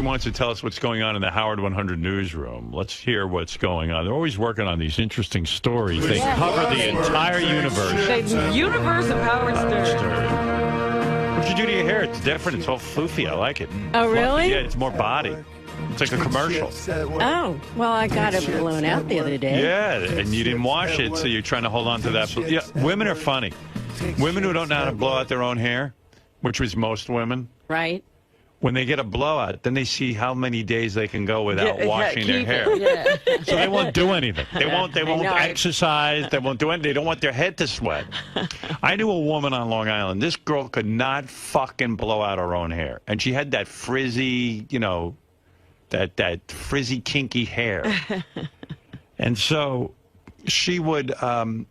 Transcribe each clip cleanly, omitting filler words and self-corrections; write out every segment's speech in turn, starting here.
wants to tell us what's going on in the Howard 100 newsroom. Let's hear what's going on. They're always working on these interesting stories. They cover the entire universe. The universe of Howard Stern. What you do to your hair? It's different. It's all floofy. I like it. Oh, really? Yeah, it's more body. It's like a commercial. Oh, well, I got it blown out the other day. Yeah, and you didn't wash it, so you're trying to hold on to that. Yeah, women are funny. Women who don't know how to blow out their own hair, which was most women. Right. When they get a blowout, then they see how many days they can go without washing their hair. Yeah. So they won't do anything. They won't exercise. They won't do anything. They don't want their head to sweat. I knew a woman on Long Island. This girl could not fucking blow out her own hair. And she had that frizzy, you know, that frizzy, kinky hair. And so she would, I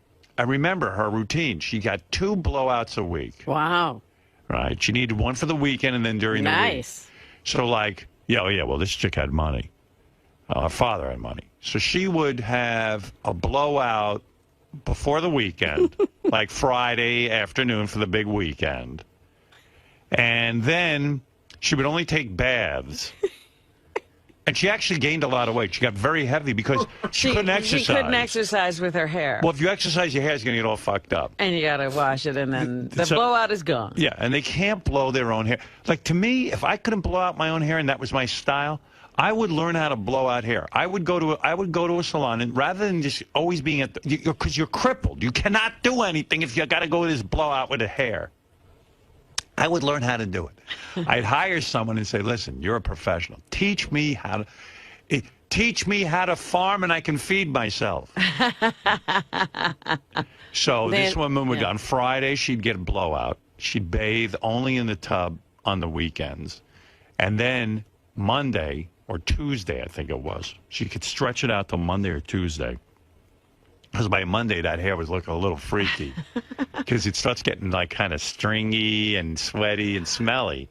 remember her routine. She got 2 blowouts a week. Wow. Right. She needed one for the weekend and then during the week. Nice. So like, well, this chick had money. Her father had money. So she would have a blowout before the weekend, like Friday afternoon for the big weekend. And then she would only take baths. And she actually gained a lot of weight. She got very heavy because she couldn't exercise. She couldn't exercise with her hair. Well, if you exercise, your hair's going to get all fucked up. And you got to wash it, and then the blowout is gone. Yeah, and they can't blow their own hair. Like, to me, if I couldn't blow out my own hair and that was my style, I would learn how to blow out hair. I would go to a salon, and rather than just always being at the... Because you're crippled. You cannot do anything if you got to go to this blowout with the hair. I would learn how to do it. I'd hire someone and say, listen, you're a professional. Teach me how to farm and I can feed myself. So this woman would, on Friday, she'd get a blowout. She'd bathe only in the tub on the weekends. And then Monday or Tuesday, I think it was, she could stretch it out till Monday or Tuesday. Because by Monday, that hair was looking a little freaky. Because it starts getting, like, kind of stringy and sweaty and smelly.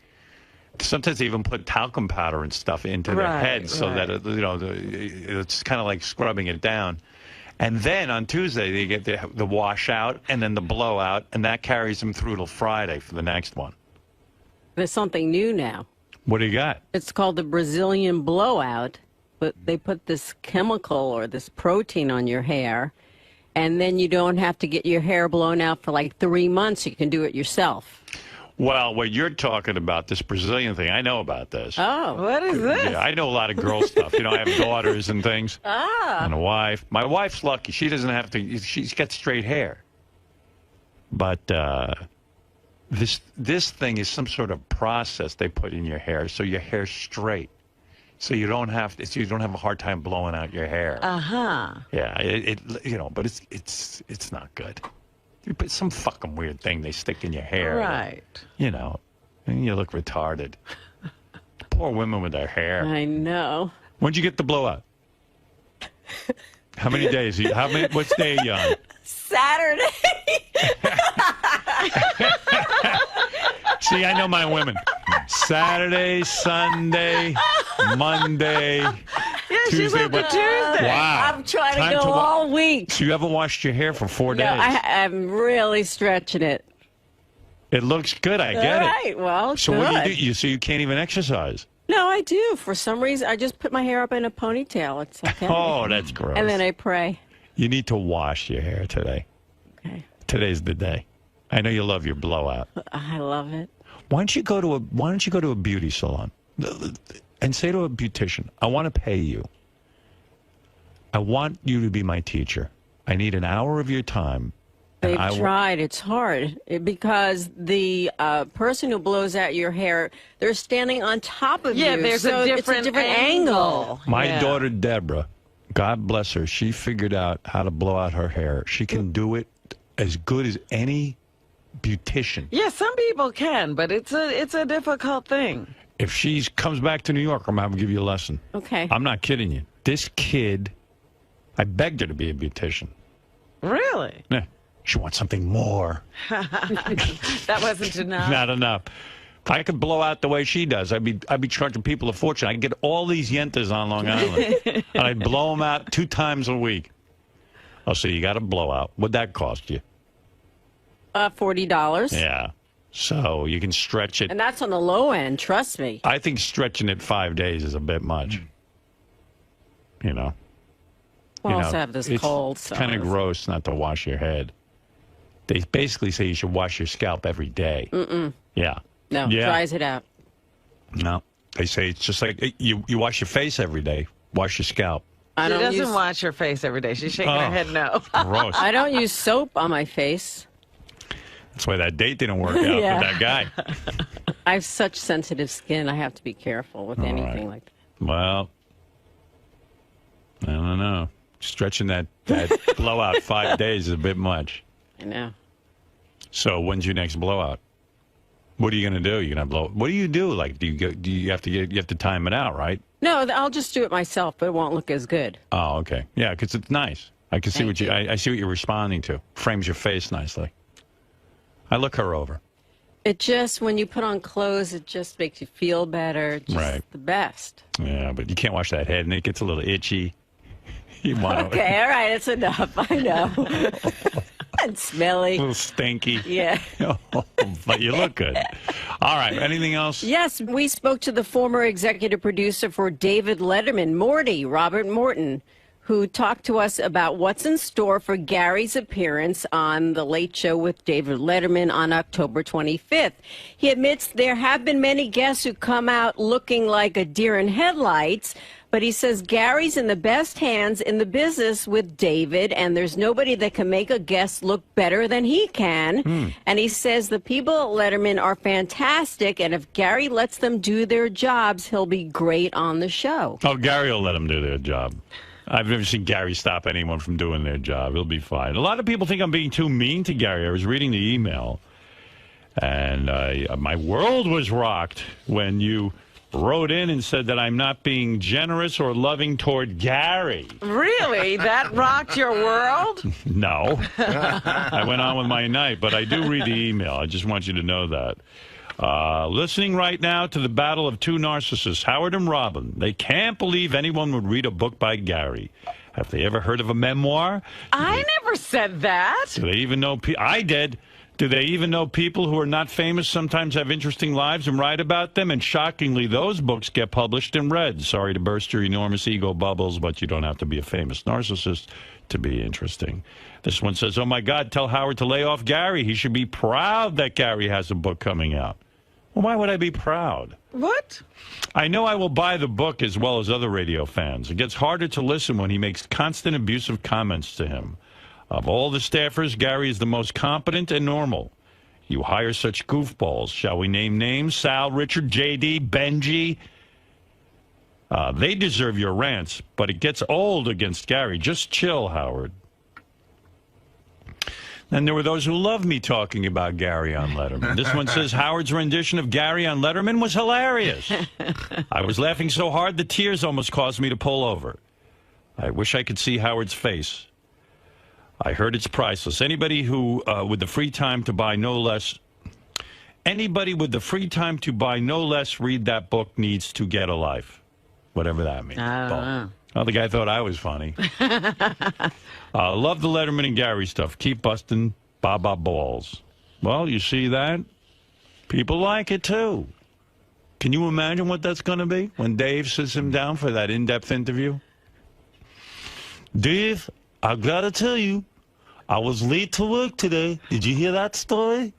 Sometimes they even put talcum powder and stuff into their head so that, it's kind of like scrubbing it down. And then on Tuesday, they get the washout and then the blowout, and that carries them through till Friday for the next one. There's something new now. What do you got? It's called the Brazilian blowout, but they put this chemical or this protein on your hair, and then you don't have to get your hair blown out for like 3 months. You can do it yourself. Well, what you're talking about, this Brazilian thing, I know about this. Oh. What is this? Yeah, I know a lot of girl stuff. You know, I have daughters and things. And a wife. My wife's lucky. She doesn't have to, she's got straight hair. But this thing is some sort of process they put in your hair so your hair's straight. So you don't have to, so you don't have a hard time blowing out your hair. Yeah, but it's not good. You put some fucking weird thing they stick in your hair. Right. And you look retarded. Poor women with their hair. I know. When'd you get the blowout? How many days? What's day are you on? Saturday. See, I know my women. Saturday, Sunday, Monday, Tuesday. She's on the Tuesday. Wow. I'm trying to go all week. So you haven't washed your hair for 4 days? No, I'm really stretching it. It looks good. I get it. All right. Well, so good. what do you do? So you can't even exercise? No, I do. For some reason, I just put my hair up in a ponytail. It's okay. Oh, that's gross. And then I pray. You need to wash your hair today. Okay. Today's the day. I know you love your blowout. I love it. Why don't you go to a beauty salon and say to a beautician, I want to pay you. I want you to be my teacher. I need an hour of your time. They've tried. It's hard because the person who blows out your hair, they're standing on top of you. Yeah, there's a different angle. My daughter, Deborah, God bless her, she figured out how to blow out her hair. She can do it as good as any beautician. Yeah, some people can, but it's a difficult thing. If she comes back to New York, I'm going to give you a lesson. Okay. I'm not kidding you. This kid, I begged her to be a beautician. Really? Yeah. She wants something more. That wasn't enough. Not enough. If I could blow out the way she does, I'd be charging people a fortune. I'd get all these yentas on Long Island, and I'd blow them out 2 times a week. Oh, so you got a blowout. What'd that cost you? $40. Yeah. So you can stretch it. And that's on the low end, trust me. I think stretching it 5 days is a bit much. You know. Well, also have this cold. It's kind of gross not to wash your head. They basically say you should wash your scalp every day. Yeah. No, yeah. dries it out. No. They say it's just like you wash your face every day. Wash your scalp. She doesn't wash her face every day. She's shaking her head no. Gross. I don't use soap on my face. That's why that date didn't work out with that guy. I have such sensitive skin. I have to be careful with anything like that. Well, I don't know. Stretching that blowout 5 days is a bit much. I know. So when's your next blowout? What are you going to do? You're going to blow. What do you do? Like, do you have to time it out, right? No, I'll just do it myself, but it won't look as good. Oh, okay. Yeah, because it's nice. I can see I see what you're responding to. Frames your face nicely. I look her over. It just, when you put on clothes, it just makes you feel better. Just the best. Yeah, but you can't wash that head, and it gets a little itchy. You want okay, all right, it's enough. I know. And smelly. A little stinky. Yeah. But you look good. All right, anything else? Yes, we spoke to the former executive producer for David Letterman, Robert Morton, who talked to us about what's in store for Gary's appearance on The Late Show with David Letterman on October 25th. He admits there have been many guests who come out looking like a deer in headlights, but he says Gary's in the best hands in the business with David, and there's nobody that can make a guest look better than he can. And he says the people at Letterman are fantastic, and if Gary lets them do their jobs, he'll be great on the show. Oh, Gary will let them do their job. I've never seen Gary stop anyone from doing their job. He'll be fine. A lot of people think I'm being too mean to Gary. I was reading the email, and my world was rocked when you wrote in and said that I'm not being generous or loving toward Gary. Really? That rocked your world? No. I went on with my night, but I do read the email. I just want you to know that. Listening right now to the battle of two narcissists, Howard and Robin. They can't believe anyone would read a book by Gary. Have they ever heard of a memoir? I never said that. Do they even know? I did. Do they even know people who are not famous sometimes have interesting lives and write about them? And shockingly, those books get published and read. Sorry to burst your enormous ego bubbles, but you don't have to be a famous narcissist to be interesting. This one says, oh, my God, tell Howard to lay off Gary. He should be proud that Gary has a book coming out. Well, why would I be proud? What? I know I will buy the book as well as other radio fans. It gets harder to listen when he makes constant abusive comments to him. Of all the staffers, Gary is the most competent and normal. You hire such goofballs. Shall we name names? Sal, Richard, J.D., Benji. They deserve your rants, but it gets old against Gary. Just chill, Howard. Then there were those who loved me talking about Gary on Letterman. This one says, Howard's rendition of Gary on Letterman was hilarious. I was laughing so hard the tears almost caused me to pull over. I wish I could see Howard's face. I heard it's priceless. Anybody who, with the free time to buy no less, read that book needs to get a life. Whatever that means. I don't know. Oh, the guy thought I was funny. Love the Letterman and Gary stuff. Keep busting Baba balls. Well, you see that? People like it, too. Can you imagine what that's going to be when Dave sits him down for that in-depth interview? Dave, I got to tell you, I was late to work today. Did you hear that story?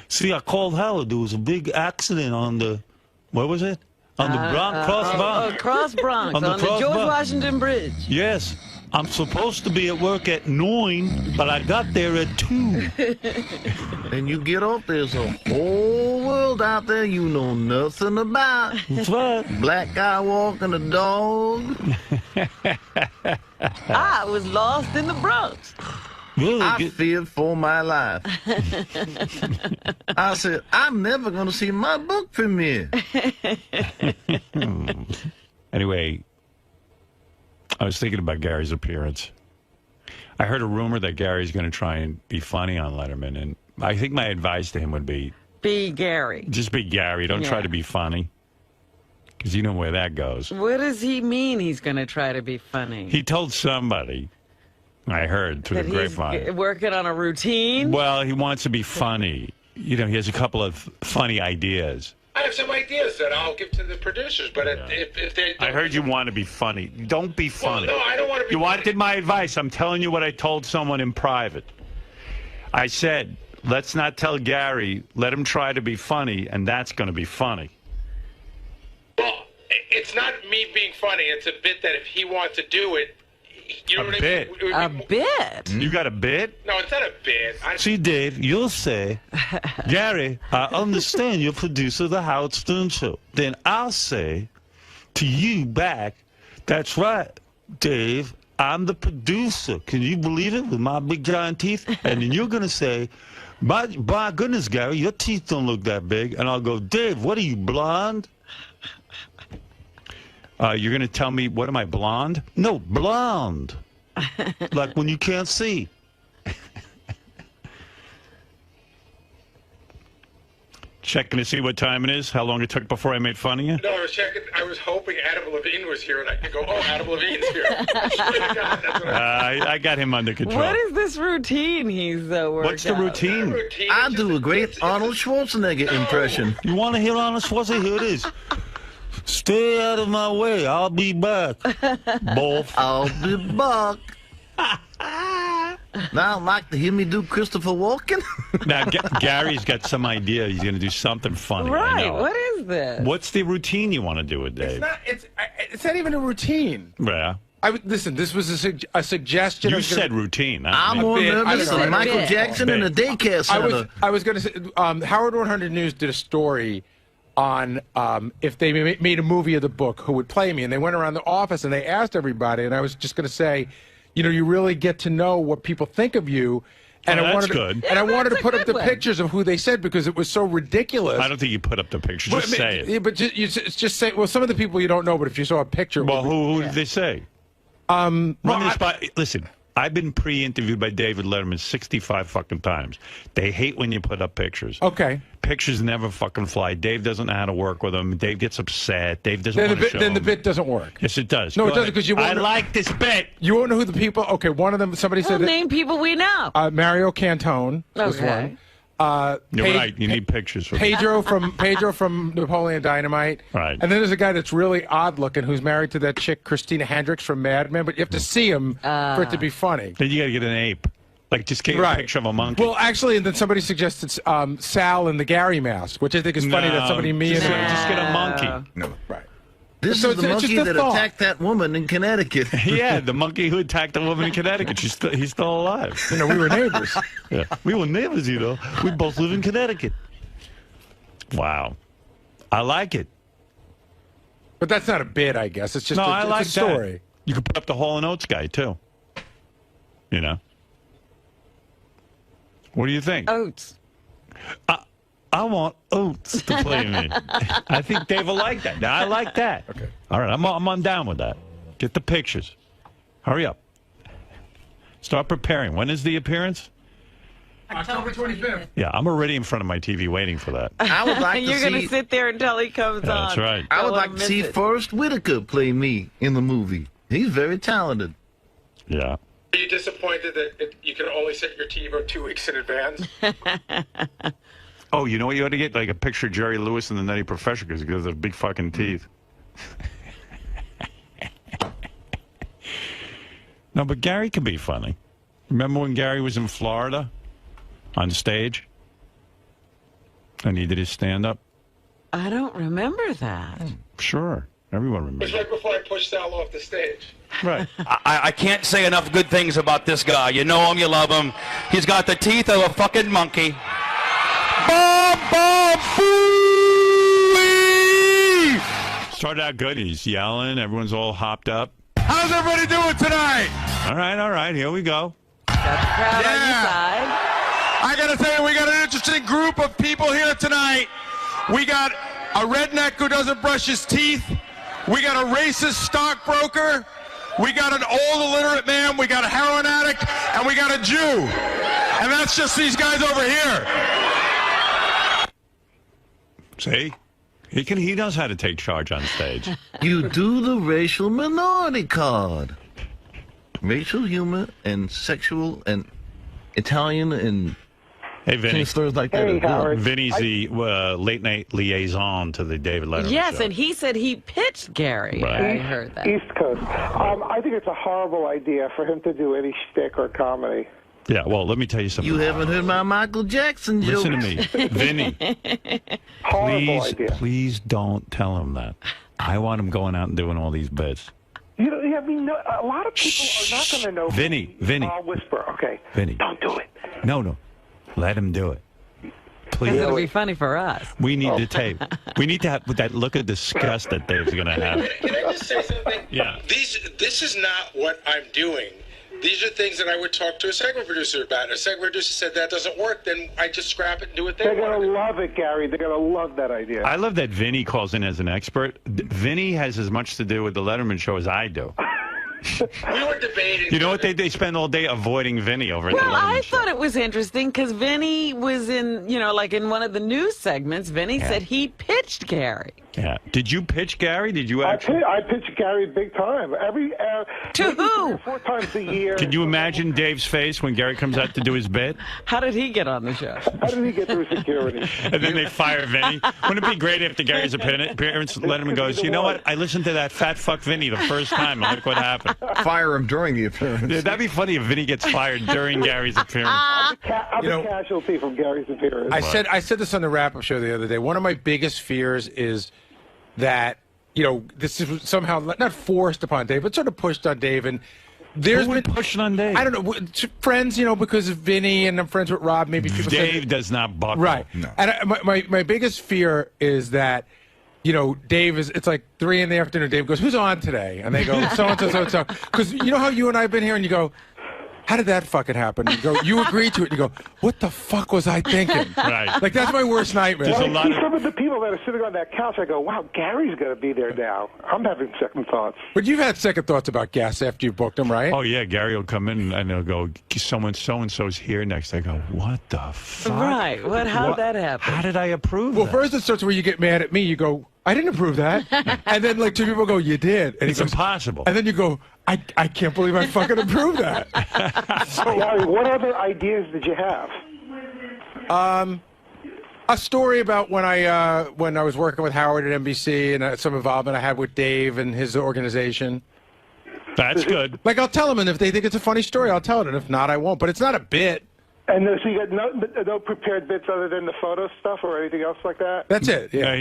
See, I called Howard. There was a big accident on the, what was it? On the Cross Bronx. Cross Bronx, on the George Washington Bridge. Yes. I'm supposed to be at work at 9, but I got there at 2. And you get up, there's a whole world out there you know nothing about. That's right. Black guy walking a dog. I was lost in the Bronx. Really? I feared for my life. I said, I'm never going to see my book premiere. Anyway, I was thinking about Gary's appearance. I heard a rumor that Gary's going to try and be funny on Letterman, and I think my advice to him would be... Be Gary. Just be Gary. Don't try to be funny, because you know where that goes. What does he mean he's going to try to be funny? He told somebody, I heard through the grapevine. Working on a routine? Well, he wants to be funny. he has a couple of funny ideas. I have some ideas that I'll give to the producers, but if they don't, I heard you want to be funny. Don't be funny. Well, no, I don't want to be You funny. wanted my advice. I'm telling you what I told someone in private. I said, let's not tell Gary. Let him try to be funny, and that's going to be funny. Well, it's not me being funny. It's a bit that if he wants to do it, you know A what I bit. mean? A bit. You got a bit? No, it's not a bit. See, Dave, you'll say, Gary, I understand you're producer of the Howard Stern Show. Then I'll say to you back, that's right, Dave, I'm the producer. Can you believe it with my big giant teeth? And then you're going to say, my goodness, Gary, your teeth don't look that big. And I'll go, Dave, what are you, blonde? You're going to tell me, what am I, blonde? No, blonde. Like when you can't see. Checking to see what time it is, how long it took before I made fun of you? No, I was checking. I was hoping Adam Levine was here, and I could go, oh, Adam Levine's here. I swear to God, that's what I got him under control. What is this routine he's working? What's the routine? routine. I It's do just- a great it's- Arnold Schwarzenegger impression. You want to hear Arnold Schwarzenegger? Here it is. Stay out of my way. I'll be back. Both. I'll be back. Now, like to hear me do Christopher Walken? Now, Gary's got some idea. He's going to do something funny. I Right. know. What is this? What's the routine you want to do with Dave? It's not even a routine. Yeah. Listen, this was a suggestion. You said routine. I'm more bit. I nervous don't know. than Michael Bit. Jackson in a daycare center. I was going to say, Howard 100 News did a story on if they made a movie of the book, who would play me? And they went around the office and they asked everybody, and I was just going to say, you really get to know what people think of you. And Oh, I that's wanted good. And I wanted to that's a put up good the one. pictures of who they said because it was so ridiculous. I don't think you put up the picture. Just say it. Yeah, but just say. Well, some of the people you don't know, but if you saw a picture, it Well, would be- who did they say? Listen, I've been pre-interviewed by David Letterman 65 fucking times. They hate when you put up pictures. Okay. Pictures never fucking fly. Dave doesn't know how to work with them. Dave gets upset. Dave doesn't Then want to show the them. bit doesn't work. Yes, it does. No, Go it doesn't ahead. because you I won't know- like this bit. You won't know who the people. Okay, one of them. Somebody Well, said that. name people we know. Mario Cantone was Okay. one. You're Pe- right. You need pictures for Pedro from Napoleon Dynamite. Right. And then there's a guy that's really odd looking who's married to that chick Christina Hendricks from Mad Men, but you have to see him for it to be funny. Then you got to get an ape. Like, just get a picture of a monkey. Well, actually, and then somebody suggested Sal in the Gary mask, which I think is funny that somebody me just, and just get a monkey. no, right. This So is the it's just monkey a that thought. attacked that woman in Connecticut. Yeah, the monkey who attacked the woman in Connecticut. He's still alive. You know, we were neighbors. Yeah. We were neighbors, We both live in Connecticut. Wow. I like it. But that's not a bit, I guess. It's just I like it's a story. that. You could put up the Hall & Oates guy, too. You know? What do you think? Oats. I want Oates to play me. I think Dave will like that. Now, I like that. Okay. All right, I'm on down with that. Get the pictures. Hurry up. Start preparing. When is the appearance? October 25th. Yeah, I'm already in front of my TV waiting for that. I would like to You're going to see. sit there until he comes Yeah, on. that's right. I Don't would wanna like to see miss it. Forrest Whitaker play me in the movie. He's very talented. Yeah. Are you disappointed that you can only set your TiVo 2 weeks in advance? Oh, you know what you ought to get? Like a picture of Jerry Lewis and the Nutty Professor because he has the big fucking teeth. No, but Gary can be funny. Remember when Gary was in Florida on stage and he did his stand-up? I don't remember that. Sure. Everyone It was remembers. right before I pushed Sal off the stage. Right. I can't say enough good things about this guy. You know him, you love him. He's got the teeth of a fucking monkey. Boom, boom, boo! Started out good. He's yelling. Everyone's all hopped up. How's everybody doing tonight? All right. Here we go. Got the crowd on your Yeah. side. I gotta tell you, we got an interesting group of people here tonight. We got a redneck who doesn't brush his teeth. We got a racist stockbroker. We got an old illiterate man. We got a heroin addict, and we got a Jew. And that's just these guys over here. See? He knows how to take charge on stage. You do the racial minority card. Racial humor and sexual and Italian and Hey, Vinny. Slurs like that. Hey, as well. Howard. Vinny's the late night liaison to the David Letterman Yes, show. and he said he pitched Gary. Right. I heard that. East Coast. I think it's a horrible idea for him to do any shtick or comedy. Yeah, well, let me tell you something. You haven't heard my Michael Jackson joke. Listen to me. Vinny, Horrible idea. please don't tell him that. I want him going out and doing all these bits. You know, I mean, a lot of people are not going to know. Vinny. I'll whisper. Okay. Vinny. Don't do it. No. Let him do it. Please. It'll be funny for us. We need the tape. We need to have that look of disgust that Dave's going to have. Can I just say something? Yeah. This is not what I'm doing. These are things that I would talk to a segment producer about. A segment producer said that doesn't work, then I just scrap it and do what they They're want. going to love it, Gary. They're going to love that idea. I love that Vinny calls in as an expert. Vinny has as much to do with the Letterman show as I do. We were debating. You know what? They spend all day avoiding Vinny over at the Well, Letterman I show. thought it was interesting because Vinny was in, like in one of the news segments, Vinny said he pitched Gary. Yeah. Did you pitch Gary? Did you I actually? pitch Gary big time. Maybe To who? 3 or 4 times a year. Can you imagine Dave's face when Gary comes out to do his bit? How did he get on the show? How did he get through security? And then they fire Vinny. Wouldn't it be great after Gary's appearance, Letterman goes, you know what? I listened to that fat fuck Vinny the first time, and look what happened. Fire him during the appearance. Yeah, that'd be funny if Vinny gets fired during Gary's appearance. I'm a casualty from Gary's appearance. I said this on the wrap-up show the other day. One of my biggest fears is that, this is somehow not forced upon Dave, but sort of pushed on Dave. And there's Who been would push it on Dave? I don't know, friends, because of Vinny, and I'm friends with Rob. Maybe people say Dave does not buckle. right. No. And my biggest fear is that, Dave it's like 3 in the afternoon. Dave goes, "Who's on today?" And they go, "So and so, so and so." Because you know how you and I have been here, and you go, "How did that fucking happen?" You go, "You agreed to it." You go, "What the fuck was I thinking?" Right. Like that's my worst nightmare. There's a Well, I lot see of- some of the people that are sitting on that couch. I go, "Wow, Gary's going to be there now." I'm having second thoughts. But you've had second thoughts about guests after you booked them, right? Oh, yeah, Gary will come in and he'll go, someone so-and-so's here next. I go, what the fuck? Right. How'd that happen? How did I approve Well, that? first it starts where you get mad at me. You go, "I didn't approve that," and then like 2 people go, "You did," and he It's goes, impossible. And then you go, I can't believe I fucking approved that." Gary, what other ideas did you have? A story about when I was working with Howard at NBC and some involvement I had with Dave and his organization. That's good. Like I'll tell them, and if they think it's a funny story, I'll tell it, and if not, I won't. But it's not a bit. And so you got no prepared bits other than the photo stuff or anything else like that? That's it. Yeah.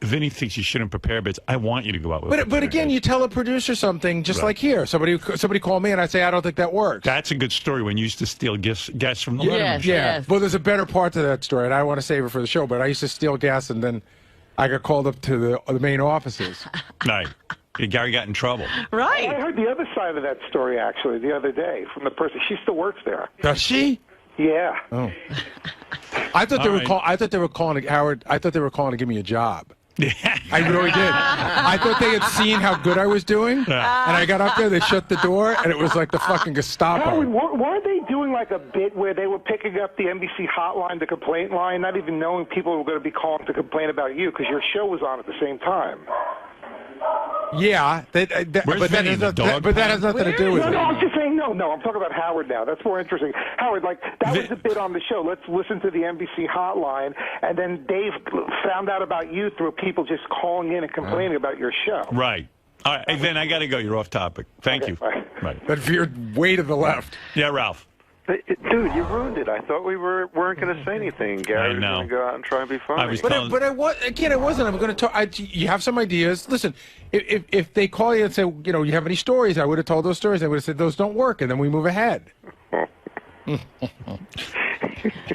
Vinny thinks you shouldn't prepare bits. I want you to go out with But again, you tell a producer something just Right. like here. Somebody called me and I say, "I don't think that works." That's a good story when you used to steal guests from the Yes. Letterman. Yeah. Well, there's a better part to that story, and I want to save it for the show. But I used to steal gas, and then I got called up to the main offices. Right. Gary got in trouble. I Right. heard the other side of that story actually the other day from the person. She still works there. Does she? Yeah. Oh. I thought they were calling Howard. I thought they were calling to give me a job. I really did. I thought they had seen how good I was doing, and I got up there. They shut the door, and it was like the fucking Gestapo. Howard, weren't they doing like a bit where they were picking up the NBC hotline, the complaint line, not even knowing people were going to be calling to complain about you because your show was on at the same time? Yeah, Where's but Vinny, the dog that has nothing to do with No, it. I'm just saying, no, I'm talking about Howard now. That's more interesting. Howard, like, that was the bit on the show. Let's listen to the NBC hotline. And then Dave found out about you through people just calling in and complaining about your show. Right. All right. Hey, Vin, I got to go. You're off topic. Thank you. bye. Right. That veered way to the left. Yeah, Ralph. Dude, you ruined it. I thought we weren't going to say anything. Gary was know. going to go out and try and be funny. I was But I wasn't. I'm going to talk. You have some ideas. Listen, if they call you and say, you have any stories, I would have told those stories. I would have said those don't work, and then we move ahead.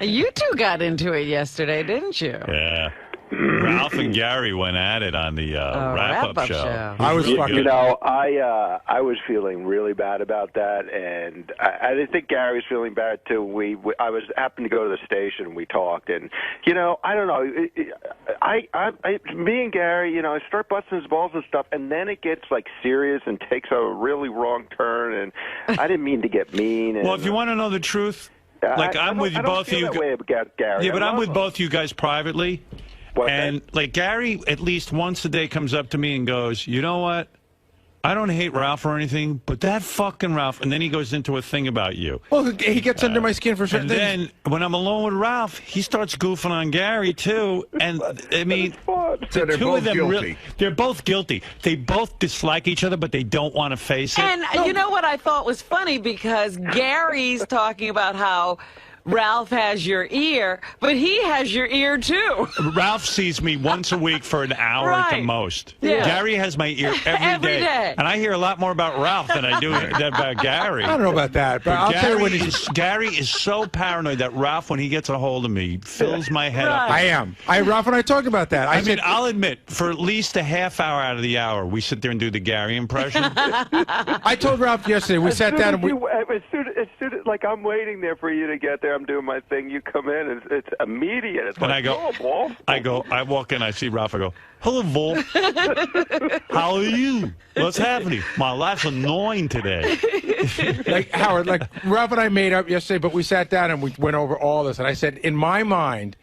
You two got into it yesterday, didn't you? Yeah. Ralph and Gary went at it on the wrap-up wrap-up show. show. I was fucking. I was feeling really bad about that, and I didn't think Gary was feeling bad too. I happened to go to the station. We talked, and I don't know. Me and Gary, I start busting his balls and stuff, and then it gets like serious and takes a really wrong turn. And I didn't mean to get mean. And, Well, if you want to know the truth, I'm with both of you. Gary. Yeah, but I'm with him. both you guys privately. What, And like Gary, at least once a day comes up to me and goes, "You know what? I don't hate Ralph or anything, but that fucking Ralph. And then he goes into a thing about you. Well, he gets under my skin for certain things. And then when I'm alone with Ralph, he starts goofing on Gary too. And I mean, so they're both guilty. They're both guilty. They both dislike each other, but they don't want to face it. And you know what I thought was funny, because Gary's talking about how Ralph has your ear, but he has your ear too. Ralph sees me once a week for an hour at the most. Yeah. Gary has my ear every day. And I hear a lot more about Ralph than I do about Gary. I don't know about that, but I'll tell you what Gary is so paranoid that Ralph, when he gets a hold of me, fills my head up. I am. Ralph and I talked about that. I mean, I'll admit, for at least a half hour out of the hour, we sit there and do the Gary impression. I told Ralph yesterday, we sat down and as soon as like I'm waiting there for you to get there, I'm doing my thing. You come in, and it's immediate. It's and like, I walk in, I see Ralph, I go, hello, Wolf. How are you? What's happening? My life's annoying today. Like, Howard, like, Ralph and I made up yesterday, but we sat down and we went over all this. And I said, in my mind,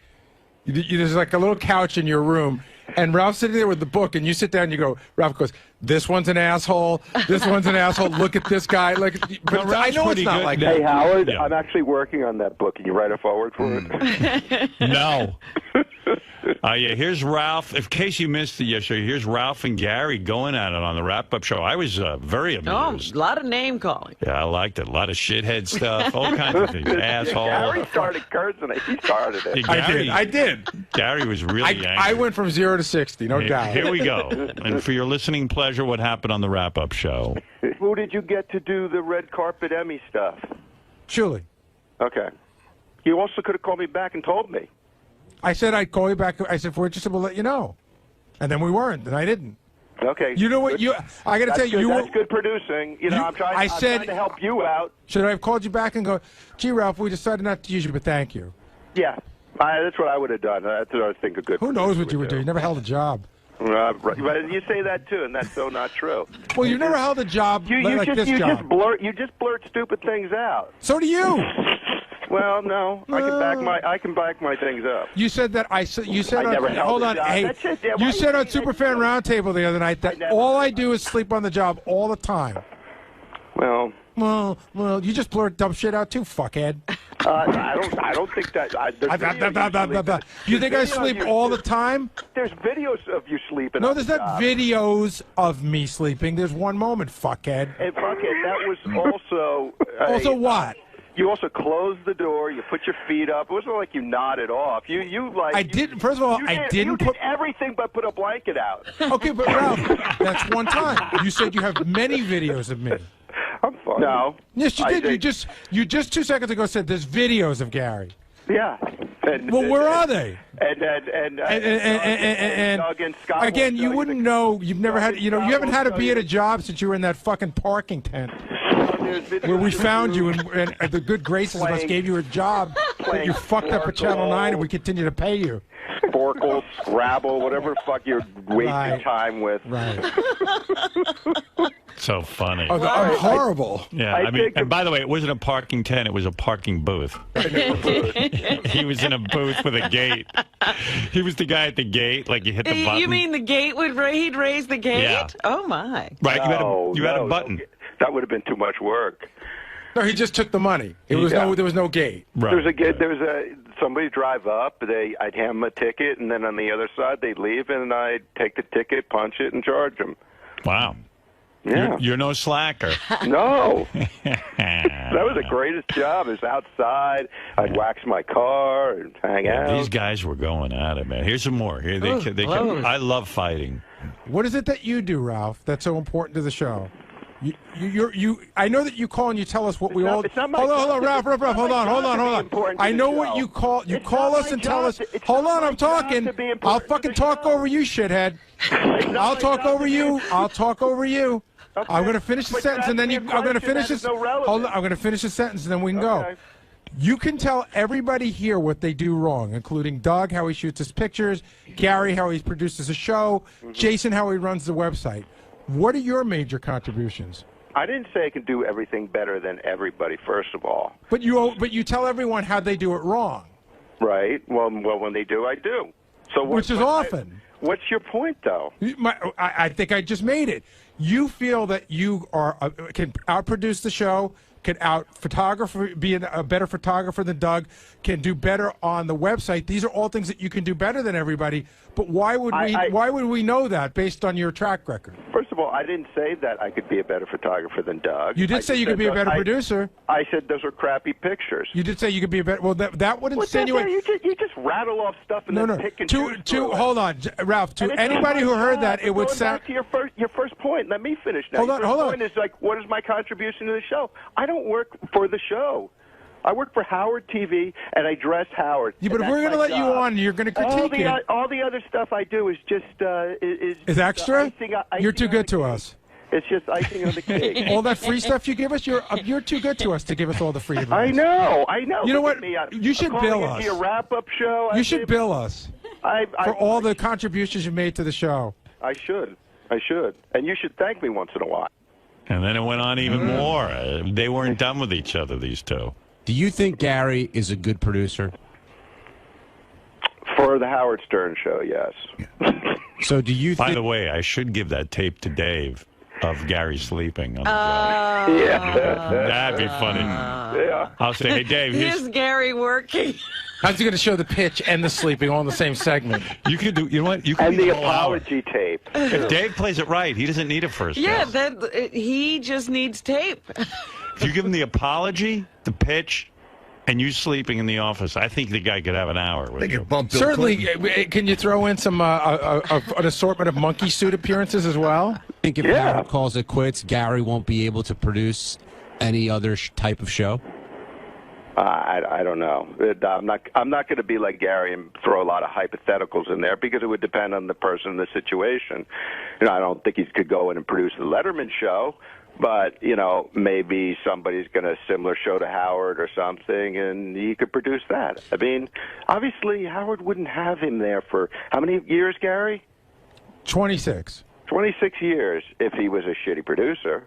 there's like a little couch in your room, and Ralph's sitting there with the book, and you sit down and you go, Ralph goes, this one's an asshole, this one's an asshole, look at this guy. Like, but I know it's not like that. Hey, Howard, I'm actually working on that book. Can you write a forward for it? No. Yeah, here's Ralph. In case you missed it yesterday, here's Ralph and Gary going at it on the wrap-up show. I was very amused. Oh, a lot of name calling. Yeah, I liked it. A lot of shithead stuff, all kinds of things. Asshole. Gary started cursing it. He started it. Yeah, I did. Gary was really angry. I went from 0 to 60, no doubt. Here we go. And for your listening pleasure, what happened on the wrap-up show? Who did you get to do the red carpet Emmy stuff? Julie. Okay. You also could have called me back and told me. I said I'd call you back. I said, if we're interested, we'll let you know. And then we weren't, and I didn't. Okay. You know what? I got to tell you, that's good producing. You know, I'm trying to help you out. Should I have called you back and go, gee, Ralph, we decided not to use you, but thank you? Yeah. That's what I would have done. That's what I think a good Who knows what you would do? You never held a job. Right. But you say that, too, and that's so not true. Well, you never held a job like this job. You just blurt stupid things out. So do you. Well, no, I can back my things up. You said that you said hold on, hey, you said on Superfan Roundtable the other night that all I do is sleep on the job all the time. Well, you just blurt dumb shit out too, fuckhead. I don't think that. You think I sleep all the time? There's videos of you sleeping. No, there's not videos of me sleeping. There's one moment, fuckhead. And fuckhead, that was also. Also what? You also closed the door. You put your feet up. It wasn't like you nodded off. You like. I didn't. First of all, I didn't put everything but put a blanket out. Okay, but Ralph, that's one time. You said you have many videos of me. I'm fine. No. Yes, you did. You just 2 seconds ago said there's videos of Gary. Yeah. Well, where are they? And again, you wouldn't know. You've never had. You haven't had to be at a job since you were in that fucking parking tent. Where we found you and the good graces of us gave you a job that you fucked up at Channel 9 and we continue to pay you. Sporkle, Scrabble, whatever the fuck you're wasting time with. Right. So funny. Oh, I'm horrible. Yeah, I mean, and by the way, it wasn't a parking tent, it was a parking booth. He was in a booth with a gate. He was the guy at the gate, like you hit the button. You mean the gate he'd raise the gate? Yeah. Oh, my. Right, you had a button. That would have been too much work. No, he just took the money. There was no gate. Right. There was somebody drive up. I'd hand them a ticket, and then on the other side they'd leave, and I'd take the ticket, punch it, and charge them. Wow. Yeah. You're no slacker. No. That was the greatest job. Is outside. I'd wax my car and hang out. These guys were going at it, man. Here's some more. Here I love fighting. What is it that you do, Ralph, that's so important to the show? I know that you call and you tell us what we all. Hold on, Ralph, hold on. I know what you call. You call us and tell us. Hold on, I'm talking. I'll fucking talk over you, shithead. I'll talk over you. Okay. I'm going to finish the sentence and then I'm going to finish this. Hold on, I'm going to finish the sentence and then we can go. You can tell everybody here what they do wrong, including Doug, how he shoots his pictures, Gary, how he produces a show, Jason, how he runs the website. What are your major contributions? I didn't say I can do everything better than everybody, first of all. But you tell everyone how they do it wrong. Right. Well, when they do, I do. So which is often. What's your point, though? I think I just made it. you feel that you are can outproduce the show, can be a better photographer than Doug, can do better on the website. These are all things that you can do better than everybody. But why would we know that based on your track record? First of all, I didn't say that I could be a better photographer than Doug. You did say you could be a better producer. I said those are crappy pictures. You did say you could be a better. Well, that would insinuate. You just rattle off stuff and then pick and choose. Hold on, Ralph. To anybody who heard that, it would sound. Back to your first point. Let me finish now. Hold on. Your point is like, what is my contribution to the show? I don't work for the show. I work for Howard TV, and I dress Howard. Yeah, but if we're going to let you on, you're going to critique it. All the other stuff I do is just is extra. You're too good to us. It's just icing on the cake. All that free stuff you give us, you're too good to us to give us all the free advice. I know. You know what? You should bill us. Your wrap-up show. You should bill us for all the contributions you made to the show. I should, and you should thank me once in a while. And then it went on even more. They weren't done with each other, these two. Do you think Gary is a good producer? For the Howard Stern show, yes. So do you think... By the way, I should give that tape to Dave of Gary sleeping on the job. Yeah. That'd be funny. Yeah. I'll say, hey, Dave, here's Gary working. How's he going to show the pitch and the sleeping all in the same segment? You could do, you know what? You could and the apology tape. If Dave plays it right, he doesn't need a first guest. He just needs tape. If you give him the apology, the pitch, and you sleeping in the office, I think the guy could have an hour with you. Certainly. Can you throw in some an assortment of monkey suit appearances as well? I think if Howard calls it quits, Gary won't be able to produce any other type of show? I don't know. I'm not going to be like Gary and throw a lot of hypotheticals in there because it would depend on the person and the situation. You know, I don't think he could go in and produce the Letterman show. But, you know, maybe somebody's going to a similar show to Howard or something, and he could produce that. I mean, obviously, Howard wouldn't have him there for how many years, Gary? 26. 26 years if he was a shitty producer.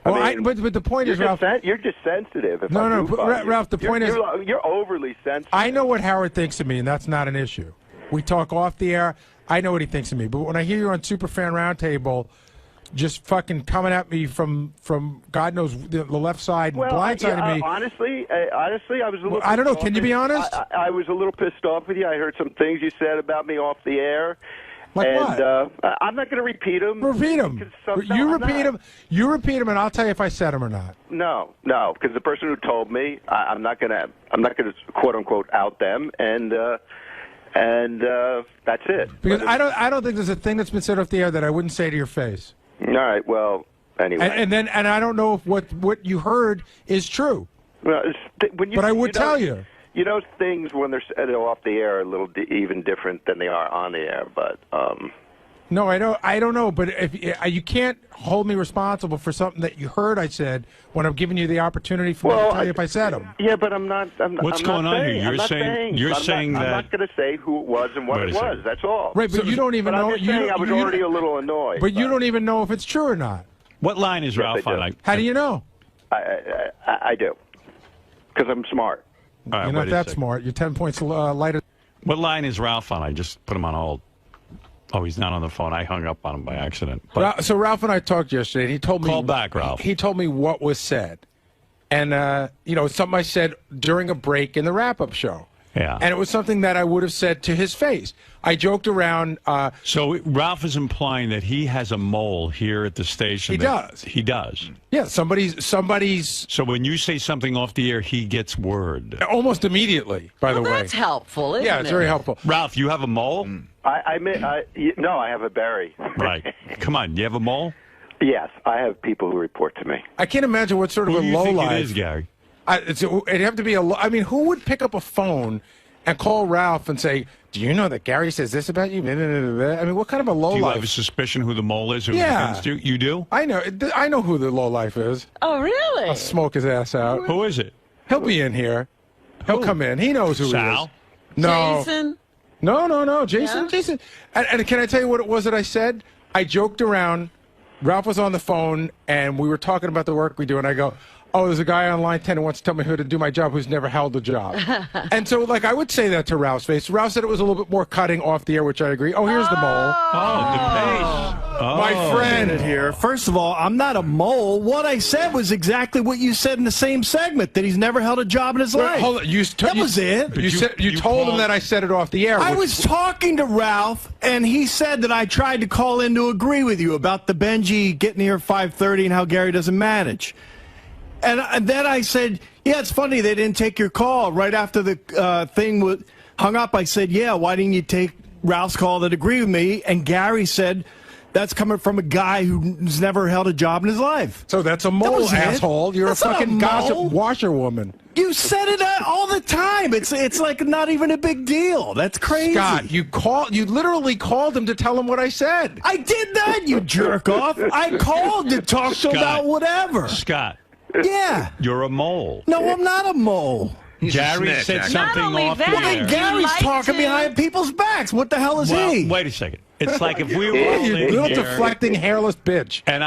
Well, but the point is, Ralph... You're just sensitive. Ralph, the point is... You're overly sensitive. I know what Howard thinks of me, and that's not an issue. We talk off the air. I know what he thinks of me. But when I hear you on Superfan Roundtable... just fucking coming at me from God knows the left side and blindsiding me. Honestly, I was a little. I don't know. Can you be honest? I was a little pissed off with you. I heard some things you said about me off the air. Like what? I'm not going to repeat them. Repeat them. You repeat them. You repeat them, and I'll tell you if I said them or not. No, because the person who told me, I'm not going to quote unquote out them, and that's it. Because I don't think there's a thing that's been said off the air that I wouldn't say to your face. All right. Well, anyway. And I don't know if what you heard is true. Well, but I would tell you. You know, things when they're off the air are a little even different than they are on the air. But no, I don't know. But if you can't hold me responsible for something that you heard I said when I'm giving you the opportunity for me to tell you if I said them. Yeah, but I'm not. What's going on here? You're saying that I'm not going to say who it was and what it was. That's all. Right, but you don't even know. I was already a little annoyed. But you don't even know if it's true or not. What line is Ralph on? How do you know? I do, because I'm smart. Right, you're not that smart. You're 10 points lighter. What line is Ralph on? I just put him on hold. Oh, he's not on the phone. I hung up on him by accident. So Ralph and I talked yesterday, and he told me... Call back, Ralph. He told me what was said. And, something I said during a break in the wrap-up show. Yeah. And it was something that I would have said to his face. I joked around... so Ralph is implying that he has a mole here at the station. He does. He does. Yeah, somebody's... So when you say something off the air, he gets word. Almost immediately, by the way. That's helpful, isn't it? Yeah, it's very helpful. Ralph, you have a mole? No, I have a berry. Right. Come on, you have a mole? Yes, I have people who report to me. I can't imagine what sort of Who a do you low think life... it is, Gary? It'd have to be I mean, who would pick up a phone and call Ralph and say, do you know that Gary says this about you? I mean, what kind of a low life? Do you have a suspicion who the mole is? Yeah. You do? I know who the low life is. Oh, really? I'll smoke his ass out. Who is it? He'll be in here. He'll come in. He knows who Sal? he is. No. Jason? No. Jason. Yeah? Jason. And can I tell you what it was that I said? I joked around. Ralph was on the phone, and we were talking about the work we do, and I go, oh, there's a guy on line 10 who wants to tell me who to do my job who's never held a job. And so, like, I would say that to Ralph's face. Ralph said it was a little bit more cutting off the air, which I agree. Oh, here's the mole. Oh, DePace. Oh. My friend here. First of all, I'm not a mole. What I said was exactly what you said in the same segment, that he's never held a job in his life. Hold on. That was it. You told him that I said it off the air. I was talking to Ralph, and he said that I tried to call in to agree with you about the Benji getting here at 5:30 and how Gary doesn't manage. And then I said, yeah, it's funny they didn't take your call. Right after the thing hung up, I said, yeah, why didn't you take Ralph's call that agreed with me? And Gary said, that's coming from a guy who's never held a job in his life. So that's a mole, asshole. You're that's a fucking gossip mole. washerwoman. You said it all the time. It's like not even a big deal. That's crazy. Scott, you literally called him to tell him what I said. I did that, you jerk off. I called to talk to him about whatever. Scott. Yeah. You're a mole. No, I'm not a mole. Gary said something off the air. Well, then Gary's talking behind people's backs. What the hell is he? Wait a second. It's like if we were all you in little here, deflecting hairless bitch. And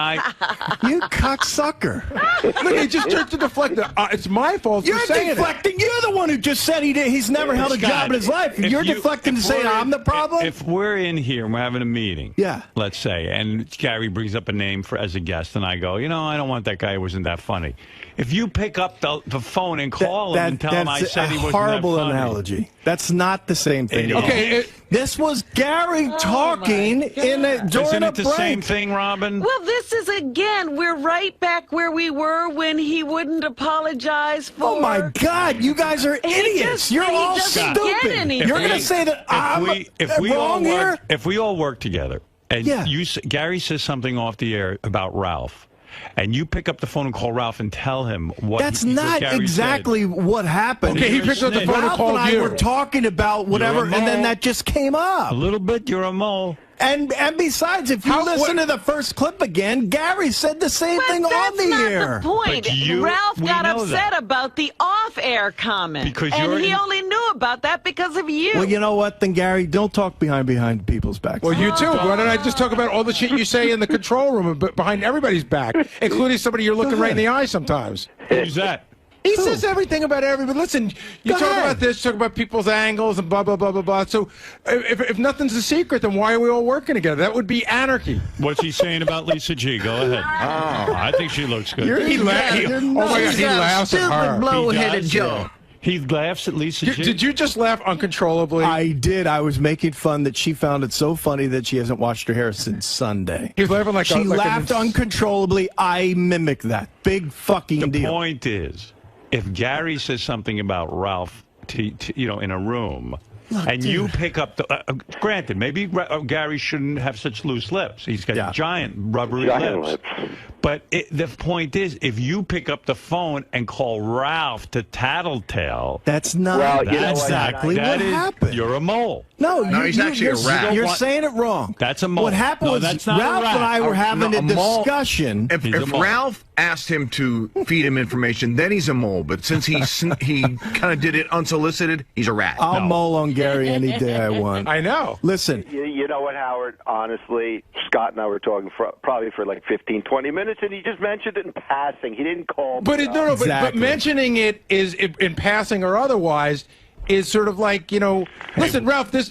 you cocksucker. Look, he just tried to deflect it. It's my fault for saying You're deflecting. You're the one who just said he's never held a job in his life. You're deflecting to say I'm the problem? If we're in here and we're having a meeting, yeah, let's say, and Gary brings up a name as a guest, and I go, I don't want that guy who wasn't that funny. If you pick up the phone and call him and tell him I said he wasn't that funny. That's a horrible analogy. That's not the same thing. Okay, this was Gary talking during Isn't a it the break. same thing, Robin? Well, this is, again, we're right back where we were when he wouldn't apologize for... Oh, my God. You guys are idiots. You're all stupid. You're going to say that I'm wrong here? If we all work together, and Gary says something off the air about Ralph, and you pick up the phone and call Ralph and tell him what That's not Gary exactly said. what happened. Okay, he picked up the phone and called Ralph and you. I were talking about whatever, and then that just came up. A little bit, you're a mole. And besides, if you listen to the first clip again, Gary said the same thing on the air. That's not the point. Ralph got upset about the off-air comment. And he only knew about that because of you. Well, you know what, then, Gary? Don't talk behind people's backs. Well, you too. Why don't I just talk about all the shit you say in the control room behind everybody's back, including somebody you're looking right in the eye sometimes? Who's that? He says everything about everybody. Listen, you talk about this, talk about people's angles and blah, blah, blah, blah, blah. So if nothing's a secret, then why are we all working together? That would be anarchy. What's he saying about 𝗦𝘁𝗄𝗿? Go ahead. Oh, I think she looks good. Oh, my God, he laughs at her. Blow-headed Joe. He laughs at 𝗦𝘁𝗄𝗿. Did you just laugh uncontrollably? I did. I was making fun that she found it so funny that she hasn't washed her hair since Sunday. He's laughing like she laughed uncontrollably. I mimicked that. Big fucking deal. The point is, if Gary says something about Ralph, in a room, and you pick up the... granted, maybe Gary shouldn't have such loose lips. He's got giant rubbery lips. But the point is, if you pick up the phone and call Ralph to tattletale... That's not exactly what happened. You're a mole. No, he's actually a rat. You're saying it wrong. That's a mole. What happened was Ralph and I were having a discussion. If Ralph asked him to feed him information, then he's a mole. But since he kind of did it unsolicited, he's a rat. I'll mole on Gary any day I want. I know. Listen. You know what, Howard? Honestly, Scott and I were talking probably for like 15, 20 minutes, and he just mentioned it in passing. He didn't call me. But mentioning it is in passing or otherwise is sort of like, listen, Ralph, there's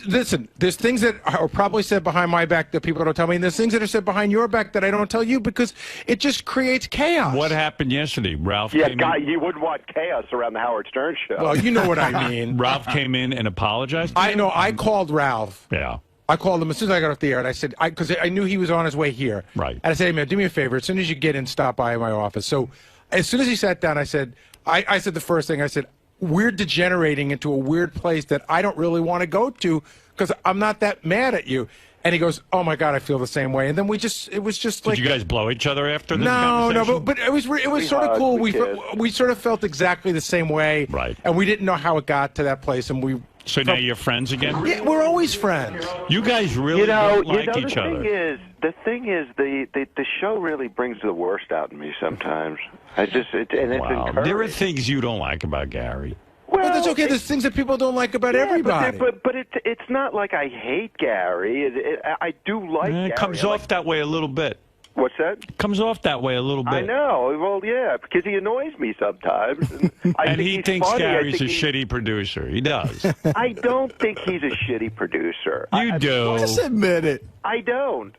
things that are probably said behind my back that people don't tell me, and there's things that are said behind your back that I don't tell you because it just creates chaos. What happened yesterday? Ralph came in. You wouldn't want chaos around the Howard Stern show. Well, you know what I mean. Ralph came in and apologized to you? I called Ralph. Yeah. I called him as soon as I got off the air, and I said, because I knew he was on his way here. Right. And I said, hey, man, do me a favor. As soon as you get in, stop by my office. So as soon as he sat down, I said the first thing, I said, we're degenerating into a weird place that I don't really want to go to because I'm not that mad at you. And he goes, oh, my God, I feel the same way. And then it was just like... Did you guys blow each other after this No, but it was sort of cool. We sort of felt exactly the same way. Right. And we didn't know how it got to that place, and we... So now you're friends again? Yeah, we're always friends. You guys really don't like each other. The thing is, the show really brings the worst out in me sometimes. It's encouraging. There are things you don't like about Gary. Well, that's okay. There's things that people don't like about everybody. But it's not like I hate Gary. I do like Gary. It comes off that way a little bit. What's that? Comes off that way a little bit. I know. Well, yeah, because he annoys me sometimes. And, he thinks Gary's a shitty producer. He does. I don't think he's a shitty producer. You do. Just admit it. I don't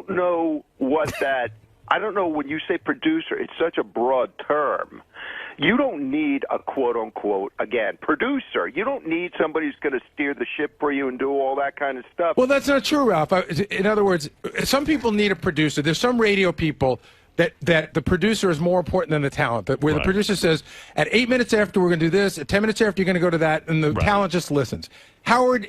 know what that. I don't know when you say producer. It's such a broad term. You don't need a quote-unquote, again, producer. You don't need somebody who's going to steer the ship for you and do all that kind of stuff. Well, that's not true, Ralph. In other words, some people need a producer. There's some radio people that the producer is more important than the talent. Where the producer says, at 8 minutes after we're going to do this, at 10 minutes after you're going to go to that, and the talent just listens. Howard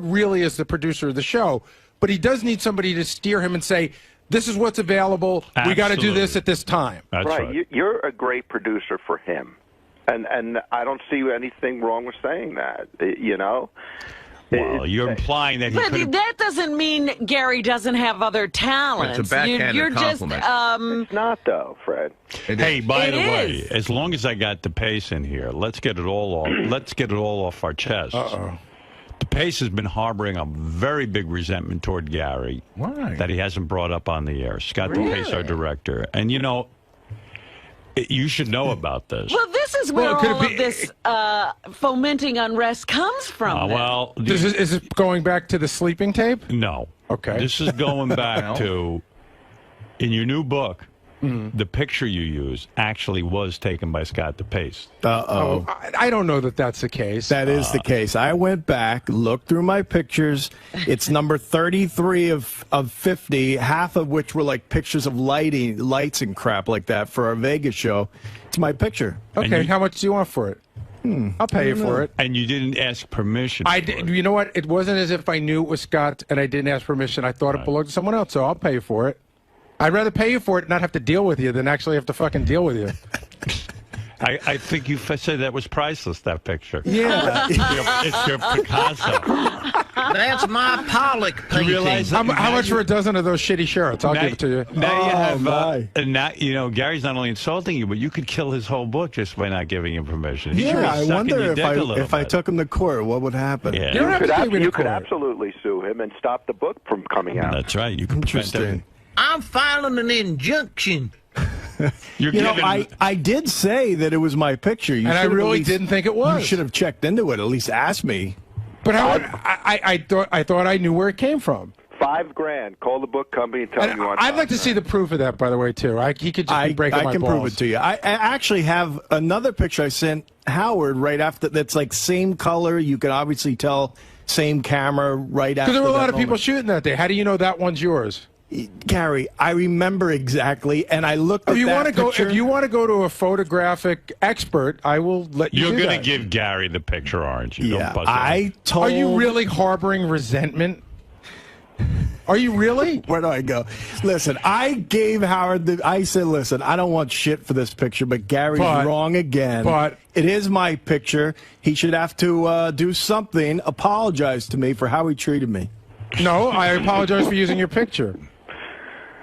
really is the producer of the show, but he does need somebody to steer him and say, this is what's available. Absolutely. We got to do this at this time. That's right. You're a great producer for him, and I don't see anything wrong with saying that. You know. Well, you're implying that he But could. that doesn't mean Gary doesn't have other talents. It's a backhanded You're just compliment. It's not though, Fred. Hey, by the way, is. as long as I got DePace in here, let's get it all off. Let's get it all off our chests. DePace has been harboring a very big resentment toward Gary. Why? That he hasn't brought up on the air. Scott DePace, our director. And, you know, you should know about this. Well, this is where all of this fomenting unrest comes from. Well, is this going back to the sleeping tape? No. Okay. This is going back to, in your new book, the picture you use actually was taken by Scott DePace. Uh-oh. I don't know that that's the case. That is the case. I went back, looked through my pictures. It's number 33 of 50, half of which were like pictures of lights and crap like that for our Vegas show. It's my picture. Okay, how much do you want for it? I'll pay you for it. And you didn't ask permission. I did. You know what? It wasn't as if I knew it was Scott and I didn't ask permission. I thought it belonged to someone else, so I'll pay you for it. I'd rather pay you for it and not have to deal with you than actually have to fucking deal with you. I think you said that was priceless, that picture. Yeah. It's your Picasso. That's my Pollock painting. You realize How much for a dozen of those shitty shirts? I'll give it to you. Now you have, and now, you know, Gary's not only insulting you, but you could kill his whole book just by not giving him permission. He's really I sucking wonder your dick a little if I bit. took him to court, what would happen? Yeah. You could absolutely sue him and stop the book from coming out. That's right. You can prevent everything. I'm filing an injunction. You're You know, giving. I did say that it was my picture. You And I should have really at least- didn't think it was. You should have checked into it, at least asked me. But Howard, I thought I knew where it came from. $5,000. Call the book company and tell them And you want. I'd like to see the proof of that, by the way, too. He could just be breaking my I can balls. prove it to you. I actually have another picture I sent Howard right after that's like same color. You can obviously tell same camera right after. Because there were a lot that of people moment. shooting that day. How do you know that one's yours? Gary, I remember exactly, and I looked at If you that want to go, picture. if you want to go to a photographic expert, I will let you. You're do going to that. give Gary the picture, aren't you? Yeah, Don't buzz I told. Are you really harboring resentment? Are you really? Where do I go? Listen, I gave Howard I said, listen, I don't want shit for this picture, but Gary's wrong again. But it is my picture. He should have to do something, apologize to me for how he treated me. No, I apologize for using your picture.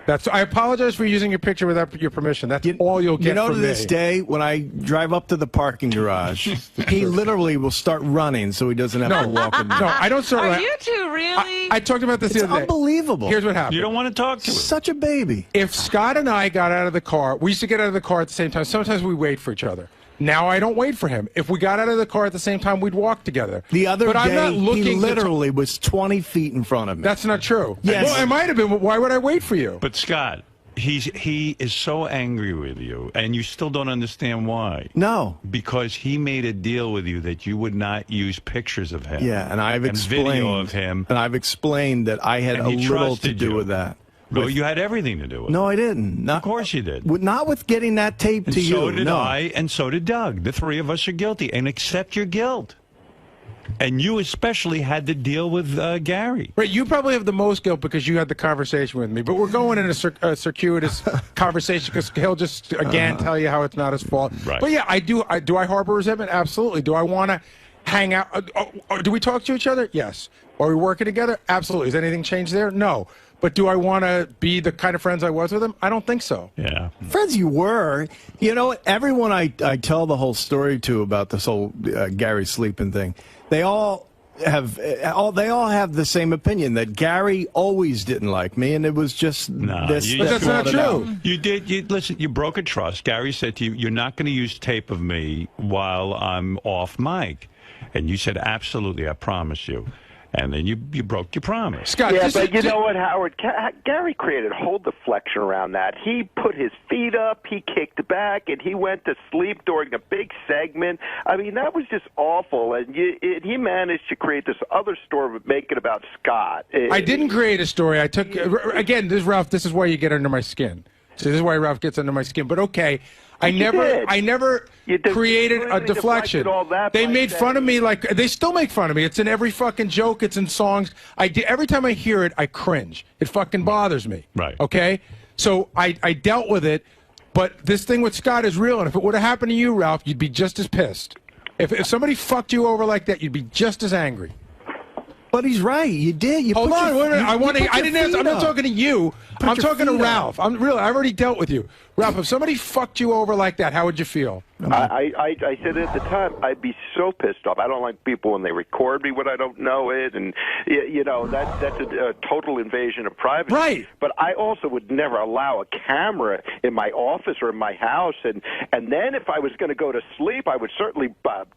I apologize for using your picture without your permission. That's all you'll get You know, from to this me. day, when I drive up to the parking garage, he literally will start running so he doesn't have to walk in. No, I don't start. Are you two really? I talked about this It's the other day. unbelievable. Here's what happened. You don't want to talk to him. Such a baby. If Scott and I got out of the car, we used to get out of the car at the same time. Sometimes we wait for each other. Now I don't wait for him. If we got out of the car at the same time, we'd walk together. The other but day, I'm not looking he to literally was 20 feet in front of me. That's not true. Yes. Well, it might have been. Why would I wait for you? But Scott, he is so angry with you, and you still don't understand why. No. Because he made a deal with you that you would not use pictures of him. Yeah, and I've and explained video of him. And I've explained that I had And a he little to trusted do you. with that. No, you had everything to do with it. No, I didn't. Not, Of course you did. Not with getting that tape And to so you. did no. I, and so did Doug. The three of us are guilty, and accept your guilt. And you especially had to deal with Gary. Right, you probably have the most guilt because you had the conversation with me. But we're going in a circuitous conversation because he'll just again tell you how it's not his fault. Right. But yeah, do I harbor resentment? Absolutely. Do I want to hang out? Do we talk to each other? Yes. Are we working together? Absolutely. Has anything changed there? No. But do I want to be the kind of friends I was with him? I don't think so. Yeah. Friends you were. You know, everyone I tell the whole story to about this whole Gary sleeping thing, they all they all have the same opinion that Gary always didn't like me, and it was just this. But that's not true. Listen, you broke a trust. Gary said to you, "You're not going to use tape of me while I'm off mic," and you said, "Absolutely, I promise you." And then you broke your promise. Scott, yeah, but you know what, Howard? Gary created a whole deflection around that. He put his feet up, he kicked back, and he went to sleep during a big segment. I mean, that was just awful. And he managed to create this other story, make it about Scott. I didn't create a story. I took, again, Ralph, this is why you get under my skin. So this is why Ralph gets under my skin. But okay, I never created a deflection. They made fun of me they still make fun of me. It's in every fucking joke. It's in songs. Every time I hear it, I cringe. It fucking bothers me. Right. Okay? So I dealt with it, but this thing with Scott is real, and if it would have happened to you, Ralph, you'd be just as pissed. If somebody fucked you over like that, you'd be just as angry. But he's right. You did. You Hold on. Wait a minute. I didn't answer. I'm not talking to you. I'm talking to Ralph. I've already dealt with you. Ralph, if somebody fucked you over like that, how would you feel? I said at the time, I'd be so pissed off. I don't like people when they record me when I don't know it, and that's a total invasion of privacy. Right. But I also would never allow a camera in my office or in my house, and then if I was going to go to sleep, I would certainly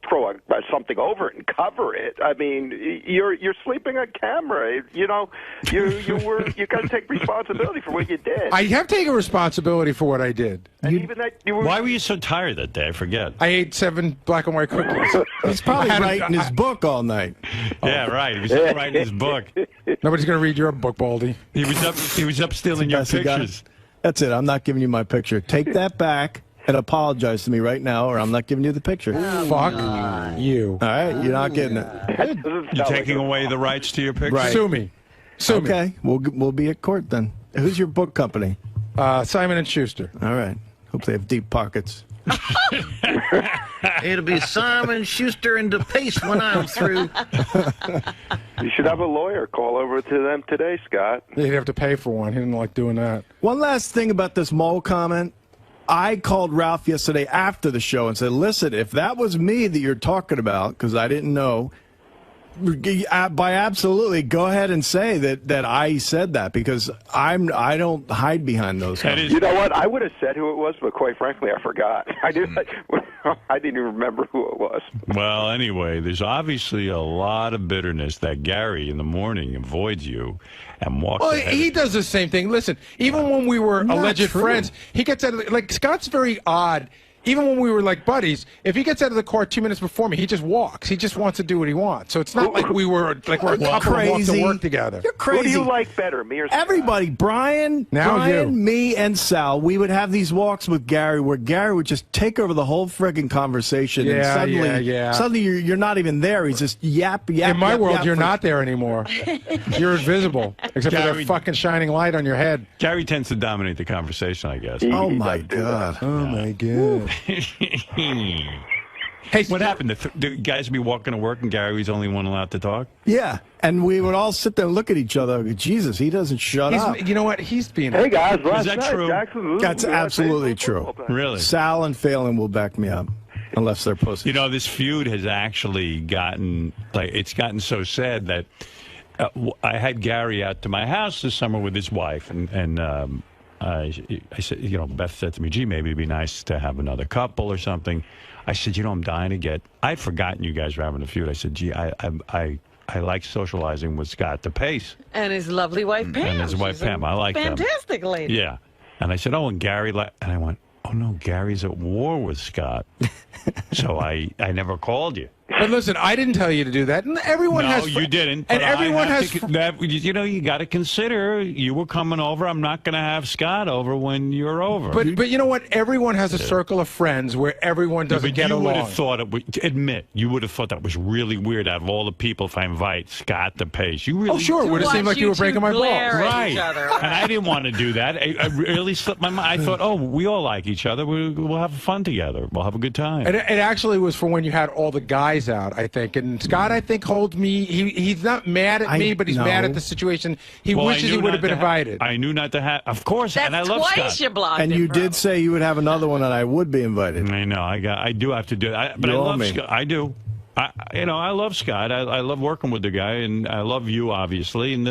throw something over it and cover it. I mean, you're sleeping on camera. You got to take responsibility for what you did. I have taken responsibility for what I did. Why were you so tired that day? I forget. I ate 7 black and white cookies. He's probably writing his book all night. Yeah, right. He was still writing his book. Nobody's going to read your book, Baldy. He was up stealing your pictures. That's it. I'm not giving you my picture. Take that back and apologize to me right now, or I'm not giving you the picture. Fuck you. All right, you're not getting it. You're taking away the rights to your picture? Right. Sue me. Okay, we'll be at court then. Who's your book company? Simon & Schuster. All right. Hope they have deep pockets. It'll be Simon, Schuster, and DePace when I'm through. You should have a lawyer call over to them today, Scott. He'd have to pay for one. He didn't like doing that. One last thing about this mole comment. I called Ralph yesterday after the show and said, listen, if that was me that you're talking about, because I didn't know, by absolutely go ahead and say that I said that, because I don't hide behind those comments. You know what? I would have said who it was, but quite frankly, I forgot. I didn't even remember who it was. Well, anyway, there's obviously a lot of bitterness that Gary in the morning avoids you and walks. Well, he does the same thing. Listen, even when we were alleged friends, he gets out of Scott's very odd. Even when we were like buddies, if he gets out of the car 2 minutes before me, he just walks. He just wants to do what he wants. So it's not like we're a couple who walk to work together. You're crazy. Who do you like better, me or Scott? Everybody, Brian, me, and Sal, we would have these walks with Gary where Gary would just take over the whole friggin' conversation. And suddenly you're not even there. He's just yap. In my world, you're not there anymore. You're invisible, except for that fucking shining light on your head. Gary tends to dominate the conversation, I guess. Oh, my God. Oh, my God. Hey, what happened? The guys be walking to work and Gary was the only one allowed to talk? Yeah, and we would all sit there and look at each other. Jesus, he doesn't shut up. You know what? He's being... Hey, guys, is that true? That's absolutely true. Really? Sal and Phelan will back me up, unless they're pussies. You know, this feud has actually gotten, it's gotten so sad that I had Gary out to my house this summer with his wife, and I said, Beth said to me, gee, maybe it'd be nice to have another couple or something. I said, I'm dying to get... I'd forgotten you guys were having a feud. I said, gee, I like socializing with Scott DePace. And his lovely wife, Pam. And his wife, Pam. I like them. Fantastic lady. Yeah. And I said, oh, and Gary... And I went, oh, no, Gary's at war with Scott. So I never called you. But listen, I didn't tell you to do that. And everyone has... No, you didn't. And everyone has... you got to consider, you were coming over. I'm not going to have Scott over when you're over. But you know what? Everyone has a circle of friends where everyone doesn't get along. You would have thought you would have thought that was really weird out of all the people if I invite Scott DePace. You really... Oh, sure. It would have seemed like you were breaking my balls. Right. And I didn't want to do that. I really slipped my mind. I thought, oh, we all like each other. We'll have fun together. We'll have a good time. And it actually was for when you had all the guys out, I think. And Scott, I think, holds me. He's not mad at me, but he's mad at the situation. He wishes he would have been invited. I knew not to have. Of course, that's and I love twice Scott. You blocked and him, you bro. did say you would have another one, and I would be invited. I know. I do have to do it. But I love Scott. I do. I love Scott. I love working with the guy, and I love you, obviously. And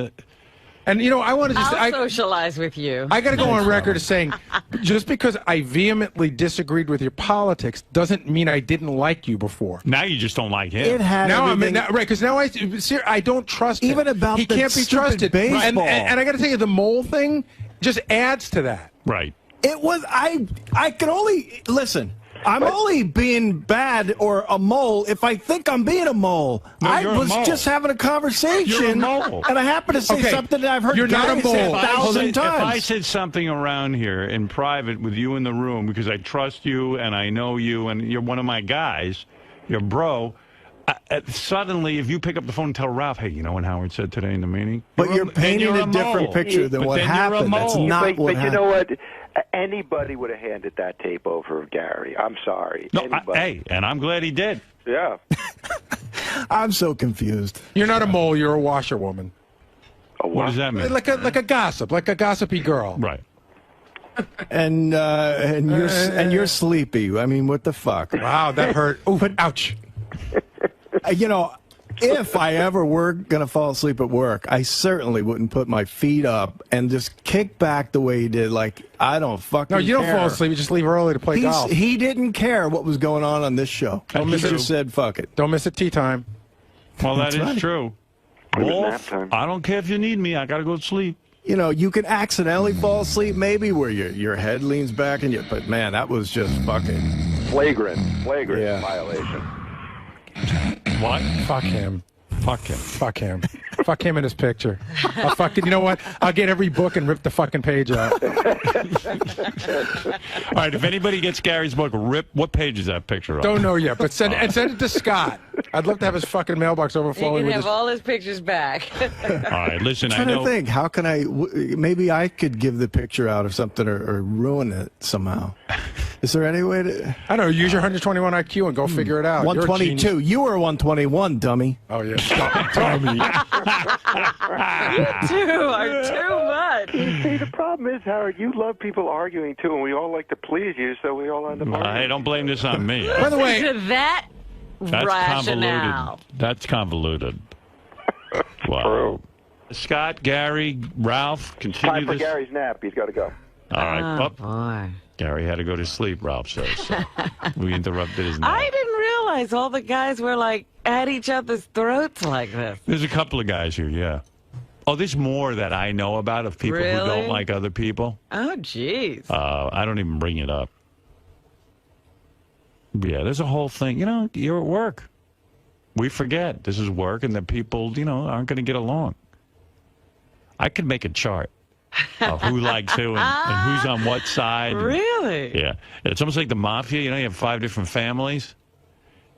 I want to just I'll socialize with you. I got to go on record as saying, just because I vehemently disagreed with your politics doesn't mean I didn't like you before. Now you just don't like him. It had Now everything. right, because now I don't trust him. Even about he the can't be stupid trusted. baseball. And I got to tell you, the mole thing just adds to that. Right. It was I can only listen. I'm only being bad or a mole if I think I'm being a mole. No, I you're a was mole. just having a conversation, You're a mole. and I happen to say something that I've heard You're not a Gary say mole. 1,000 If I times. said something around here in private with you in the room because I trust you and I know you and you're one of my guys, you're bro. Suddenly, if you pick up the phone and tell Ralph, hey, you know what Howard said today in the meeting? But you're painting a different picture than what happened. That's not what But you happened. know what? Anybody would have handed that tape over, Gary. I'm sorry. No, Anybody. hey, and I'm glad he did. Yeah. I'm so confused. You're not a mole. You're a washerwoman. What does that mean? Like a gossip, like a gossipy girl. Right. And you're sleepy. I mean, what the fuck? Wow, that hurt. Ooh, ouch. If I ever were going to fall asleep at work, I certainly wouldn't put my feet up and just kick back the way he did. Like, I don't fucking No, you don't care. fall asleep. You just leave early to play golf. He didn't care what was going on this show. Don't He miss it. just said, fuck it. Don't miss it tea time. Well, that That's is right. true. It was Wolf, nap time. I don't care if you need me. I got to go to sleep. You can accidentally fall asleep maybe where your head leans back but man, that was just fucking Flagrant Yeah. violation. What? Fuck him. Fuck him. Fuck him. Fuck him in his picture. I'll fucking, you know what? I'll get every book and rip the fucking page out. All right, if anybody gets Gary's book, what page is that picture on? Don't know yet, but send it to Scott. I'd love to have his fucking mailbox You overflowing can with have his... all his pictures back. All right, listen, I'm I trying know. to think, how can maybe I could give the picture out or something or ruin it somehow. Is there any way to... I don't know, use your 121 IQ and go figure it out. You're a 122. genius. You were 121, dummy. Oh, yeah. Dummy. You two are too much. See, the problem is, Howard, you love people arguing too, and we all like to please you, so we all end up arguing. Hey, don't blame this on me. By the way, To that That's rationale. convoluted. That's convoluted. Wow. Scott, Gary, Ralph, continue Time for this. Gary's nap. He's got to go. All right. Oh, Up. boy. Gary had to go to sleep, Ralph says. So we interrupted his nap. I didn't realize all the guys were like at each other's throats like this. There's a couple of guys here, yeah. Oh, there's more that I know about of people who Really? don't like other people. Oh, jeez. I don't even bring it up. Yeah, there's a whole thing. You're at work. We forget this is work and that people, aren't going to get along. I could make a chart of who likes who and who's on what side. Really? Yeah. It's almost like the mafia. You have 5 different families.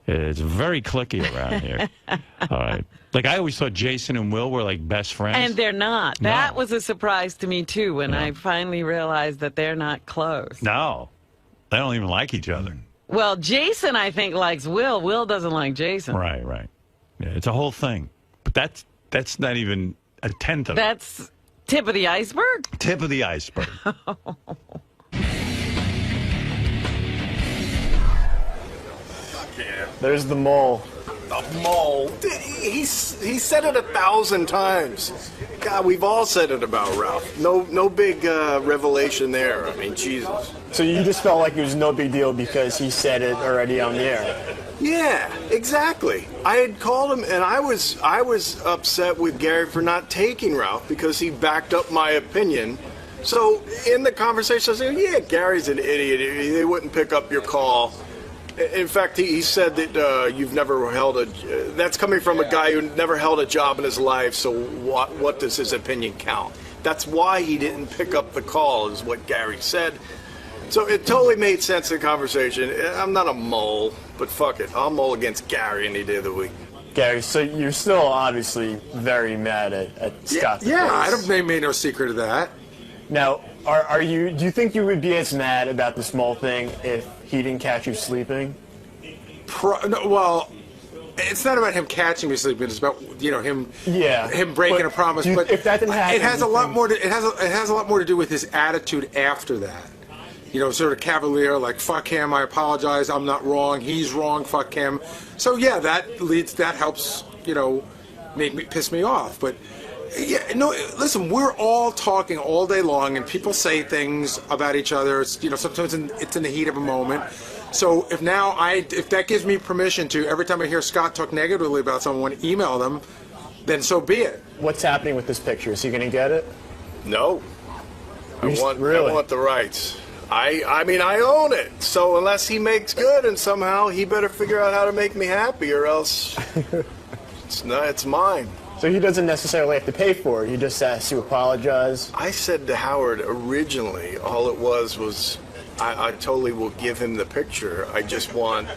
It's very cliquey around here. All right. Like, I always thought Jason and Will were like best friends. And they're not. No. That was a surprise to me, too, when No. I finally realized that they're not close. No. They don't even like each other. Well, Jason, I think, likes Will. Will doesn't like Jason. Right. Yeah, it's a whole thing. But that's not even a tenth of it. That's tip of the iceberg? Tip of the iceberg. There's the mole. The mole. He said it 1,000 times. God, we've all said it about Ralph. No big revelation there. I mean, Jesus. So you just felt like it was no big deal because he said it already on the air. Yeah, exactly. I had called him, and I was upset with Gary for not taking Ralph because he backed up my opinion. So in the conversation, I said, "Yeah, Gary's an idiot. They wouldn't pick up your call." In fact, he said that you've never held a. That's coming from a guy who never held a job in his life. So what does his opinion count? That's why he didn't pick up the call, is what Gary said. So it totally made sense in the conversation. I'm not a mole, but fuck it. I'll mole against Gary any day of the week. Gary, so you're still obviously very mad at Scott. Yeah, I don't made no secret of that. Now, do you think you would be as mad about the small thing if he didn't catch you sleeping? No, well, it's not about him catching me sleeping. It's about him. Yeah. Him breaking But a promise. if But that didn't happen, it has a you lot think- more. It has a lot more to do with his attitude after that. sort of cavalier, like, fuck him, I apologize, I'm not wrong, he's wrong, fuck him. So yeah, that helps, piss me off. But yeah, no, listen, we're all talking all day long, and people say things about each other. It's, sometimes it's in the heat of a moment. So if that gives me permission to, every time I hear Scott talk negatively about someone, email them, then so be it. What's happening with this picture? Is he going to get it? No. I want the rights. I mean, I own it. So unless he makes good, and somehow he better figure out how to make me happy, or else it's mine. So he doesn't necessarily have to pay for it. He just has to apologize. I said to Howard originally, all it was I totally will give him the picture. I just want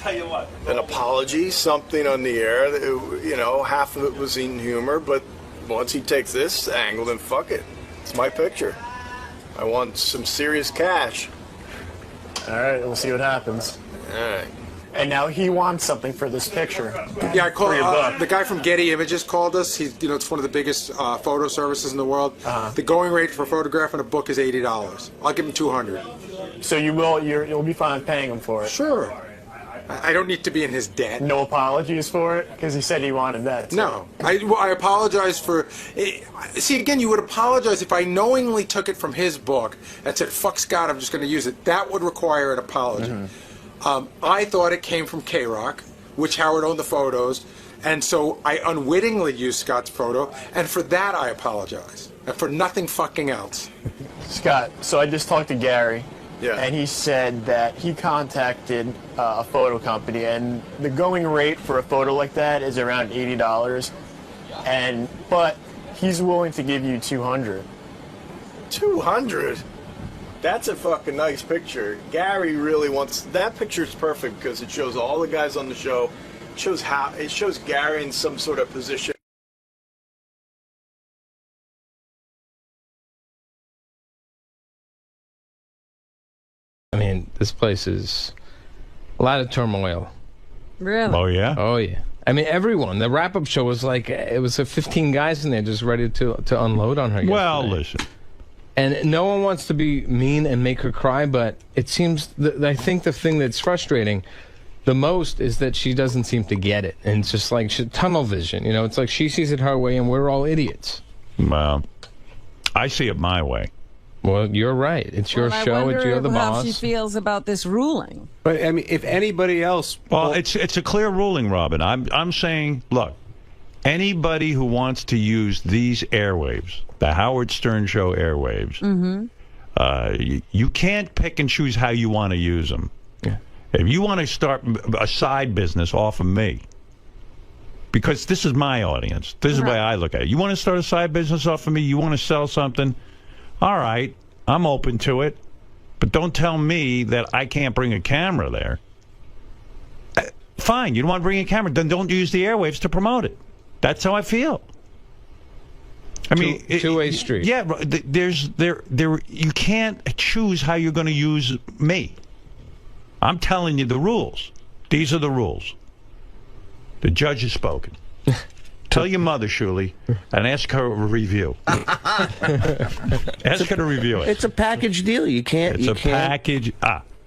Tell you what, an apology, something on the air. That, half of it was in humor, but once he takes this angle, then fuck it. It's my picture. I want some serious cash. All right, we'll see what happens. All right. And now he wants something for this picture. Yeah, I called the guy from Getty Images called us. He's, it's one of the biggest photo services in the world. The going rate for a photograph and a book is $80. I'll give him $200. So you'll be fine paying him for it. Sure. I don't need to be in his debt. No apologies for it? Because he said he wanted that too. No. I apologize for... See, again, you would apologize if I knowingly took it from his book and said, fuck Scott, I'm just going to use it. That would require an apology. I thought it came from K-Rock, which Howard owned the photos, and so I unwittingly used Scott's photo, and for that I apologize. And for nothing fucking else. Scott, so I just talked to Gary. Yeah. And he said that he contacted a photo company, and the going rate for a photo like that is around $80. But he's willing to give you $200. $200? That's a fucking nice picture. Gary really wants that. Picture's perfect because it shows all the guys on the show. It shows Gary in some sort of position. I mean, this place is a lot of turmoil. Really? Oh, yeah? Oh, yeah. I mean, everyone. The wrap-up show was like, it was 15 guys in there just ready to unload on her. Well, yesterday. listen. And no one wants to be mean and make her cry, but it seems, I think the thing that's frustrating the most is that she doesn't seem to get it. And it's just like tunnel vision. It's like she sees it her way and we're all idiots. Well, I see it my way. Well, you're right. It's your show. You're the boss. How she feels about this ruling. But I mean, if anybody else, well, it's a clear ruling, Robin. I'm saying, look, anybody who wants to use these airwaves, the Howard Stern Show airwaves, you can't pick and choose how you want to use them. Yeah. If you want to start a side business off of me, because this is my audience, this is the way I look at it. You want to start a side business off of me? You want to sell something? All right, I'm open to it, but don't tell me that I can't bring a camera there. Fine, you don't want to bring a camera, then don't use the airwaves to promote it. That's how I feel. I mean, two-way street. Yeah, you can't choose how you're going to use me. I'm telling you the rules. These are the rules. The judge has spoken. Tell your mother, 𝗛cie, and ask her a review. Ask her to review it. It's a package deal. You can't. It's a package.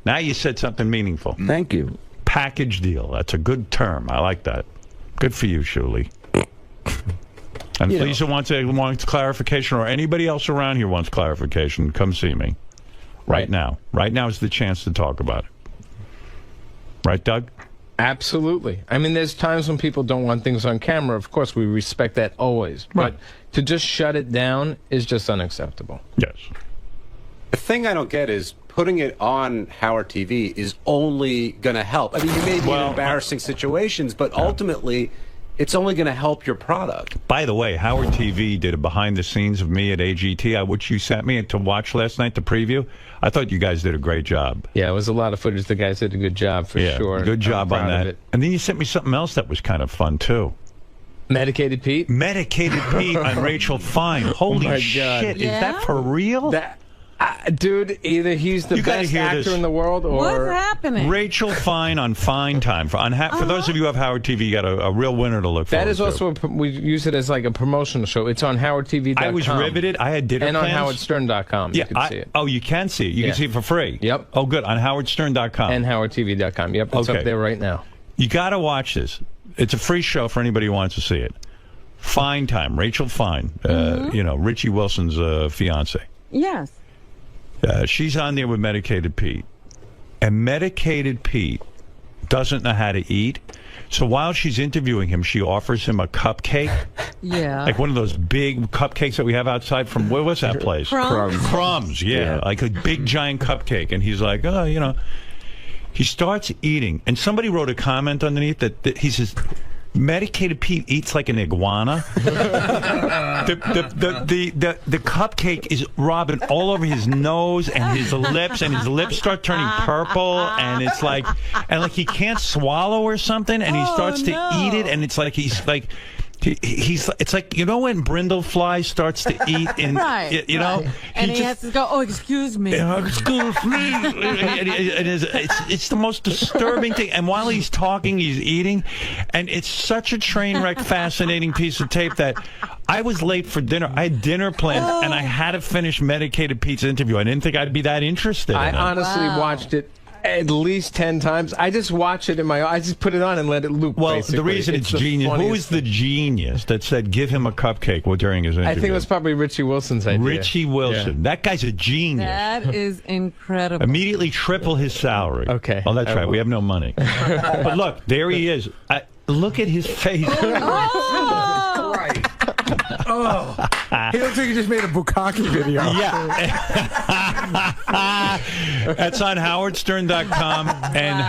Now you said something meaningful. Thank you. Package deal. That's a good term. I like that. Good for you, 𝗛cie. And Lisa wants clarification, or anybody else around here wants clarification, come see me. Right now. Right now is the chance to talk about it. Right, Doug? Absolutely. I mean, there's times when people don't want things on camera. Of course, we respect that always. Right. But to just shut it down is just unacceptable. Yes. The thing I don't get is putting it on Howard TV is only going to help. I mean, you may be in embarrassing situations, but ultimately, it's only going to help your product. By the way, Howard TV did a behind the scenes of me at AGT, which you sent me to watch last night, the preview. I thought you guys did a great job. Yeah, it was a lot of footage. The guys did a good job for sure. Good job on that. And then you sent me something else that was kind of fun, too. Medicated Pete? Medicated Pete on Rachel Fine. Holy shit. Yeah? Is that for real? Dude, either he's the best actor in the world, or What's happening? Rachel Fine on Fine Time. For those of you who have Howard TV, you got a real winner to look for. That is also we use it as like a promotional show. It's on HowardTV.com. I was riveted. I had dinner and plans. on HowardStern.com. Yeah, you can see it. Oh, you can see it. You can see it for free. Yep. Oh, good. On HowardStern.com and HowardTV.com. Yep, it's up there right now. You got to watch this. It's a free show for anybody who wants to see it. Fine Time. Rachel Fine. You know, Richie Wilson's fiance. Yes. She's on there with Medicated Pete. And Medicated Pete doesn't know how to eat. So while she's interviewing him, she offers him a cupcake. Yeah. Like one of those big cupcakes that we have outside from, where was that place? Crumbs, yeah. Like a big giant cupcake. And he's like, oh, you know. He starts eating. And somebody wrote a comment underneath that he says, Medicated Pete eats like an iguana. the cupcake is rubbing all over his nose and his lips start turning purple, and it's like he can't swallow or something, and he starts to eat it, and it's like he's it's like, you know, when brindlefly starts to eat, and you know, and he has to go, oh, excuse me, excuse me. It's the most disturbing thing. And while he's talking, he's eating, and it's such a train wreck, fascinating piece of tape that I was late for dinner. I had dinner planned, and I had to finish Medicated Pete's interview. I didn't think I'd be that interested. I honestly watched it at least 10 times. I just watch it I just put it on and let it loop. Well, basically. the reason it's genius. Who is the genius that said give him a cupcake during his interview? I think it was probably Richie Wilson's idea. Richie Wilson. Yeah. That guy's a genius. That is incredible. Immediately triple his salary. Okay. Oh, that's right. We have no money. But look, there he is. Look at his face. Oh, right. Oh, he looks like he just made a bukkake video. Yeah. That's on HowardStern.com and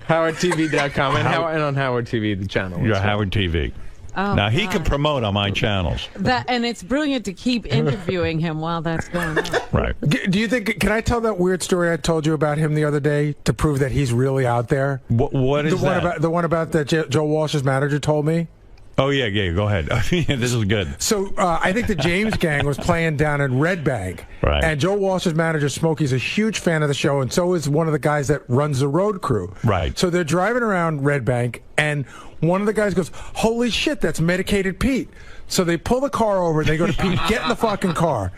HowardTV.com and on Howard TV, the channel. Your Howard TV. Oh, now, he can promote on my channels. And it's brilliant to keep interviewing him while that's going on. Right. Do you think, can I tell that weird story I told you about him the other day to prove that he's really out there? What is that? The one about that Joe Walsh's manager told me? Oh, yeah, go ahead. This is good. So I think the James Gang was playing down in Red Bank. Right. And Joe Walsh's manager, Smokey's a huge fan of the show, and so is one of the guys that runs the road crew. Right. So they're driving around Red Bank, and one of the guys goes, holy shit, that's Medicated Pete. So they pull the car over, and they go to Pete, get in the fucking car.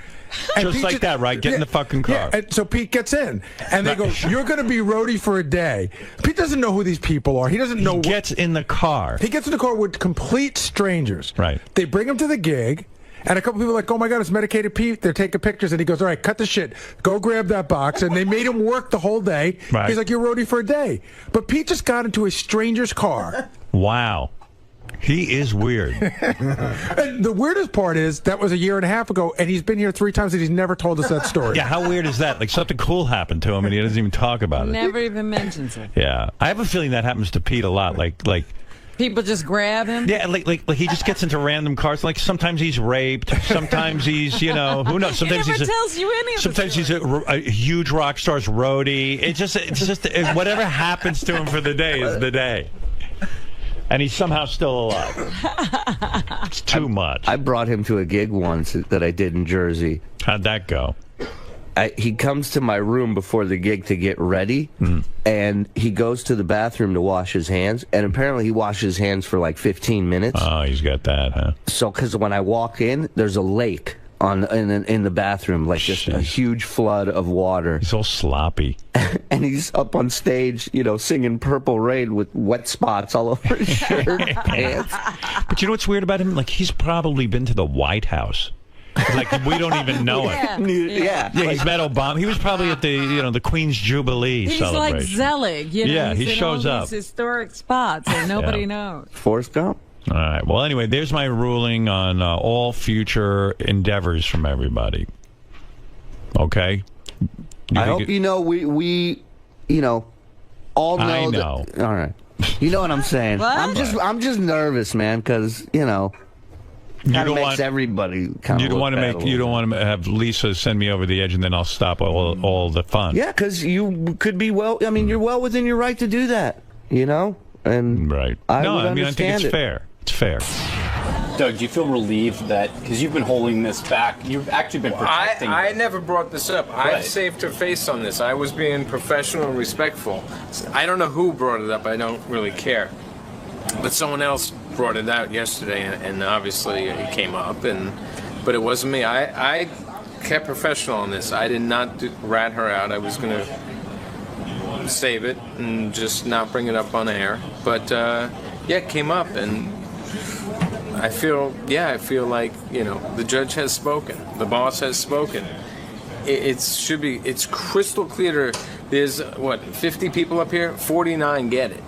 And Just Pete like that, right? Get in the fucking car. Yeah, and so Pete gets in, and they go, you're going to be roadie for a day. Pete doesn't know who these people are. He doesn't know. He gets in the car. He gets in the car with complete strangers. Right. They bring him to the gig, and a couple people are like, oh my God, it's Medicated Pete. They're taking pictures, and he goes, all right, cut the shit. Go grab that box. And they made him work the whole day. Right. He's like, you're roadie for a day. But Pete just got into a stranger's car. Wow. He is weird. And the weirdest part is that was a year and a half ago, and he's been here 3 times, and he's never told us that story. Yeah, how weird is that? Like something cool happened to him, and he doesn't even talk about it. Never even mentions it. Yeah, I have a feeling that happens to Pete a lot. Like people just grab him. Yeah, like he just gets into random cars. Like sometimes he's raped, sometimes he's, you know, who knows? Sometimes he never tells you any of sometimes he's a huge rock star's roadie. It's just whatever happens to him for the day is the day. And he's somehow still alive. It's too much. I brought him to a gig once that I did in Jersey. How'd that go? He comes to my room before the gig to get ready, and he goes to the bathroom to wash his hands, and apparently he washes his hands for like 15 minutes. Oh, he's got that, huh? So, because when I walk in, there's a lake in the bathroom, like just a huge flood of water. He's all sloppy. And he's up on stage, you know, singing Purple Rain with wet spots all over his shirt and pants. But you know what's weird about him? Like, he's probably been to the White House. Like, we don't even know it. Yeah, he's met Obama. He was probably at the Queen's Jubilee celebration. He's like Zelig, you know. Yeah, he's he shows in all up. these historic spots and nobody knows. Forrest Gump. All right. Well, anyway, there's my ruling on all future endeavors from everybody. Okay? I hope you know we you know, all know. I know. All right. You know what I'm saying? What? I'm just nervous, man, because, you know, kind of makes everybody kind of. You don't want to have Lisa send me over the edge, and then I'll stop all the fun. Yeah, because you could be I mean, you're well within your right to do that, you know? And right. I I think it's fair. fair. It's fair. Doug, do you feel relieved that, because you've been holding this back, you've actually been protecting I never brought this up. Right. I saved her face on this. I was being professional and respectful. I don't know who brought it up. I don't really care. But someone else brought it out yesterday, and obviously it came up, but it wasn't me. I kept professional on this. I did not rat her out. I was going to save it and just not bring it up on air. But it came up, and I feel like, the judge has spoken. The boss has spoken. It's crystal clear. There's, 50 people up here? 49 get it.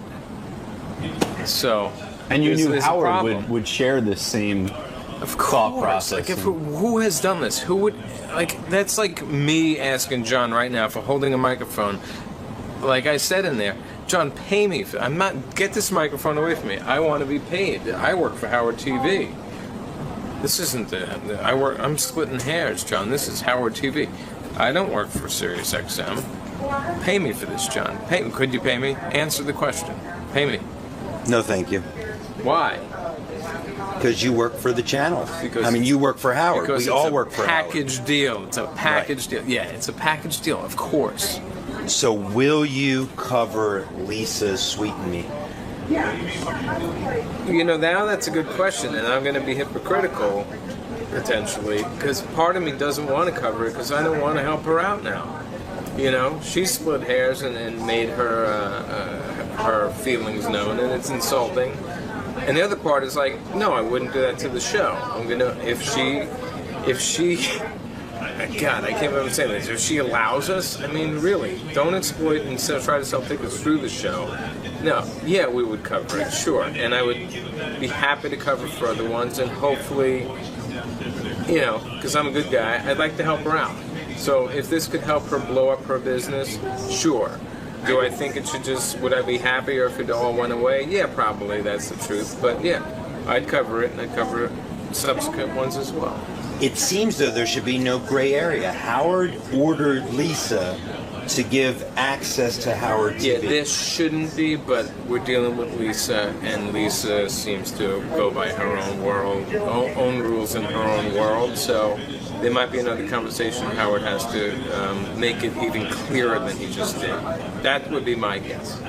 So. And you knew Howard would share this same thought process. Like, who has done this? Who would, that's like me asking John right now for holding a microphone. Like I said in there, John, pay me. Get this microphone away from me. I want to be paid. I work for Howard TV. This isn't I'm splitting hairs, John. This is Howard TV. I don't work for Sirius XM. Pay me for this, John. Could you pay me? Answer the question. Pay me. No, thank you. Why? Because you work for the channel. You work for Howard. We all work for Howard. Package deal. It's a package deal. Yeah, it's a package deal, of course. So will you cover Lisa's Sweet and Me? Now that's a good question, and I'm going to be hypocritical, potentially, because part of me doesn't want to cover it because I don't want to help her out now. She split hairs and made her feelings known, and it's insulting. And the other part is like, no, I wouldn't do that to the show. I'm gonna if she God, I can't believe I'm saying this. If she allows us, really, don't exploit and try to sell tickets through the show. No, yeah, we would cover it, sure, and I would be happy to cover for other ones, and hopefully, because I'm a good guy, I'd like to help her out. So if this could help her blow up her business, sure. Do I think it should would I be happier if it all went away? Yeah, probably, that's the truth. But yeah, I'd cover it, and I'd cover subsequent ones as well. It seems though there should be no gray area. Howard ordered Lisa to give access to Howard TV. Yeah, this shouldn't be, but we're dealing with Lisa, and Lisa seems to go by her own rules in her own world, so there might be another conversation Howard has to make it even clearer than he just did. That would be my guess.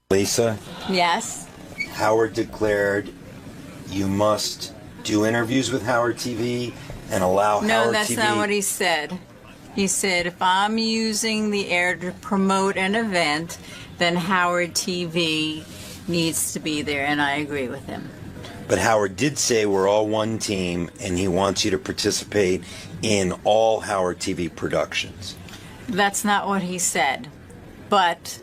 Lisa? Yes? Howard declared you must do interviews with Howard TV and allow Howard TV... No, that's not what he said. He said, if I'm using the air to promote an event, then Howard TV needs to be there, and I agree with him. But Howard did say we're all one team, and he wants you to participate in all Howard TV productions. That's not what he said. But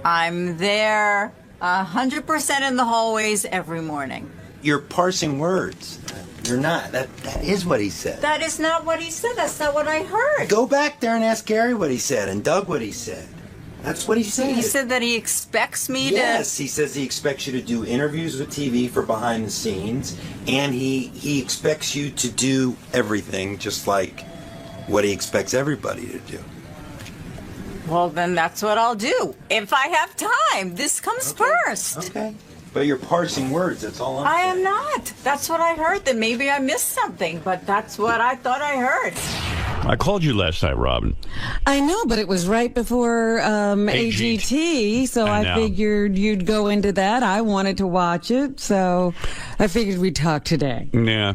I'm there 100% in the hallways every morning. You're parsing words. You're not. That is what he said. That is not what he said. That's not what I heard. Go back there and ask Gary what he said and Doug what he said. That's what he said. He said that he expects me to... Yes, he says he expects you to do interviews with TV for behind the scenes, and he expects you to do everything just like what he expects everybody to do. Well, then that's what I'll do. If I have time. This comes first. Okay. But you're parsing words, that's all I'm saying. I am not. That's what I heard. Then maybe I missed something, but that's what I thought I heard. I called you last night, Robin. I know, but it was right before AGT, so I figured you'd go into that. I wanted to watch it, so I figured we'd talk today. Yeah.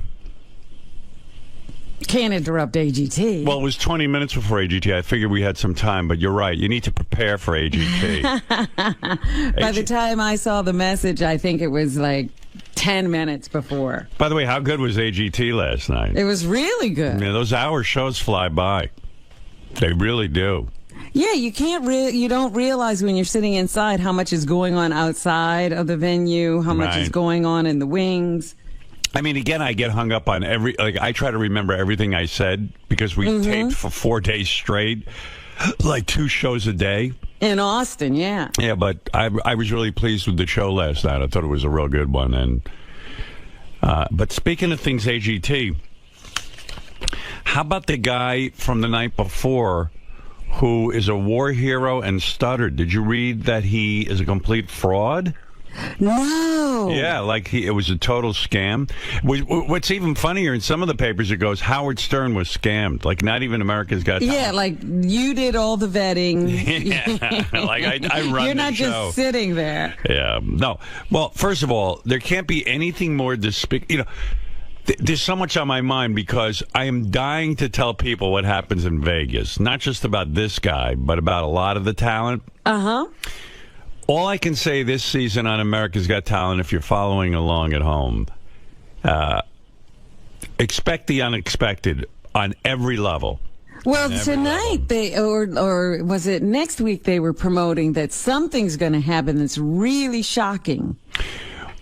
Can't interrupt AGT. Well, it was 20 minutes before AGT. I figured we had some time, but you're right. You need to prepare for AGT. By the time I saw the message, I think it was like 10 minutes before. By the way, how good was AGT last night? It was really good. Yeah, those hour shows fly by. They really do. Yeah, you don't realize when you're sitting inside how much is going on outside of the venue, how much is going on in the wings. I mean, again, I get hung up on I try to remember everything I said because we taped for 4 days straight, like 2 shows a day. In Austin, yeah. Yeah, but I was really pleased with the show last night. I thought it was a real good one. And but speaking of things AGT, how about the guy from the night before who is a war hero and stuttered? Did you read that he is a complete fraud? No. Yeah, like it was a total scam. What's even funnier, in some of the papers it goes, Howard Stern was scammed. Like, not even America's Got Talent. Yeah, like you did all the vetting. Yeah, like I run You're not the show. just sitting there. Yeah, no. Well, first of all, there can't be anything more despicable. You know, there's so much on my mind because I am dying to tell people what happens in Vegas. Not just about this guy, but about a lot of the talent. Uh-huh. All I can say this season on America's Got Talent, if you're following along at home, expect the unexpected on every level. Well, tonight they, or was it next week, they were promoting that something's going to happen that's really shocking.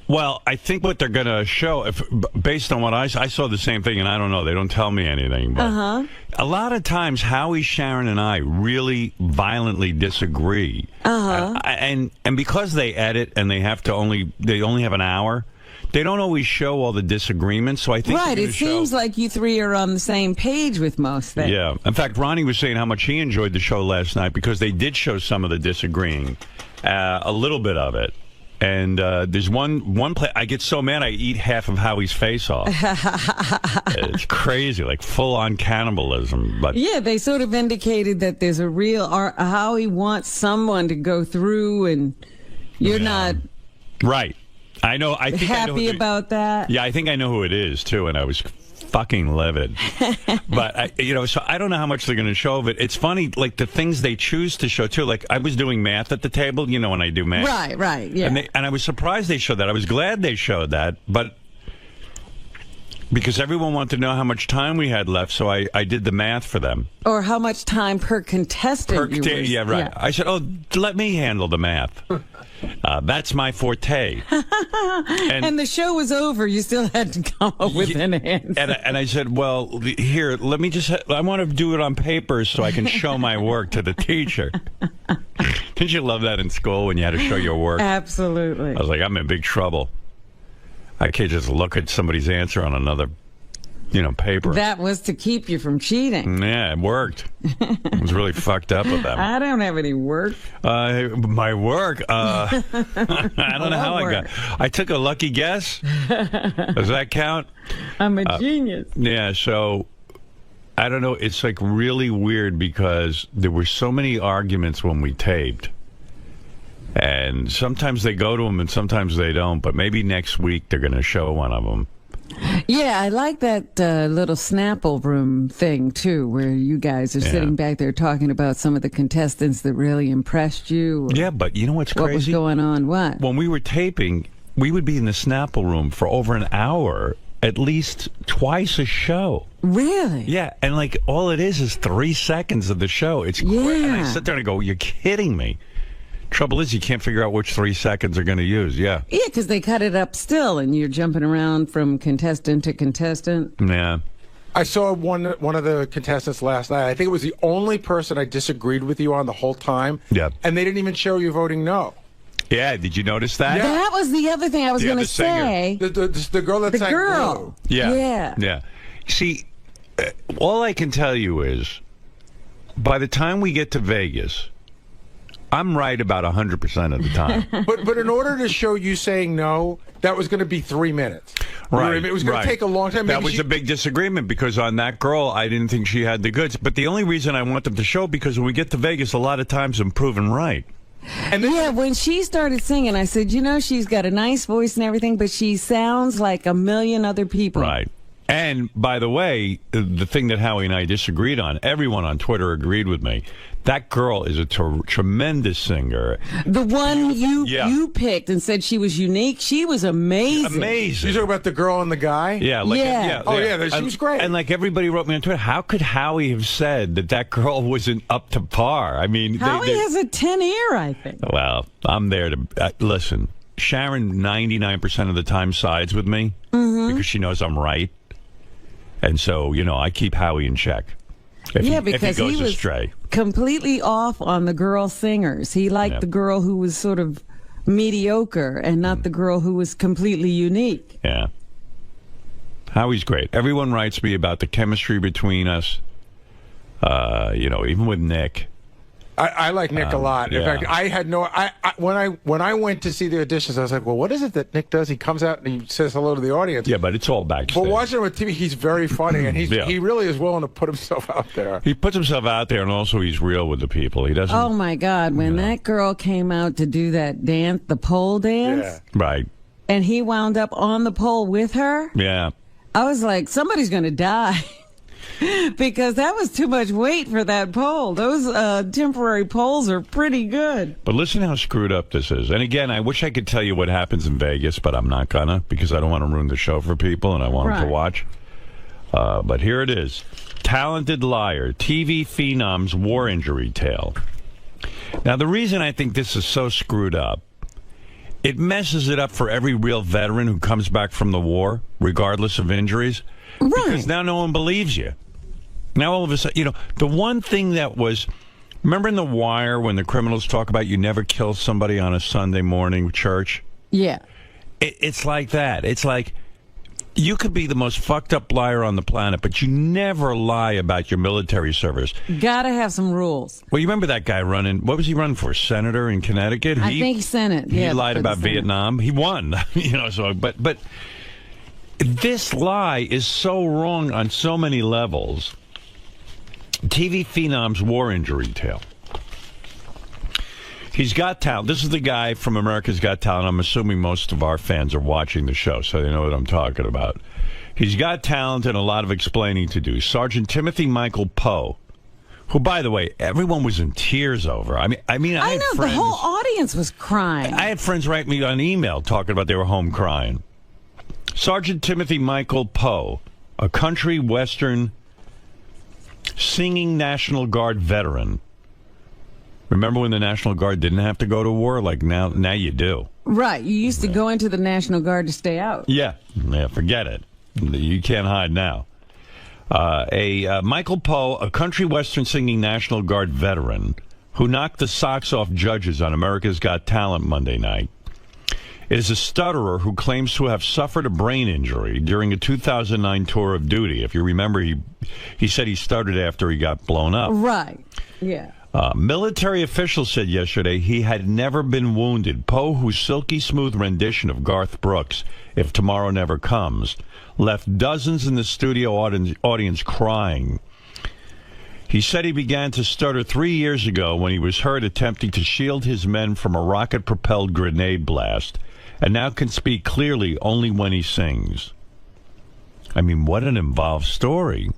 Well, I think what they're going to show, based on what I saw the same thing, and I don't know, they don't tell me anything, but a lot of times Howie, Sharon, and I really violently disagree. And because they edit and they only have an hour, they don't always show all the disagreements. So I think it seems like you three are on the same page with most things. Yeah. In fact, Ronnie was saying how much he enjoyed the show last night because they did show some of the disagreeing, a little bit of it. And there's one play. I get so mad I eat half of Howie's face off. It's crazy, like full-on cannibalism. But yeah, they sort of indicated that there's a real Howie wants someone to go through, and you're not right. I know. I think happy about that. Yeah, I think I know who it is too, and I was fucking livid. But so I don't know how much they're going to show of it. It's funny, like the things they choose to show too. Like I was doing math at the table, when I do math. Right, yeah. And I was surprised they showed that. I was glad they showed that, but because everyone wanted to know how much time we had left, so I did the math for them. Or how much time per contestant you were. Yeah, right. Yeah. I said, let me handle the math. That's my forte. And the show was over. You still had to come up with an answer. And I said, well, here, let me I want to do it on paper so I can show my work to the teacher. Didn't you love that in school when you had to show your work? Absolutely. I was like, I'm in big trouble. I can't just look at somebody's answer on another, paper. That was to keep you from cheating. Yeah, it worked. I was really fucked up with that. I don't have any work. My work? I don't know how I got. I took a lucky guess. Does that count? I'm a genius. Yeah, so I don't know. It's like really weird because there were so many arguments when we taped. And sometimes they go to them and sometimes they don't. But maybe next week they're going to show one of them. Yeah, I like that little Snapple room thing, too, where you guys are sitting back there talking about some of the contestants that really impressed you. Yeah, but you know what's crazy? What was going on? What? When we were taping, we would be in the Snapple room for over an hour, at least twice a show. Really? Yeah, and like all it is 3 seconds of the show. It's great. And I sit there and I go, you're kidding me. Trouble is, you can't figure out which 3 seconds they're going to use. Yeah. Yeah, because they cut it up still, and you're jumping around from contestant to contestant. Yeah. I saw one of the contestants last night. I think it was the only person I disagreed with you on the whole time. Yeah. And they didn't even show you voting no. Yeah. Did you notice that? Yeah. That was the other thing I was going to say. The girl that sang Blue. Yeah. Yeah. See, all I can tell you is, by the time we get to Vegas, I'm right about 100% of the time. But in order to show you saying no, that was going to be 3 minutes. Right. It was going to take a long time. That was a big disagreement because on that girl, I didn't think she had the goods. But the only reason I want them to show, because when we get to Vegas, a lot of times I'm proven right. And when she started singing, I said, she's got a nice voice and everything, but she sounds like a million other people. Right. And, by the way, the thing that Howie and I disagreed on, everyone on Twitter agreed with me. That girl is a tremendous singer. The one you picked and said she was unique, she was amazing. Amazing. You talking about the girl and the guy? Yeah. She was great. And like everybody wrote me on Twitter, how could Howie have said that girl wasn't up to par? I mean, Howie has a 10 ear, I think. Well, I'm there to listen. Sharon 99% of the time sides with me because she knows I'm right. And so, I keep Howie in check. Because he goes was astray. Completely off on the girl singers. He liked the girl who was sort of mediocre and not the girl who was completely unique. Yeah. Howie's great. Everyone writes me about the chemistry between us. Even with Nick. I like Nick a lot. In fact, I had no. When I went to see the auditions, I was like, well, what is it that Nick does? He comes out and he says hello to the audience. Yeah, but it's all backstage. But watching him on TV, he's very funny, and he really is willing to put himself out there. He puts himself out there, and also he's real with the people. He doesn't. Oh my God! When that girl came out to do that dance, the pole dance, right, and he wound up on the pole with her. Yeah, I was like, somebody's going to die. Because that was too much weight for that pole. Those temporary poles are pretty good. But listen how screwed up this is. And again, I wish I could tell you what happens in Vegas, but I'm not gonna, because I don't want to ruin the show for people and I want them to watch. But here it is. Talented liar, TV phenom's war injury tale. Now, the reason I think this is so screwed up, it messes it up for every real veteran who comes back from the war, regardless of injuries. Right. Because now no one believes you. Now all of a sudden, the one thing that was, remember in The Wire when the criminals talk about you never kill somebody on a Sunday morning church? Yeah. It's like that. It's like you could be the most fucked up liar on the planet, but you never lie about your military service. Gotta have some rules. Well, you remember that guy running, what was he running for? Senator in Connecticut? I think Senate. He lied about Vietnam. He won. But this lie is so wrong on so many levels. TV phenom's war injury tale. He's got talent. This is the guy from America's Got Talent. I'm assuming most of our fans are watching the show, so they know what I'm talking about. He's got talent and a lot of explaining to do. Sergeant Timothy Michael Poe, who, by the way, everyone was in tears over. I mean, I had know, friends, the whole audience was crying. I had friends write me on email talking about they were home crying. Sergeant Timothy Michael Poe, a country western singing National Guard veteran. Remember when the National Guard didn't have to go to war? Like now you do. Right. You used to go into the National Guard to stay out. Yeah, forget it. You can't hide now. Michael Poe, a country western singing National Guard veteran who knocked the socks off judges on America's Got Talent Monday night. It is a stutterer who claims to have suffered a brain injury during a 2009 tour of duty. If you remember, he said he stuttered after he got blown up. Right. Yeah. Military officials said yesterday he had never been wounded. Poe, whose silky smooth rendition of Garth Brooks, If Tomorrow Never Comes, left dozens in the studio audience crying. He said he began to stutter 3 years ago when he was heard attempting to shield his men from a rocket-propelled grenade blast, and now can speak clearly only when he sings. I mean, what an involved story.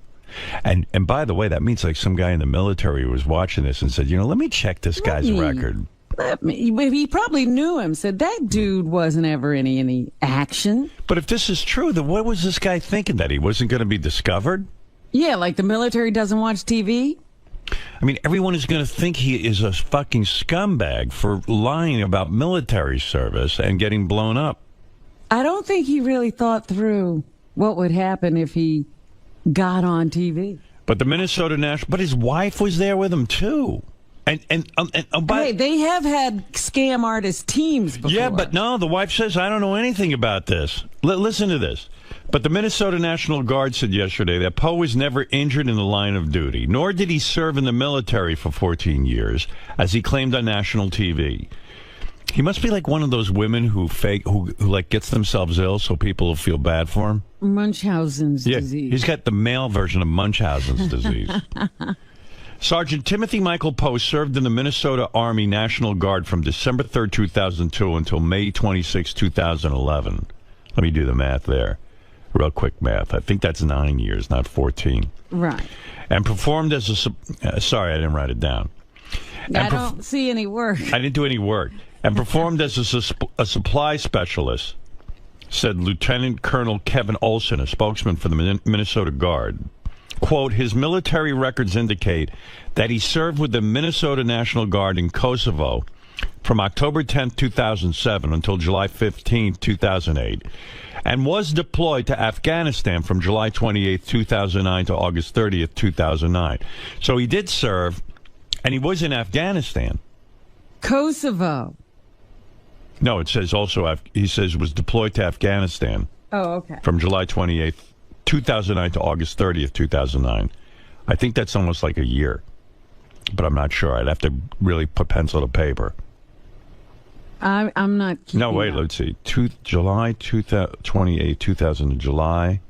And by the way, that means like some guy in the military was watching this and said, let me check this guy's record. He probably knew him, said that dude wasn't ever in any action. But if this is true, then what was this guy thinking, that he wasn't going to be discovered? Yeah, like the military doesn't watch TV? I mean, everyone is going to think he is a fucking scumbag for lying about military service and getting blown up. I don't think he really thought through what would happen if he got on TV. But the Minnesota National... But his wife was there with him, too. And they have had scam artist teams before. Yeah, but no, the wife says, I don't know anything about this. Listen to this. But the Minnesota National Guard said yesterday that Poe was never injured in the line of duty, nor did he serve in the military for 14 years, as he claimed on national TV. He must be like one of those women who like gets themselves ill so people will feel bad for him. Munchausen's disease. He's got the male version of Munchausen's disease. Sergeant Timothy Michael Poe served in the Minnesota Army National Guard from December 3rd, 2002 until May 26, 2011. Let me do the math there. Real quick math. I think that's 9 years, not 14. Right. And performed as a... sorry, I didn't write it down. I don't see any work. I didn't do any work. And performed as a supply specialist, said Lieutenant Colonel Kevin Olson, a spokesman for the Minnesota Guard. Quote, his military records indicate that he served with the Minnesota National Guard in Kosovo from October 10, 2007 until July 15, 2008, and was deployed to Afghanistan from July 28, 2009 to August 30, 2009. So he did serve, and he was in Afghanistan. Kosovo. No, it says also, he says was deployed to Afghanistan. Oh, okay. From July 28th, 2009 to August 30th, 2009. I think that's almost like a year. but I'm not sure. I'd have to really put pencil to paper. I'm not. No, wait. Up. Let's see. July 28, 2000. July.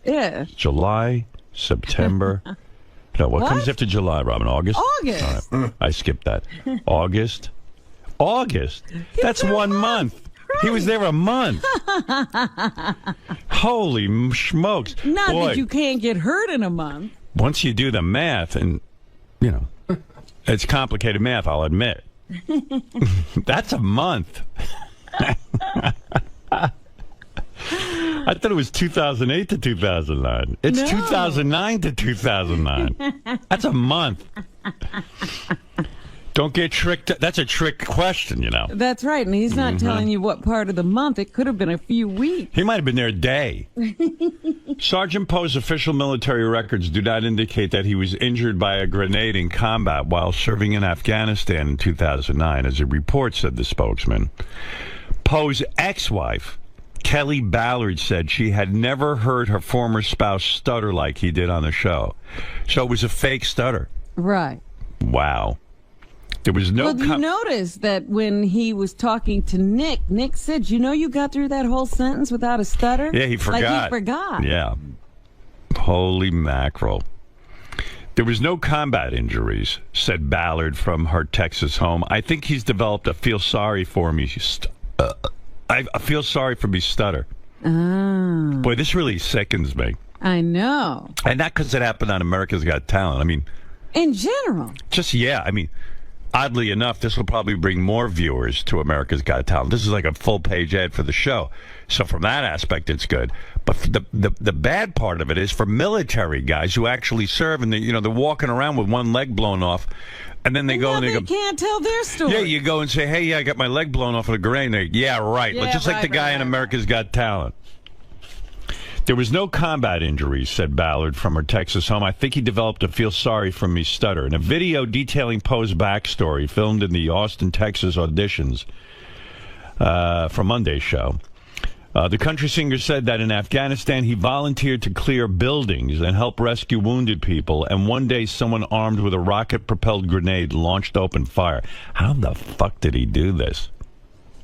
Yeah. July, September. No, what comes after July, Robin? August? August. All right. I skipped that. August. That's 1 month. Right. He was there a month. Holy smokes. Not Boy, that you can't get hurt in a month. Once you do the math, and, you know, it's complicated math, I'll admit. That's a month. I thought it was 2008 to 2009. It's 2009 to 2009. That's a month. Don't get tricked. That's a trick question, you know. That's right. And he's not telling you what part of the month. It could have been a few weeks. He might have been there a day. Sergeant Poe's official military records do not indicate that he was injured by a grenade in combat while serving in Afghanistan in 2009, as a report said the spokesman. Poe's ex-wife, Kelly Ballard, said she had never heard her former spouse stutter like he did on the show. So it was a fake stutter. Right. Wow. There was no... Well, you notice that when he was talking to Nick said, you got through that whole sentence without a stutter? Yeah, he forgot. Like he forgot. Yeah. Holy mackerel. There was no combat injuries, said Ballard from her Texas home. I think he's developed a feel sorry for me. I feel sorry for me stutter. Oh. Boy, this really sickens me. I know. And not because it happened on America's Got Talent. I mean... In general. Just, yeah. I mean... Oddly enough, this will probably bring more viewers to America's Got Talent. This is like a full-page ad for the show. So from that aspect, it's good. But the bad part of it is for military guys who actually serve, and they're walking around with one leg blown off, and then they go and they go, can't tell their story. Yeah, you go and say, hey, yeah, I got my leg blown off with a grenade. Yeah, right. Yeah, Just like the guy in America's Got Talent. There was no combat injuries, said Ballard from her Texas home. I think he developed a feel sorry for me stutter. In a video detailing Poe's backstory filmed in the Austin, Texas auditions for Monday's show, the country singer said that in Afghanistan he volunteered to clear buildings and help rescue wounded people, and one day someone armed with a rocket-propelled grenade launched open fire. How the fuck did he do this?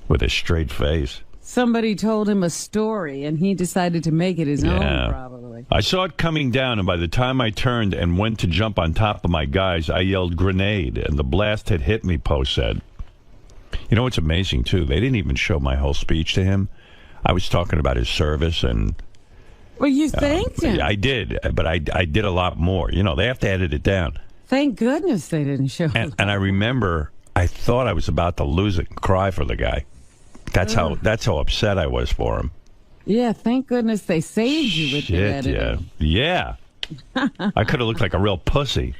With a straight face. Somebody told him a story, and he decided to make it his own, probably. I saw it coming down, and by the time I turned and went to jump on top of my guys, I yelled grenade, and the blast had hit me, Poe said. You know what's amazing, too? They didn't even show my whole speech to him. I was talking about his service, and... Well, you thanked him. I did, but I did a lot more. They have to edit it down. Thank goodness they didn't show it. And I remember, I thought I was about to lose it and cry for the guy. That's how upset I was for him. Yeah, thank goodness they saved you with the editing. Yeah. I could have looked like a real pussy.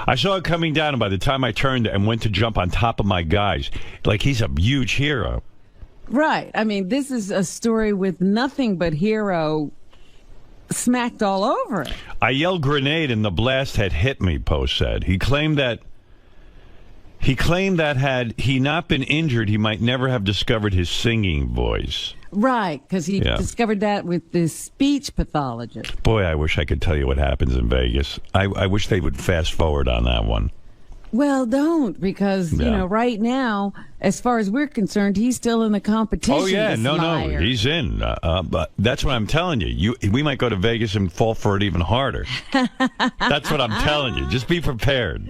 I saw it coming down, and by the time I turned and went to jump on top of my guys, like he's a huge hero. Right. I mean, this is a story with nothing but hero smacked all over it. I yelled grenade, and the blast had hit me, Poe said. He claimed that had he not been injured, he might never have discovered his singing voice. Right, because he discovered that with this speech pathologist. Boy, I wish I could tell you what happens in Vegas. I wish they would fast forward on that one. Well, don't, because, right now, as far as we're concerned, he's still in the competition. Oh, yeah, no, he's in. But that's what I'm telling you. We might go to Vegas and fall for it even harder. That's what I'm telling you. Just be prepared.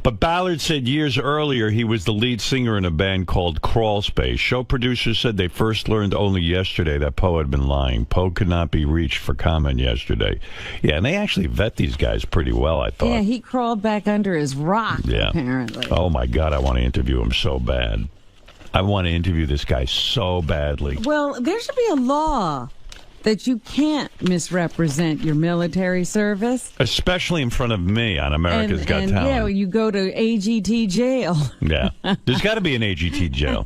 But Ballard said years earlier he was the lead singer in a band called Crawl Space. Show producers said they first learned only yesterday that Poe had been lying. Poe could not be reached for comment yesterday. Yeah, and they actually vet these guys pretty well, I thought. Yeah, he crawled back under his rock, apparently. Oh, my God, I want to interview him so bad. I want to interview this guy so badly. Well, there should be a law that you can't misrepresent your military service. Especially in front of me on America's Got Talent. Yeah, you go to AGT jail. Yeah. There's got to be an AGT jail.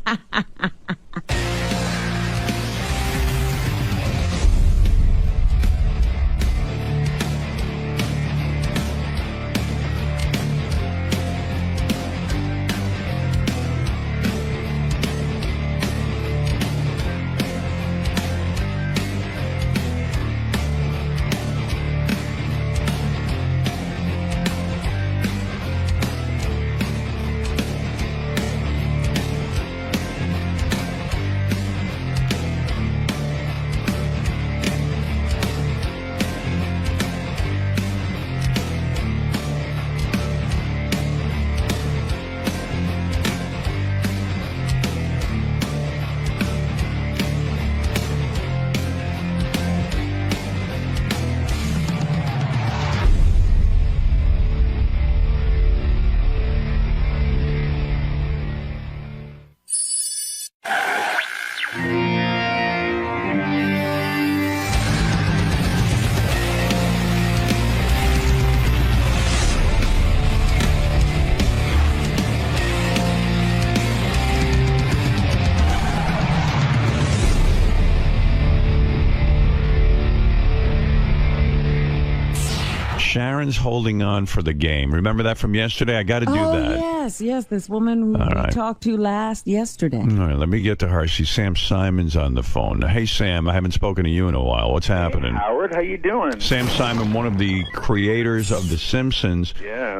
Sharon's holding on for the game. Remember that from yesterday? I got to do that. Yes. This woman who we talked to yesterday. All right, let me get to her. She's Sam Simon's on the phone. Hey, Sam, I haven't spoken to you in a while. What's happening? Hey, Howard, how you doing? Sam Simon, one of the creators of The Simpsons,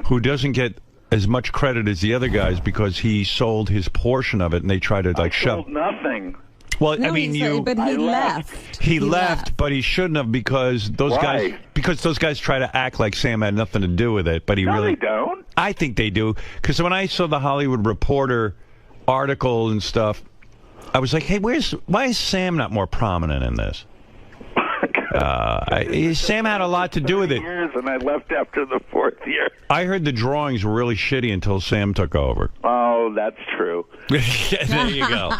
who doesn't get as much credit as the other guys because he sold his portion of it, and they try to shove nothing. Well, No, I mean, but he left. He left, but he shouldn't have because those guys try to act like Sam had nothing to do with it, but he really don't. I think they do, because when I saw the Hollywood Reporter article and stuff, I was like, hey, why is Sam not more prominent in this? Sam had a lot to do with it. Years, and I left after the 4th year. I heard the drawings were really shitty until Sam took over. Oh, that's true. There you go.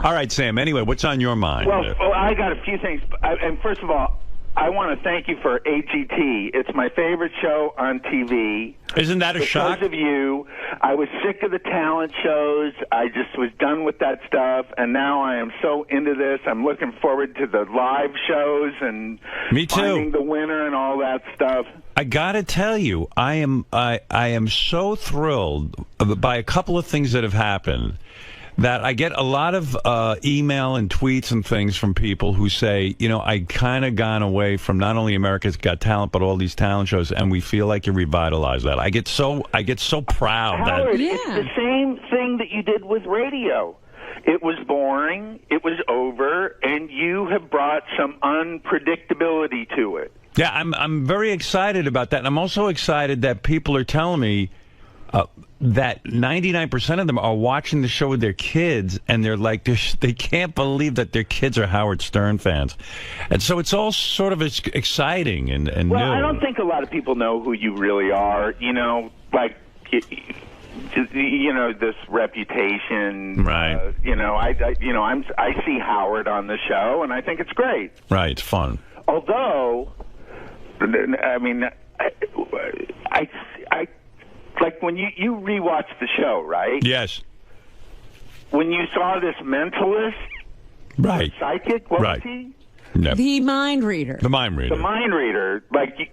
All right, Sam. Anyway, what's on your mind? Well, I got a few things. And first of all, I want to thank you for AGT. It's my favorite show on TV. Isn't that a shock? Because of you. I was sick of the talent shows. I just was done with that stuff, and now I am so into this. I'm looking forward to the live shows and Me too. finding the winner and all that stuff. I gotta tell you, I am so thrilled by a couple of things that have happened. That I get a lot of email and tweets and things from people who say, I kind of gone away from not only America's Got Talent, but all these talent shows, and we feel like you revitalized that. I get so proud. Howard, that it's the same thing that you did with radio. It was boring, it was over, and you have brought some unpredictability to it. Yeah, I'm very excited about that, and I'm also excited that people are telling me that 99% of them are watching the show with their kids, and they're like, they can't believe that their kids are Howard Stern fans. And so it's all sort of exciting and new. Well, I don't think a lot of people know who you really are, this reputation. Right. I see Howard on the show, and I think it's great. Right, it's fun. Although, I mean, I like when you rewatched the show, right? Yes. When you saw this mentalist, right, psychic, what was he? No. The mind reader. The mind reader. The mind reader.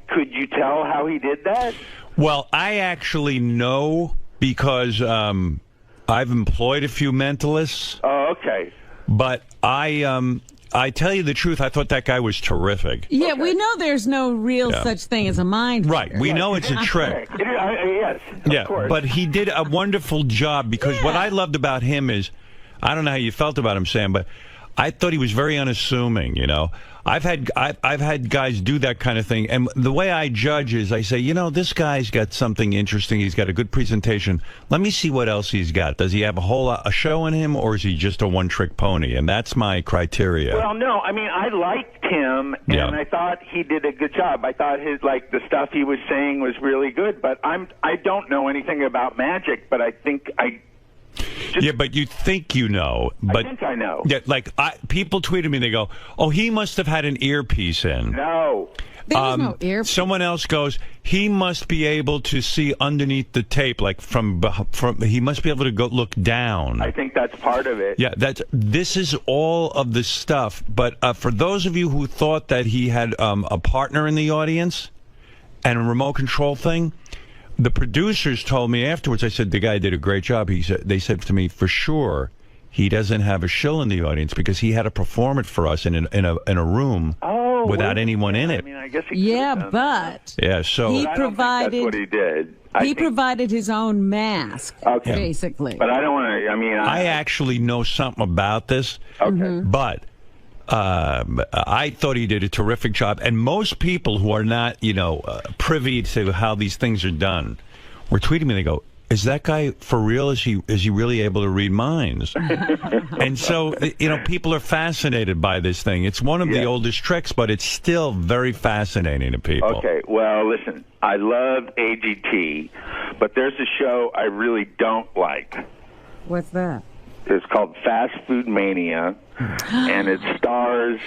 Could you tell how he did that? Well, I actually know because I've employed a few mentalists. Oh, okay. But I tell you the truth, I thought that guy was terrific. Yeah, we know there's no real such thing as a mind reader. Right, we know it's a trick. Yes, of course. But he did a wonderful job because what I loved about him is, I don't know how you felt about him, Sam, but I thought he was very unassuming, I've had guys do that kind of thing, and the way I judge is I say, this guy's got something interesting. He's got a good presentation. Let me see what else he's got. Does he have a show in him, or is he just a one-trick pony? And that's my criteria. Well, no, I mean, I liked him, and I thought he did a good job. I thought the stuff he was saying was really good, but I don't know anything about magic, but I think yeah, but you think you know. But I think I know. Yeah, people tweeted me, they go, oh, he must have had an earpiece in. No. There was no earpiece. Someone else goes, he must be able to see underneath the tape, from he must be able to go look down. I think that's part of it. Yeah, this is all of the stuff. But for those of you who thought that he had a partner in the audience and a remote control thing, the producers told me afterwards, I said, the guy did a great job. They said to me, for sure, he doesn't have a shill in the audience because he had to perform it for us in a room without anyone in it. I mean, I guess he but so he provided. That's what he did. He provided his own mask, basically. But I don't want to. I mean, I actually know something about this. Okay, but. I thought he did a terrific job, and most people who are not, privy to how these things are done, were tweeting me. They go, "Is that guy for real? Is he really able to read minds?" And so, people are fascinated by this thing. It's one of the oldest tricks, but it's still very fascinating to people. Okay, well, listen, I love AGT, but there's a show I really don't like. What's that? It's called Fast Food Mania, and it stars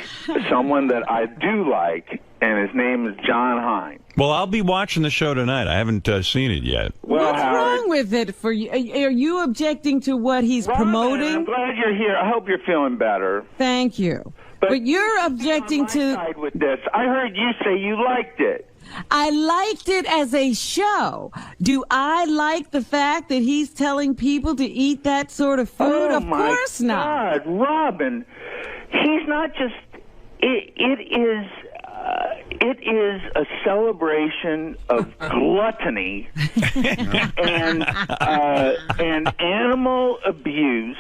someone that I do like, and his name is John Hine. Well, I'll be watching the show tonight. I haven't seen it yet. Well, what's wrong with it for you? Are you objecting to what he's Robin, promoting? I'm glad you're here. I hope you're feeling better. Thank you. But you're objecting to side with this. I heard you say you liked it. I liked it as a show. Do I like the fact that he's telling people to eat that sort of food? Oh, of course not. God, Robin, he's not just. It is a celebration of gluttony and animal abuse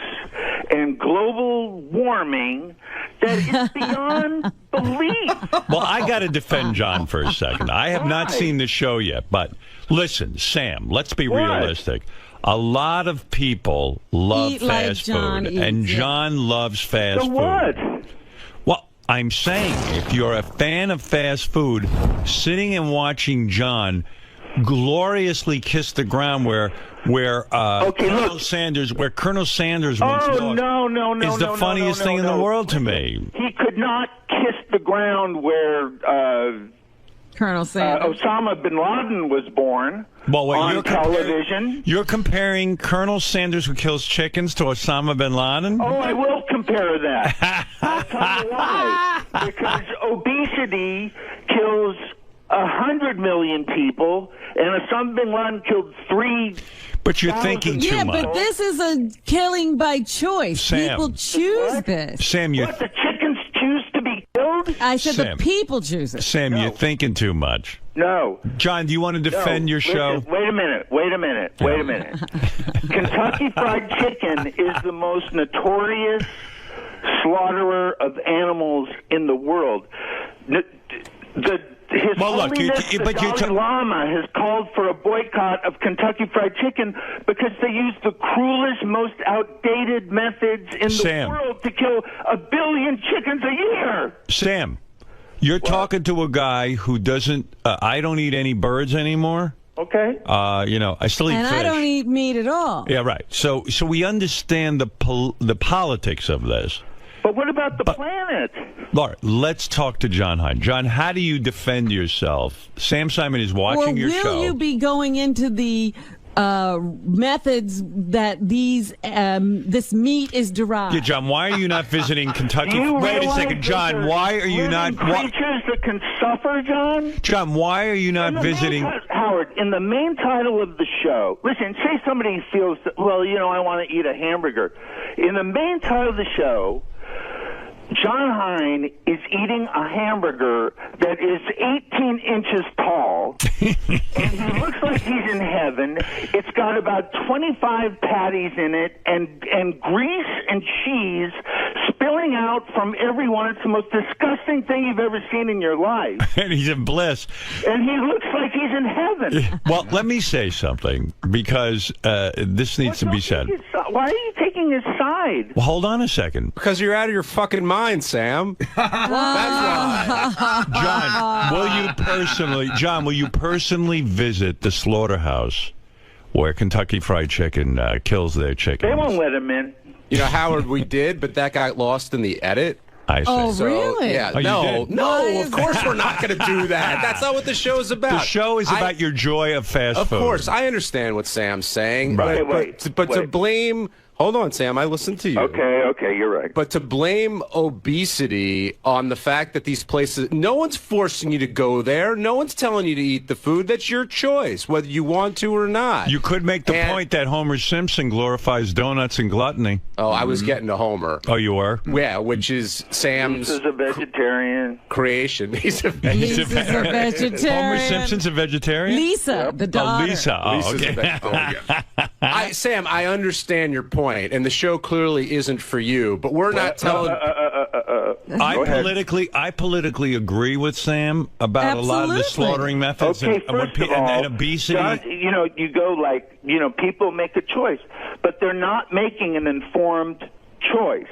and global warming that is beyond belief. Well, I got to defend John for a second. I have not seen the show yet, but listen, Sam, let's be realistic. A lot of people love fast food, and John loves fast food. What? Well, I'm saying if you're a fan of fast food, sitting and watching John gloriously kiss the ground where Colonel Sanders once looked is the funniest thing in the world to me. He could not kiss the ground where Colonel Sanders. Osama bin Laden was born on television. You're comparing Colonel Sanders who kills chickens to Osama bin Laden? Oh, I will compare that. I'll tell you why. Because obesity kills 100 million people, and Osama bin Laden killed 3. But you're thinking too much. Yeah, but this is a killing by choice. Sam. People choose this. Sam, the chickens choose to be killed? I said Sam. the people choose it. Sam, you're thinking too much. No. John, do you want to defend your show? Listen, wait a minute. Kentucky Fried Chicken is the most notorious slaughterer of animals in the world. His Holiness the Dalai Lama has called for a boycott of Kentucky Fried Chicken because they use the cruelest, most outdated methods in the world to kill 1 billion chickens a year. Sam, you're talking to a guy who doesn't. I don't eat any birds anymore. Okay. I still eat and fish. I don't eat meat at all. Yeah, right. So we understand the politics of this. But what about the planet? Laura, let's talk to John Hein. John, how do you defend yourself? Sam Simon is watching your show. Will you be going into the methods that this meat is derived? Yeah, John, why are you not visiting Kentucky? Wait a second, John. Why are you not? Creatures that can suffer, John. John, why are you not visiting? Howard, in the main title of the show, listen. Say somebody feels that, I want to eat a hamburger. In the main title of the show, John Hein is eating a hamburger that is 18 inches tall, and he looks like he's in heaven. It's got about 25 patties in it, and grease and cheese spilling out from everyone. It's the most disgusting thing you've ever seen in your life. And he's in bliss. And he looks like he's in heaven. Well, let me say something, because this needs to be said. Why are you taking his side? Well, hold on a second. Because you're out of your fucking mind, Sam. That's why. John, will you personally visit the slaughterhouse where Kentucky Fried Chicken kills their chickens? They won't let him in. Howard, we did, but that got lost in the edit. I see. Oh, So, really? Yeah. Oh, No, of course we're not going to do that. That's not what the show's about. The show is about your joy of fast food. Of course, I understand what Sam's saying. Right. But to blame... Hold on, Sam. I listened to you. Okay, you're right. But to blame obesity on the fact that these places, no one's forcing you to go there. No one's telling you to eat the food. That's your choice, whether you want to or not. You could make the point that Homer Simpson glorifies donuts and gluttony. Oh, I was getting to Homer. Oh, you were? Yeah, which is Sam's He's a vegetarian. Creation. He's a vegetarian. Homer Simpson's a vegetarian? Lisa, the daughter. Oh, Lisa. Oh, Lisa's okay. a vegetarian. Sam, I understand your point, and the show clearly isn't for you, but we're not telling... I politically agree with Sam about a lot of the slaughtering methods and obesity. John, you go people make a choice, but they're not making an informed choice.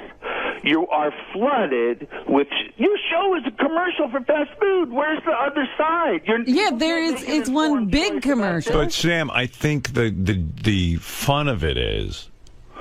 You are flooded with... Your show is a commercial for fast food. Where's the other side? It's one big commercial. But Sam, I think the fun of it is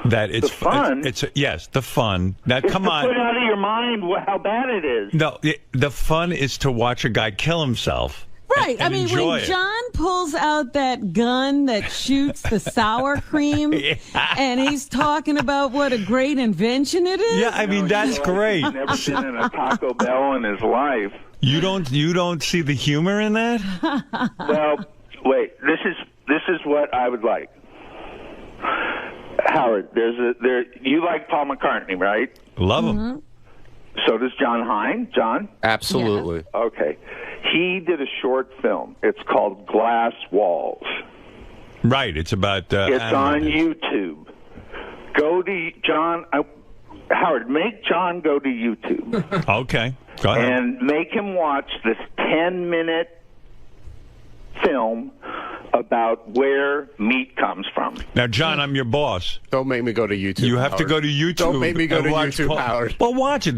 that it's the fun. Yes, the fun. Now, come on. Put out of your mind how bad it is. No, the fun is to watch a guy kill himself. Right. And when John pulls out that gun that shoots the sour cream, and he's talking about what a great invention it is. Yeah, that's great. He's never been in a Taco Bell in his life. You don't see the humor in that? Well, wait. This is what I would like. Howard, you like Paul McCartney, right? Love him. So does John Hine. John? Absolutely. Yeah. Okay. He did a short film. It's called Glass Walls. Right. It's about. It's on YouTube. Go to John. Howard, make John go to YouTube. Okay. Go ahead. And make him watch this 10-minute film about where meat comes from. Now, John, I'm your boss. Don't make me go to YouTube. You have Howard. to go to YouTube. Don't make me go to watch YouTube, Howard. Well, watch it.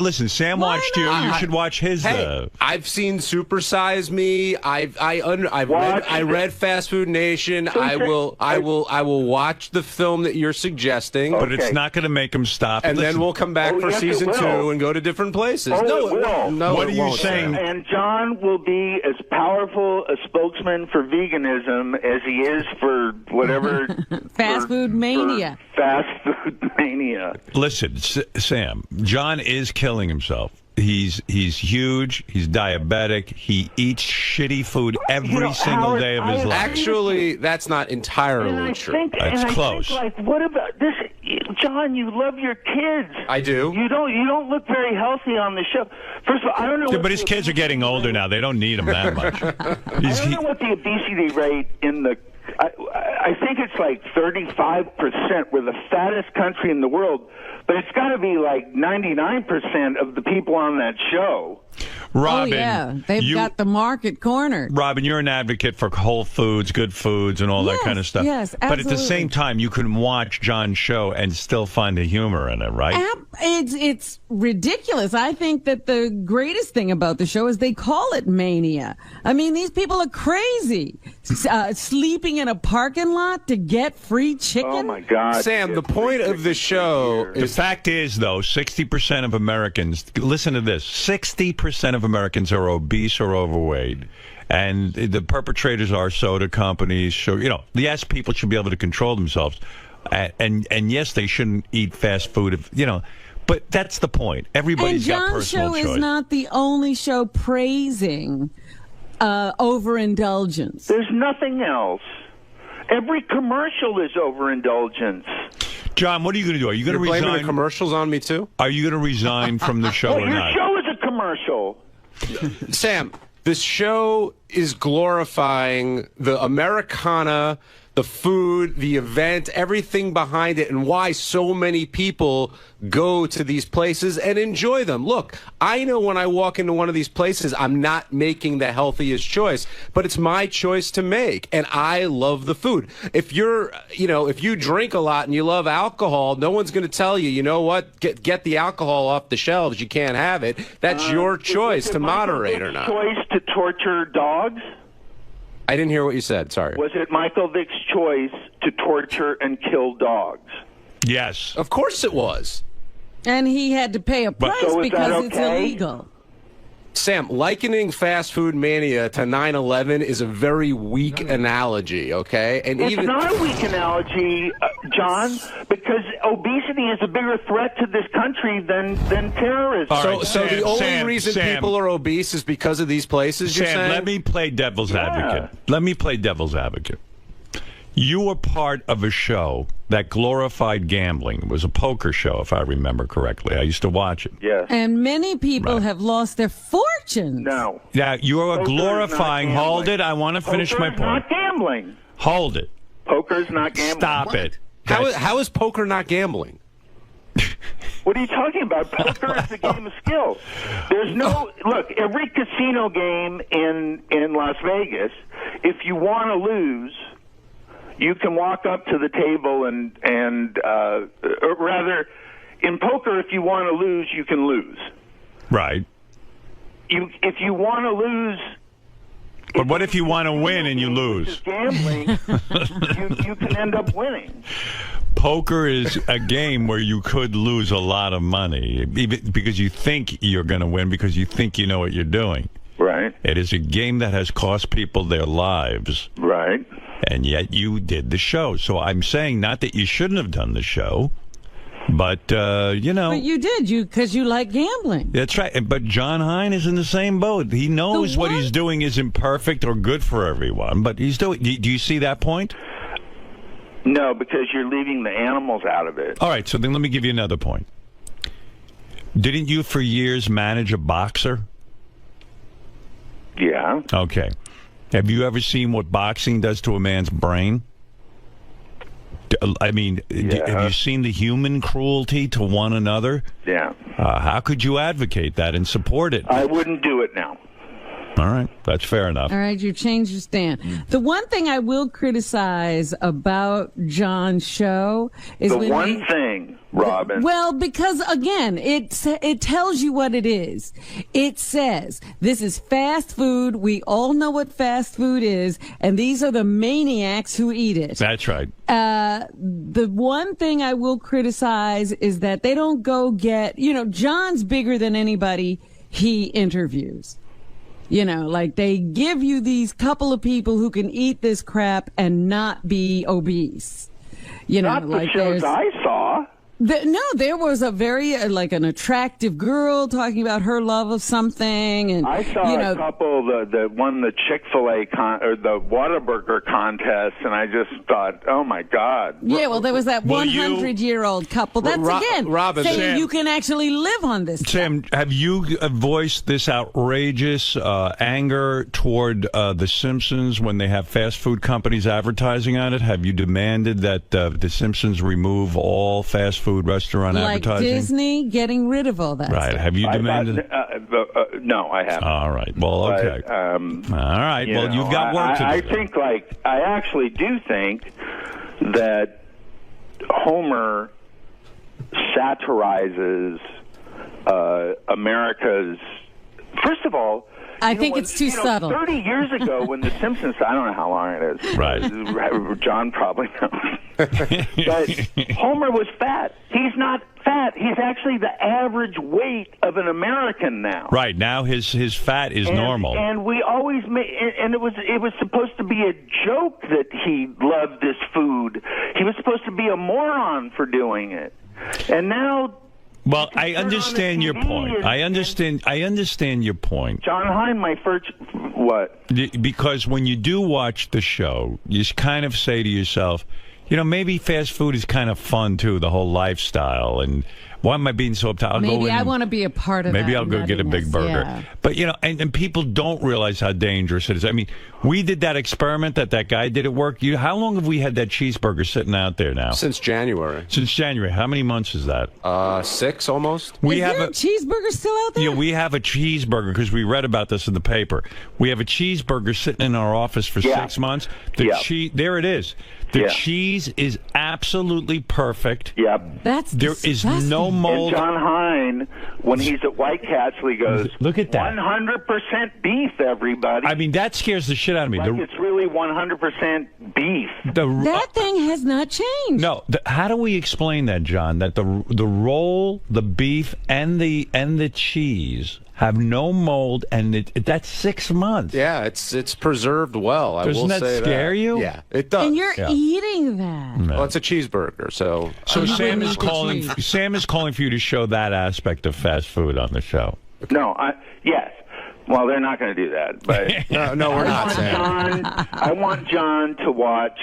Listen, Sam watched you. You should watch his. Hey, I've seen Super Size Me. I read Fast Food Nation. I will watch the film that you're suggesting. But it's not going to make him stop. And then we'll come back for season 2 and go to different places. No, it will. No, what are you saying? And John will be as powerful a spokesman for veganism as he is for whatever fast food mania. Listen, Sam, John is killing himself. He's huge. He's diabetic. He eats shitty food every single day of his life. Actually, that's not entirely true. That's close. What about this, John? You love your kids. I do. You don't look very healthy on the show. First of all, I don't know. Yeah, but his kids are getting older now. They don't need him that much. I don't know what the obesity rate in the. I think it's like 35%. We're the fattest country in the world, but it's got to be like 99% of the people on that show. Robin, oh, yeah. They've got the market cornered. Robin, you're an advocate for whole foods, good foods, and all that kind of stuff. Yes, absolutely. But at the same time, you can watch John's show and still find the humor in it, right? It's ridiculous. I think that the greatest thing about the show is they call it mania. I mean, these people are crazy. Sleeping in a parking lot to get free chicken. Oh, my God. Sam, the point of the show The fact is, though, 60% of Americans, listen to this, 60% of Americans are obese or overweight. And the perpetrators are soda companies. Yes, people should be able to control themselves. And yes, they shouldn't eat fast food, but that's the point. Everybody's got personal choice. And John's show is not the only show praising overindulgence. There's nothing else. Every commercial is overindulgence. John, what are you going to do? Are you going to resign? Blaming the commercials on me too? Are you going to resign from the show or not? Your show is a commercial. Sam, this show is glorifying the Americana, the food, the event, everything behind it, and why so many people go to these places and enjoy them. Look, I know when I walk into one of these places, I'm not making the healthiest choice, but it's my choice to make, and I love the food. If if you drink a lot and you love alcohol, no one's going to tell you, you know what, get the alcohol off the shelves, you can't have it. That's your choice to moderate or not. Choice to torture dogs? I didn't hear what you said. Sorry. Was it Michael Vick's choice to torture and kill dogs? Yes. Of course it was. And he had to pay a price because it's illegal. Sam, likening fast food mania to 9/11 is a very weak analogy, okay? And it's not a weak analogy, John, because obesity is a bigger threat to this country than terrorism. So the only reason people are obese is because of these places, you're saying? Let me play devil's advocate. Let me play devil's advocate. You were part of a show that glorified gambling. It was a poker show, if I remember correctly. I used to watch it. Yes. And many people have lost their fortunes. No. Yeah, you are glorifying. Hold it. I want to finish my point. Not gambling. Hold it. Poker's not gambling. Stop it. How is poker not gambling? What are you talking about? Poker is a game of skill. There's no look. Every casino game in Las Vegas, if you want to lose, you can walk up to the table or rather, in poker, if you want to lose, you can lose. Right. If you want to lose. But what if you want to win and you lose? Gambling, you can end up winning. Poker is a game where you could lose a lot of money because you think you're going to win because you think you know what you're doing. Right. It is a game that has cost people their lives. Right. And yet you did the show. So I'm saying not that you shouldn't have done the show, But, you know. But you did, because you like gambling. That's right. But John Hein is in the same boat. He knows what he's doing isn't perfect or good for everyone, but he's doing. Do you see that point? No, because you're leaving the animals out of it. All right, so then let me give you another point. Didn't you for years manage a boxer? Yeah. Okay. Have you ever seen what boxing does to a man's brain? I mean, have you seen the human cruelty to one another? Yeah. How could you advocate that and support it? I wouldn't do it now. All right, that's fair enough. All right, you changed your stand. The one thing I will criticize about John's show is the one thing, Robin. Well, because again, it tells you what it is. It says this is fast food. We all know what fast food is, and these are the maniacs who eat it. That's right. The one thing I will criticize is that they don't go get. John's bigger than anybody he interviews. Like they give you these couple of people who can eat this crap and not be obese. Not the shows I saw. There was a very an attractive girl talking about her love of something, and I saw a couple that won the Chick-fil-A or the Whataburger contest, and I just thought, oh my God. Yeah, well, there was that 100-year-old couple. That's Robin, saying Sam, you can actually live on this. Sam, have you voiced this outrageous anger toward The Simpsons when they have fast food companies advertising on it? Have you demanded that The Simpsons remove all fast food restaurant advertising? Like Disney getting rid of all that Right. stuff. Have you demanded? No, I haven't. All right. Well, okay. All right. Well, you've got work to do. I actually do think that Homer satirizes America's. First of all, I think it's too subtle. 30 years ago, when The Simpsons, I don't know how long it is. Right. John probably knows. But Homer was fat. He's not fat. He's actually the average weight of an American now. Right. Now his fat is normal. And we always and it was supposed to be a joke that he loved this food. He was supposed to be a moron for doing it. And now. Well, I understand your point. I understand your point. John Hein, my first what? Because when you do watch the show, you kind of say to yourself, maybe fast food is kind of fun too, the whole lifestyle. And why am I being so uptight? Maybe I want to be a part of that. Maybe I'll go get a big burger. Yeah. But, and people don't realize how dangerous it is. I mean, we did that experiment that guy did at work. How long have we had that cheeseburger sitting out there now? Since January. Since January. How many months is that? 6 almost. Is there a cheeseburger still out there? Yeah, we have a cheeseburger because we read about this in the paper. We have a cheeseburger sitting in our office for 6 months. There it is. The cheese is absolutely perfect. Yep. There is no mold. And John Hein, when he's at White Castle, he goes, "Look at that, 100% beef, everybody." I mean, that scares the shit out of me. It's really 100% beef. That thing has not changed. No. How do we explain that, John? That the roll, the beef, and the cheese have no mold, and that's 6 months. Yeah, it's preserved well. Doesn't that scare you? Yeah, it does. And you're eating that. No. Well, it's a cheeseburger, so Sam is calling. Sam is calling for you to show that aspect of fast food on the show. No, yes. Well, they're not going to do that, but no, we're not. Sam. I want John to watch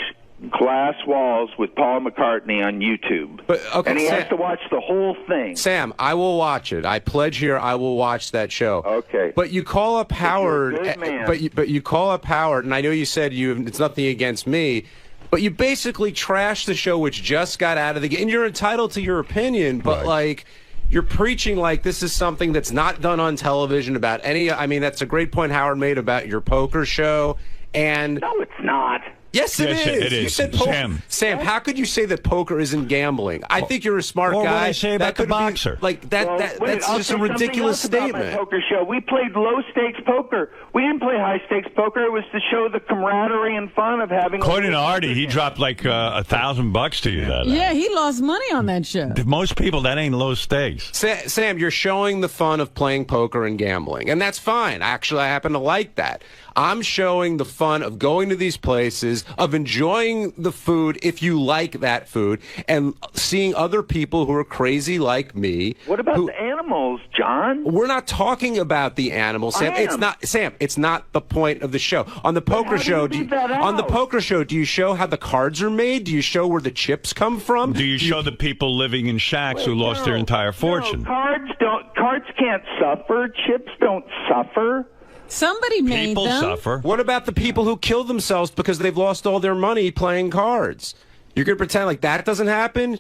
Glass Walls with Paul McCartney on YouTube. And he has to watch the whole thing. Sam, I will watch it. I pledge here I will watch that show. Okay. But you call up Howard, You're a good man. but you call up Howard, and I know you said it's nothing against me, but you basically trashed the show which just got out of the game. And you're entitled to your opinion, but you're preaching like this is something that's not done on television about any. I mean, that's a great point Howard made about your poker show. And no, it's not. Yes, it is. It is. You said Sam, how could you say that poker isn't gambling? I think you're a smart or guy. What I say about the boxer? That's just a ridiculous statement. About my poker show. We played low stakes poker. We didn't play high stakes poker. It was to show the camaraderie and fun of having. According to Artie, he dropped like $1,000 to you that night. Yeah, he lost money on that show. To most people, that ain't low stakes. Sam, you're showing the fun of playing poker and gambling, and that's fine. Actually, I happen to like that. I'm showing the fun of going to these places, is of enjoying the food if you like that food and seeing other people who are crazy like me. What about the animals, John? We're not talking about the animals, Sam. It's not, Sam. It's not the point of the show. On the poker show, do you show how the cards are made? Do you show where the chips come from? Do you show the people living in shacks who lost their entire fortune? Cards can't suffer. Chips don't suffer. Somebody made People them. suffer. What about the people who kill themselves because they've lost all their money playing cards? You're going to pretend like that doesn't happen?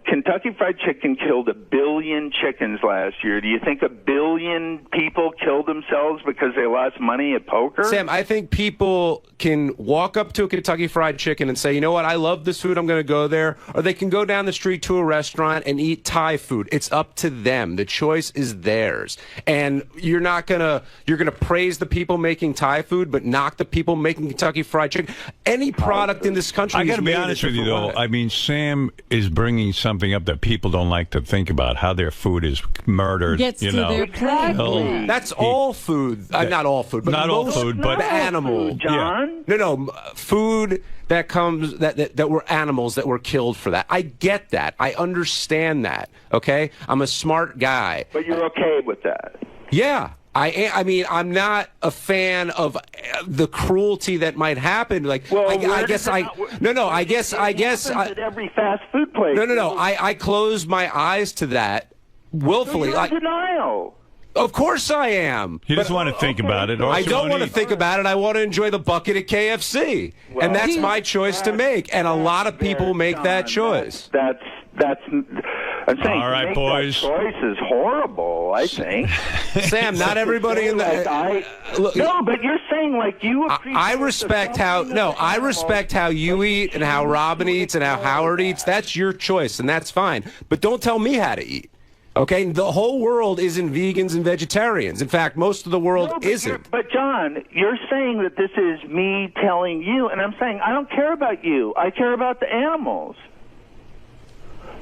Kentucky Fried Chicken killed 1 billion chickens last year. Do you think 1 billion people killed themselves because they lost money at poker? Sam, I think people can walk up to a Kentucky Fried Chicken and say, you know what, I love this food, I'm going to go there. Or they can go down the street to a restaurant and eat Thai food. It's up to them. The choice is theirs. And you're going to praise the people making Thai food, but knock the people making Kentucky Fried Chicken. Any product in this country I got to be honest with you, though. I mean, Sam is bringing something up that people don't like to think about, how their food is murdered. Gets to their plate. That's all food. Not all food, but not all food, but animal. John? Yeah. No, food that comes that were animals that were killed for that. I get that. I understand that. Okay, I'm a smart guy. But you're okay with that? Yeah. I mean, I'm not a fan of the cruelty that might happen. Like, well, I guess at every fast food place. No. I close my eyes to that willfully. So you're in denial. Of course I am. He doesn't want to think about it. I don't want to think about it. I want to enjoy the bucket at KFC. Well, and that's my choice to make. And a lot of people make that choice. That's I'm saying, all right, boys. That choice is horrible, I think. Sam, not everybody in the... No, but you're saying like you appreciate... I respect how you eat and how Robin eats and how Howard eats. That's your choice, and that's fine. But don't tell me how to eat. Okay, the whole world isn't vegans and vegetarians. In fact, most of the world isn't. But John, you're saying that this is me telling you, and I'm saying I don't care about you. I care about the animals.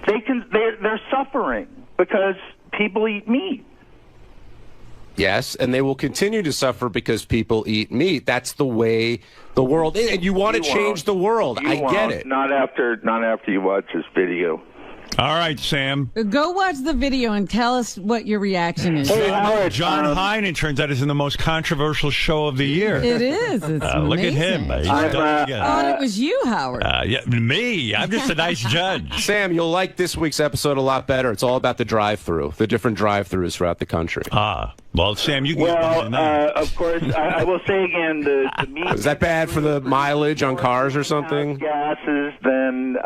They're suffering because people eat meat. Yes, and they will continue to suffer because people eat meat. That's the way the world is. And you want to change the world. I get it. Not after you watch this video. All right, Sam. Go watch the video and tell us what your reaction is. Hey, Howard, John Hein, it turns out, is in the most controversial show of the year. It is. It's look at him. He's done it again. Oh, it was you, Howard. Yeah, me. I'm just a nice judge. Sam, you'll like this week's episode a lot better. It's all about the drive-through, the different drive-throughs throughout the country. Well, Sam, you can get more than that. Of course, I will say again, the meat... Is that bad for the mileage on cars or something? Gases, then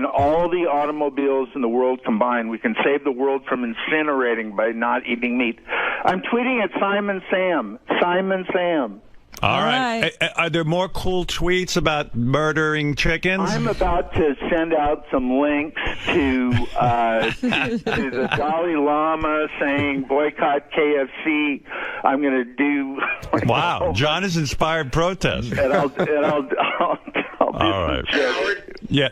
all the automobiles in the world combined. We can save the world from incinerating by not eating meat. I'm tweeting at Simon Sam. Simon Sam. All right. Are there more cool tweets about murdering chickens? I'm about to send out some links to the Dalai Lama saying boycott KFC. I'm going to do. Wow, John has inspired protest. And I'll do all right. Yeah,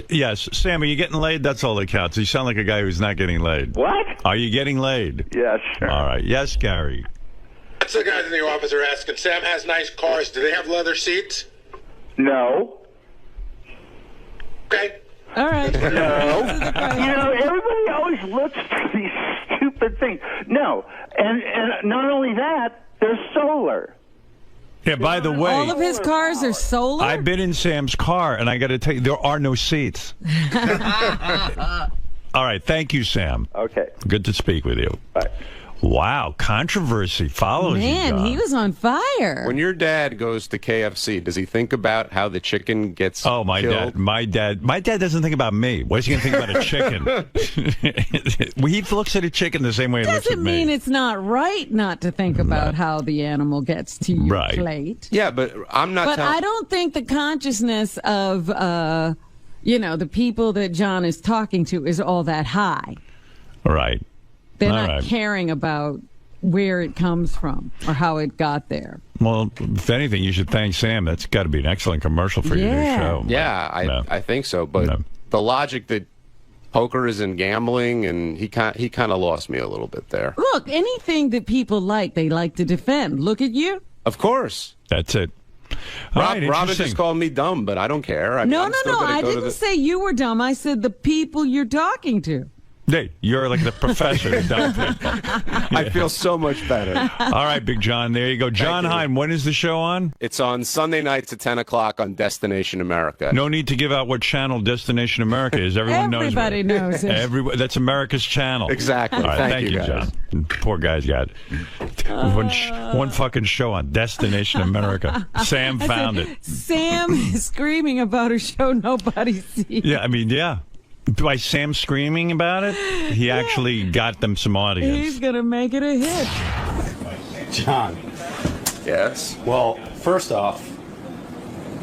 yes, Sam, are you getting laid? That's all that counts. You sound like a guy who's not getting laid. What? Are you getting laid? Yes, sure. All right. Yes, Gary. That's the guys in the office are asking. Sam has nice cars. Do they have leather seats? No. Okay. All right. No. Everybody always looks for these stupid things. No. And not only that, they're solar. Yeah, by the way, all of his cars are solar? I've been in Sam's car, and I got to tell you, there are no seats. All right. Thank you, Sam. Okay. Good to speak with you. Bye. Wow, controversy follows you, Man, John. he was on fire. When your dad goes to KFC, does he think about how the chicken gets killed? My dad doesn't think about me. What is he going to think about a chicken? He looks at a chicken the same way he looks at me. Doesn't mean it's not right not to think about how the animal gets to your plate. Yeah, but I'm not. But I don't think the consciousness of the people that John is talking to is all that high. Right. They're not caring about where it comes from or how it got there. Well, if anything, you should thank Sam. That's got to be an excellent commercial for your new show. Yeah, I think so. But the logic that poker isn't gambling, and he kind of lost me a little bit there. Look, anything that people like, they like to defend. Look at you. Of course. That's it. Robin just called me dumb, but I don't care. I'm No. still gonna I go to didn't say you were dumb. I said the people you're talking to. Hey, you're like the professor of dumb people. I feel so much better. All right, Big John. There you go. John Hein, when is the show on? It's on Sunday nights at 10 o'clock on Destination America. No need to give out what channel Destination America is. Everybody knows it. That's America's channel. Exactly. All right, thank you, guys. John. Poor guy's got one fucking show on Destination America. Sam found it. Sam is screaming about a show nobody sees. Yeah, I mean, yeah. By Sam screaming about it, he actually got them some audience. He's going to make it a hit. John. Yes? Well, first off,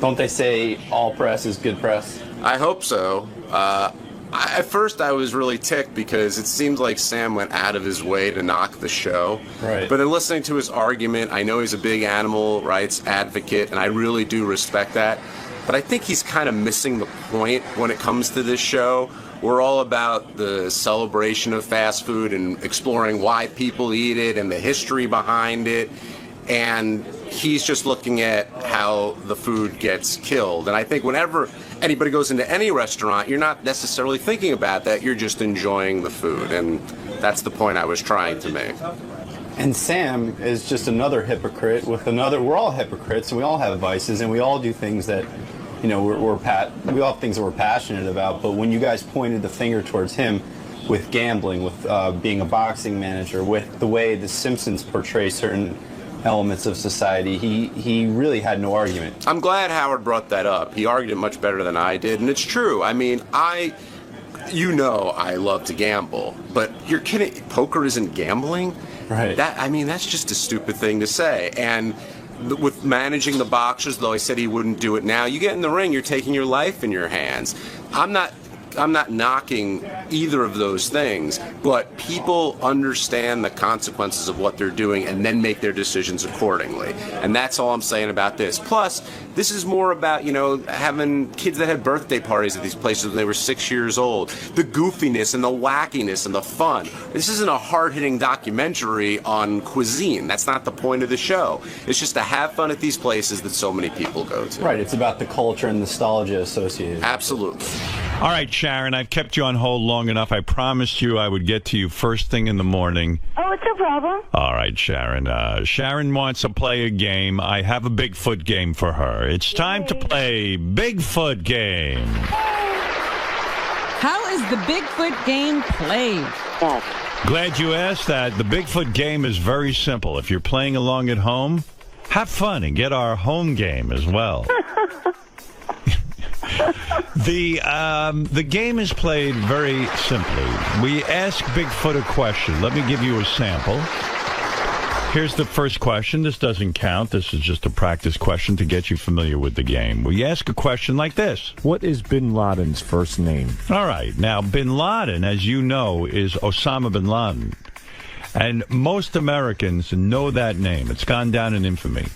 don't they say all press is good press? I hope so. At first, I was really ticked because it seemed like Sam went out of his way to knock the show. Right. But in listening to his argument, I know he's a big animal rights advocate, and I really do respect that. But I think he's kind of missing the point when it comes to this show. We're all about the celebration of fast food and exploring why people eat it and the history behind it. And he's just looking at how the food gets killed. And I think whenever anybody goes into any restaurant, you're not necessarily thinking about that. You're just enjoying the food. And that's the point I was trying to make. And Sam is just another hypocrite with another. We're all hypocrites, and we all have vices, and we all do things that, we all have things that we're passionate about. But when you guys pointed the finger towards him with gambling, with being a boxing manager, with the way The Simpsons portray certain elements of society, he really had no argument. I'm glad Howard brought that up. He argued it much better than I did, and it's true. I mean, I love to gamble, but you're kidding. Poker isn't gambling? Right. That's just a stupid thing to say. And with managing the boxers, though I said he wouldn't do it now, you get in the ring, you're taking your life in your hands. I'm not knocking either of those things, but people understand the consequences of what they're doing and then make their decisions accordingly. And that's all I'm saying about this. Plus, this is more about, having kids that had birthday parties at these places when they were 6 years old. The goofiness and the wackiness and the fun. This isn't a hard-hitting documentary on cuisine. That's not the point of the show. It's just to have fun at these places that so many people go to. Right, it's about the culture and nostalgia associated. Absolutely. All right, Sharon, I've kept you on hold long enough. I promised you I would get to you first thing in the morning. Oh, it's no problem. All right, Sharon. Sharon wants to play a game. I have a Bigfoot game for her. It's time to play Bigfoot game. How is the Bigfoot game played? Yes. Glad you asked that. The Bigfoot game is very simple. If you're playing along at home, have fun and get our home game as well. The game is played very simply. We ask Bigfoot a question. Let me give you a sample. Here's the first question. This doesn't count. This is just a practice question to get you familiar with the game. We ask a question like this. What is bin Laden's first name? All right. Now, bin Laden, as you know, is Osama bin Laden. And most Americans know that name. It's gone down in infamy.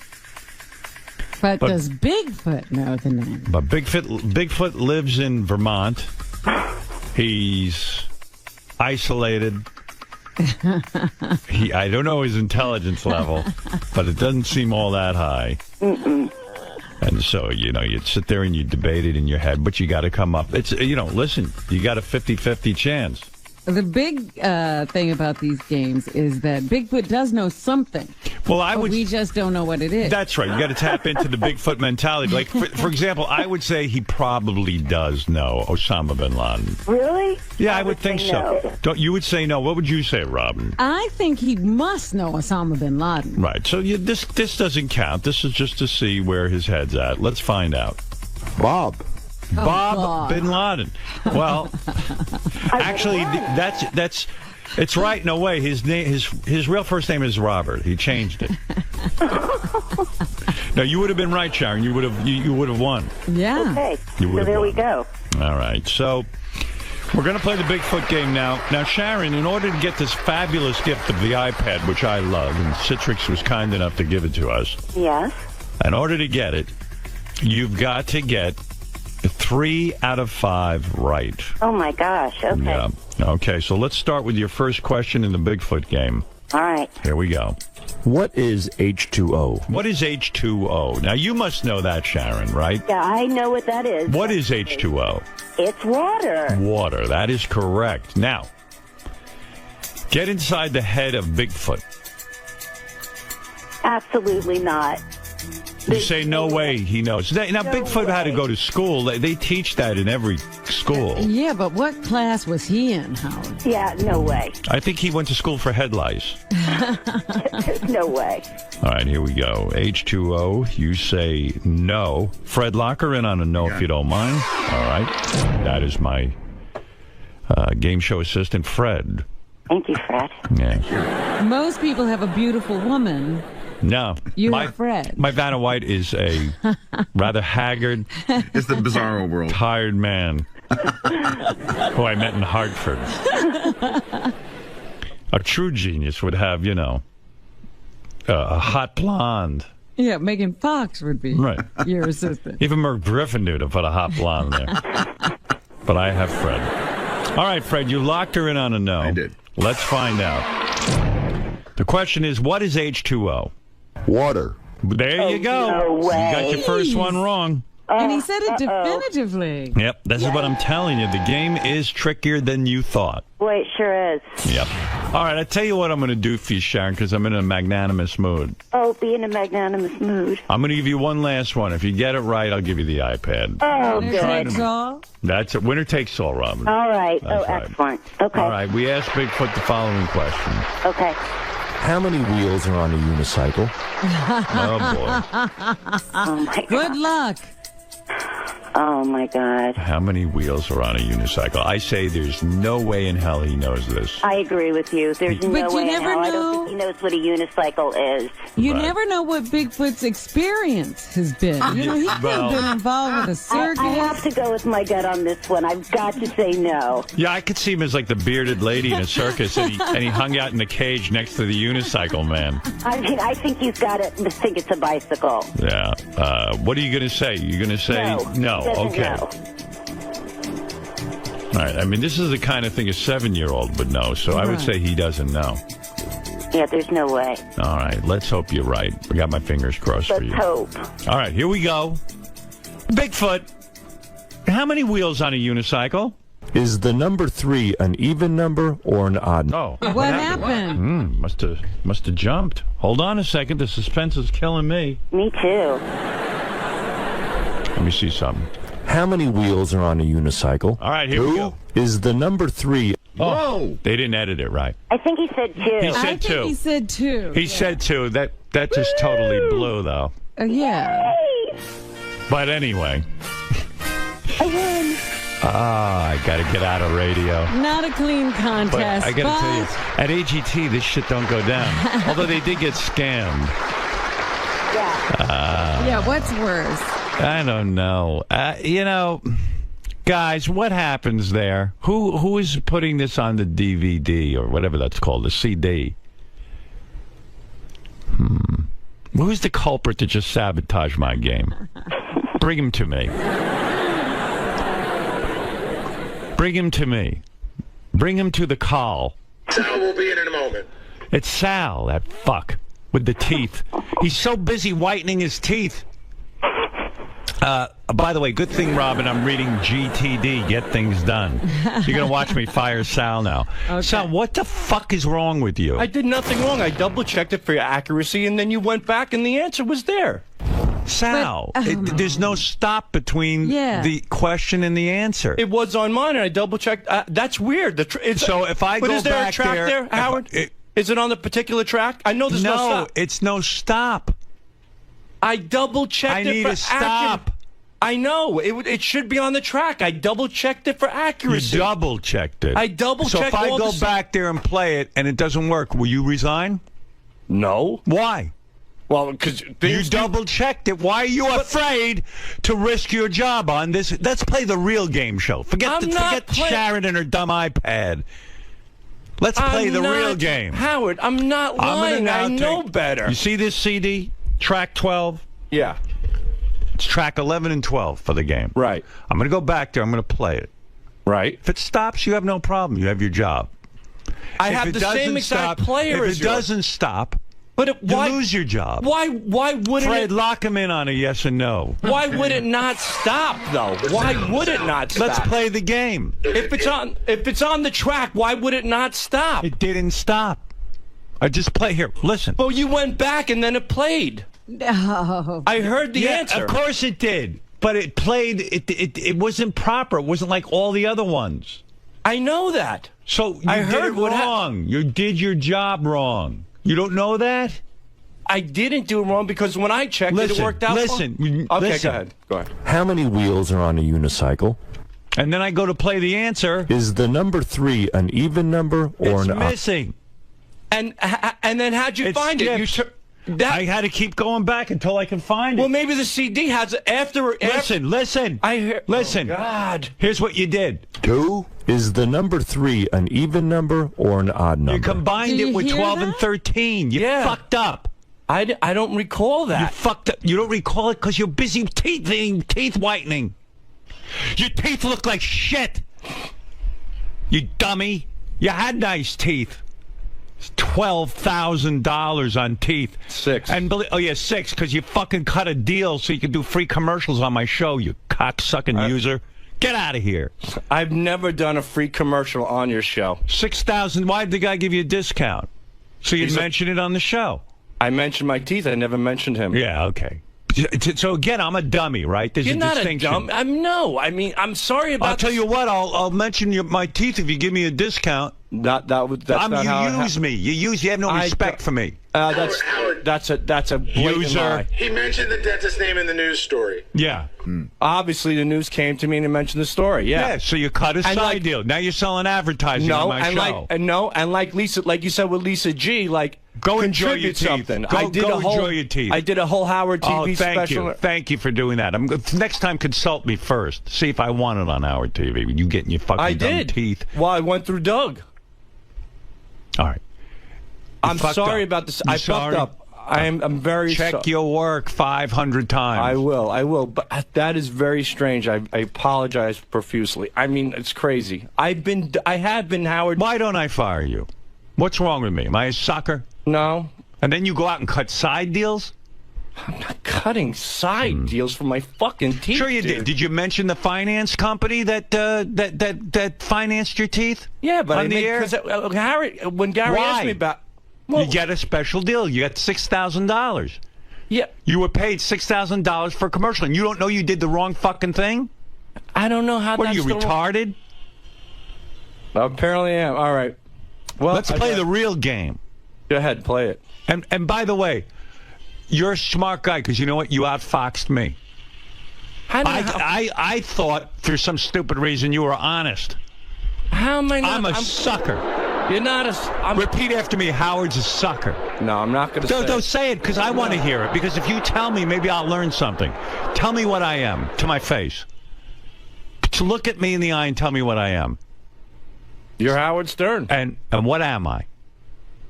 But does Bigfoot know the name? But Bigfoot lives in Vermont. He's isolated. I don't know his intelligence level, but it doesn't seem all that high. And so, you'd sit there and you debate it in your head, but you got to come up. It's, listen, you got a 50-50 chance. The big thing about these games is that Bigfoot does know something. Well, we just don't know what it is. That's right. You got to tap into the Bigfoot mentality. Like, for example, I would say he probably does know Osama bin Laden. Really? Yeah, I would think so. No. You would say no. What would you say, Robin? I think he must know Osama bin Laden. Right. So this doesn't count. This is just to see where his head's at. Let's find out. Bob bin Laden. Well, actually, that's it's right in a way. His name, his real first name is Robert. He changed it. No, you would have been right, Sharon. You would have won. Yeah. Okay. So there we go. All right. So we're going to play the Bigfoot game now. Now, Sharon, in order to get this fabulous gift of the iPad, which I love, and Citrix was kind enough to give it to us. Yes. In order to get it, you've got to get 3 out of 5 right. Oh, my gosh. Okay. Yeah. Okay, so let's start with your first question in the Bigfoot game. All right. Here we go. What is H2O? What is H2O? Now, you must know that, Sharon, right? Yeah, I know what that is. What is H2O? It's water. Water. That is correct. Now, get inside the head of Bigfoot. Absolutely not. You say, no way he knows. Now, Bigfoot had to go to school. They teach that in every school. Yeah, but what class was he in, Howard? Yeah, no way. I think he went to school for head lice. There's no way. All right, here we go. H2O, you say no. Fred, lock her in on a no if you don't mind. All right. That is my game show assistant, Fred. Thank you, Fred. Yeah. Most people have a beautiful woman. No. You're Fred. My Vanna White is a rather haggard. It's the bizarro world. Tired man who I met in Hartford. A true genius would have, a hot blonde. Yeah, Megan Fox would be your assistant. Even Merv Griffin knew to put a hot blonde there. But I have Fred. All right, Fred, you locked her in on a no. I did. Let's find out. The question is, what is H2O? Water. There you go. No way. You got your first one wrong. And he said it definitively. Yep, this is what I'm telling you. The game is trickier than you thought. Boy, it sure is. Yep. All right, I tell you what I'm going to do for you, Sharon, because I'm in a magnanimous mood. Oh, be in a magnanimous mood. I'm going to give you one last one. If you get it right, I'll give you the iPad. Oh, Winner takes all? That's it. Winner takes all, Robin. All right. That's right. Excellent. Okay. All right, we asked Bigfoot the following question. Okay. How many wheels are on a unicycle? Oh, boy. Oh, my God. Good luck. Oh, my God. How many wheels are on a unicycle? I say there's no way in hell he knows this. I agree with you. There's no you way in never hell. I know. don't think he knows what a unicycle is. You never know what Bigfoot's experience has been. He could have been involved with a circus. I have to go with my gut on this one. I've got to say no. Yeah, I could see him as like the bearded lady in a circus, and he hung out in the cage next to the unicycle man. I mean, I think he's got it. I think it's a bicycle. Yeah. What are you going to say? You're going to say no. Doesn't Okay. know. All right. I mean, this is the kind of thing a 7-year-old would know, so I would say he doesn't know. Yeah, there's no way. All right. Let's hope you're right. I got my fingers crossed for Let's you. hope. All right. Here we go. Bigfoot. How many wheels on a unicycle? Is the number 3 an even number or an odd number? Oh. What happened? Must have jumped. Hold on a second. The suspense is killing me. Me too. Let me see something. How many wheels are on a unicycle? All right, here we go. Is the number 3? Oh, they didn't edit it right. I think he said 2. He said 2. He said 2. He said 2. That just totally blew, though. Yeah. But anyway. I win. I got to get out of radio. Not a clean But contest. I got to tell you, at AGT, this shit don't go down. Although they did get scammed. Yeah. Yeah, what's worse? I don't know. Guys, what happens there? Who is putting this on the DVD or whatever that's called, the CD? Who's the culprit that just sabotaged my game? Bring him to me. Bring him to me. Bring him to the call. Sal will be in a moment. It's Sal, that fuck, with the teeth. He's so busy whitening his teeth. By the way, good thing, Robin, I'm reading GTD, Get Things Done. You're going to watch me fire Sal now. Okay. Sal, what the fuck is wrong with you? I did nothing wrong. I double-checked it for your accuracy, and then you went back, and the answer was there. Sal, there's no stop between the question and the answer. It was on mine, and I double-checked. That's weird. So if I go back is there a track there, Howard? Is it on the particular track? I know there's no stop. No, it's no stop. I double-checked it for I need a stop. I know. It should be on the track. I double-checked it for accuracy. You double-checked it. I double-checked So if I go back there and play it and it doesn't work, will you resign? No. Why? Well, because you double-checked it. Why are you afraid to risk your job on this? Let's play the real game show. Forget Sharon and her dumb iPad. Let's play the real game. Howard, I'm not lying. I know better. You see this CD? Track 12? Yeah. It's track 11 and 12 for the game. Right. I'm going to go back there. I'm going to play it. Right. If it stops, you have no problem. You have your job. I have the same exact player as yours. If it doesn't stop, But why lose your job? Why wouldn't Fred, it lock him in on a yes and no. Why would it not stop though? Why would it not stop? Let's play the game. If it's on the track, why would it not stop? It didn't stop. I just play here. Listen. Well, you went back and then it played. No. I heard the answer. Of course it did. But it played. It wasn't proper. It wasn't like all the other ones. I know that. So you I did heard it wrong. You did your job wrong. You don't know that? I didn't do it wrong because when I checked it worked out. Listen. Okay, go ahead. Go ahead. How many wheels are on a unicycle? And then I go to play the answer. Is the number 3 an even number or it's an missing? And then how'd you find it? I had to keep going back until I could find it. Well, maybe the CD has it after. Listen. Listen. Oh, God. Here's what you did. 2. Is the number 3 an even number or an odd number? You combined it with 12 and 13. You fucked up. I don't recall that. You fucked up. You don't recall it because you're busy teeth whitening. Your teeth look like shit. You dummy. You had nice teeth. $12,000 on teeth. 6. And 6 because you fucking cut a deal so you could do free commercials on my show, you cocksucking user. Get out of here. I've never done a free commercial on your show. 6,000. Why did the guy give you a discount? So you'd mention it on the show. I mentioned my teeth. I never mentioned him. Yeah, okay. So again, I'm a dummy, right? There's You're a not distinction. a dumb. No. I mean, I'm sorry about. I'll tell you what. I'll mention my teeth if you give me a discount. That's not how you use me. You have no respect for me. That's a blatant user. lie. He mentioned the dentist's name in the news story. Yeah. Obviously, the news came to me and mentioned the story. Yeah. So you cut a side deal. Now you're selling advertising on my show. Like Lisa, like you said with Lisa G, like go enjoy your teeth. Something. Go enjoy your teeth. I did a whole Howard TV special. Thank you for doing that. Next time, consult me first. See if I want it on Howard TV. You getting your fucking dumb teeth. Well, I went through Doug. All right. I'm sorry about this. I fucked up. I'm very sorry. Check your work 500 times. I will. But that is very strange. I apologize profusely. I mean, it's crazy. I have been Howard. Why don't I fire you? What's wrong with me? Am I a sucker? No. And then you go out and cut side deals? I'm not cutting side deals for my fucking teeth. Sure you did. Did you mention the finance company that financed your teeth? Yeah, but on the air. When Gary asked me about, you get a special deal. You got $6,000. Yeah. You were paid $6,000 for a commercial, and you don't know you did the wrong fucking thing? I don't know how. What are you, retarded? Apparently I am. All right. Well, let's play the real game. Go ahead, play it. And by the way, you're a smart guy because you know what? You outfoxed me. I thought for some stupid reason you were honest. How am I not? I'm a sucker. You're not a... Repeat after me, Howard's a sucker. No, I'm not going to say it. Don't say it because I want to hear it. Because if you tell me, maybe I'll learn something. Tell me what I am to my face. To look at me in the eye and tell me what I am. You're Howard Stern. And what am I?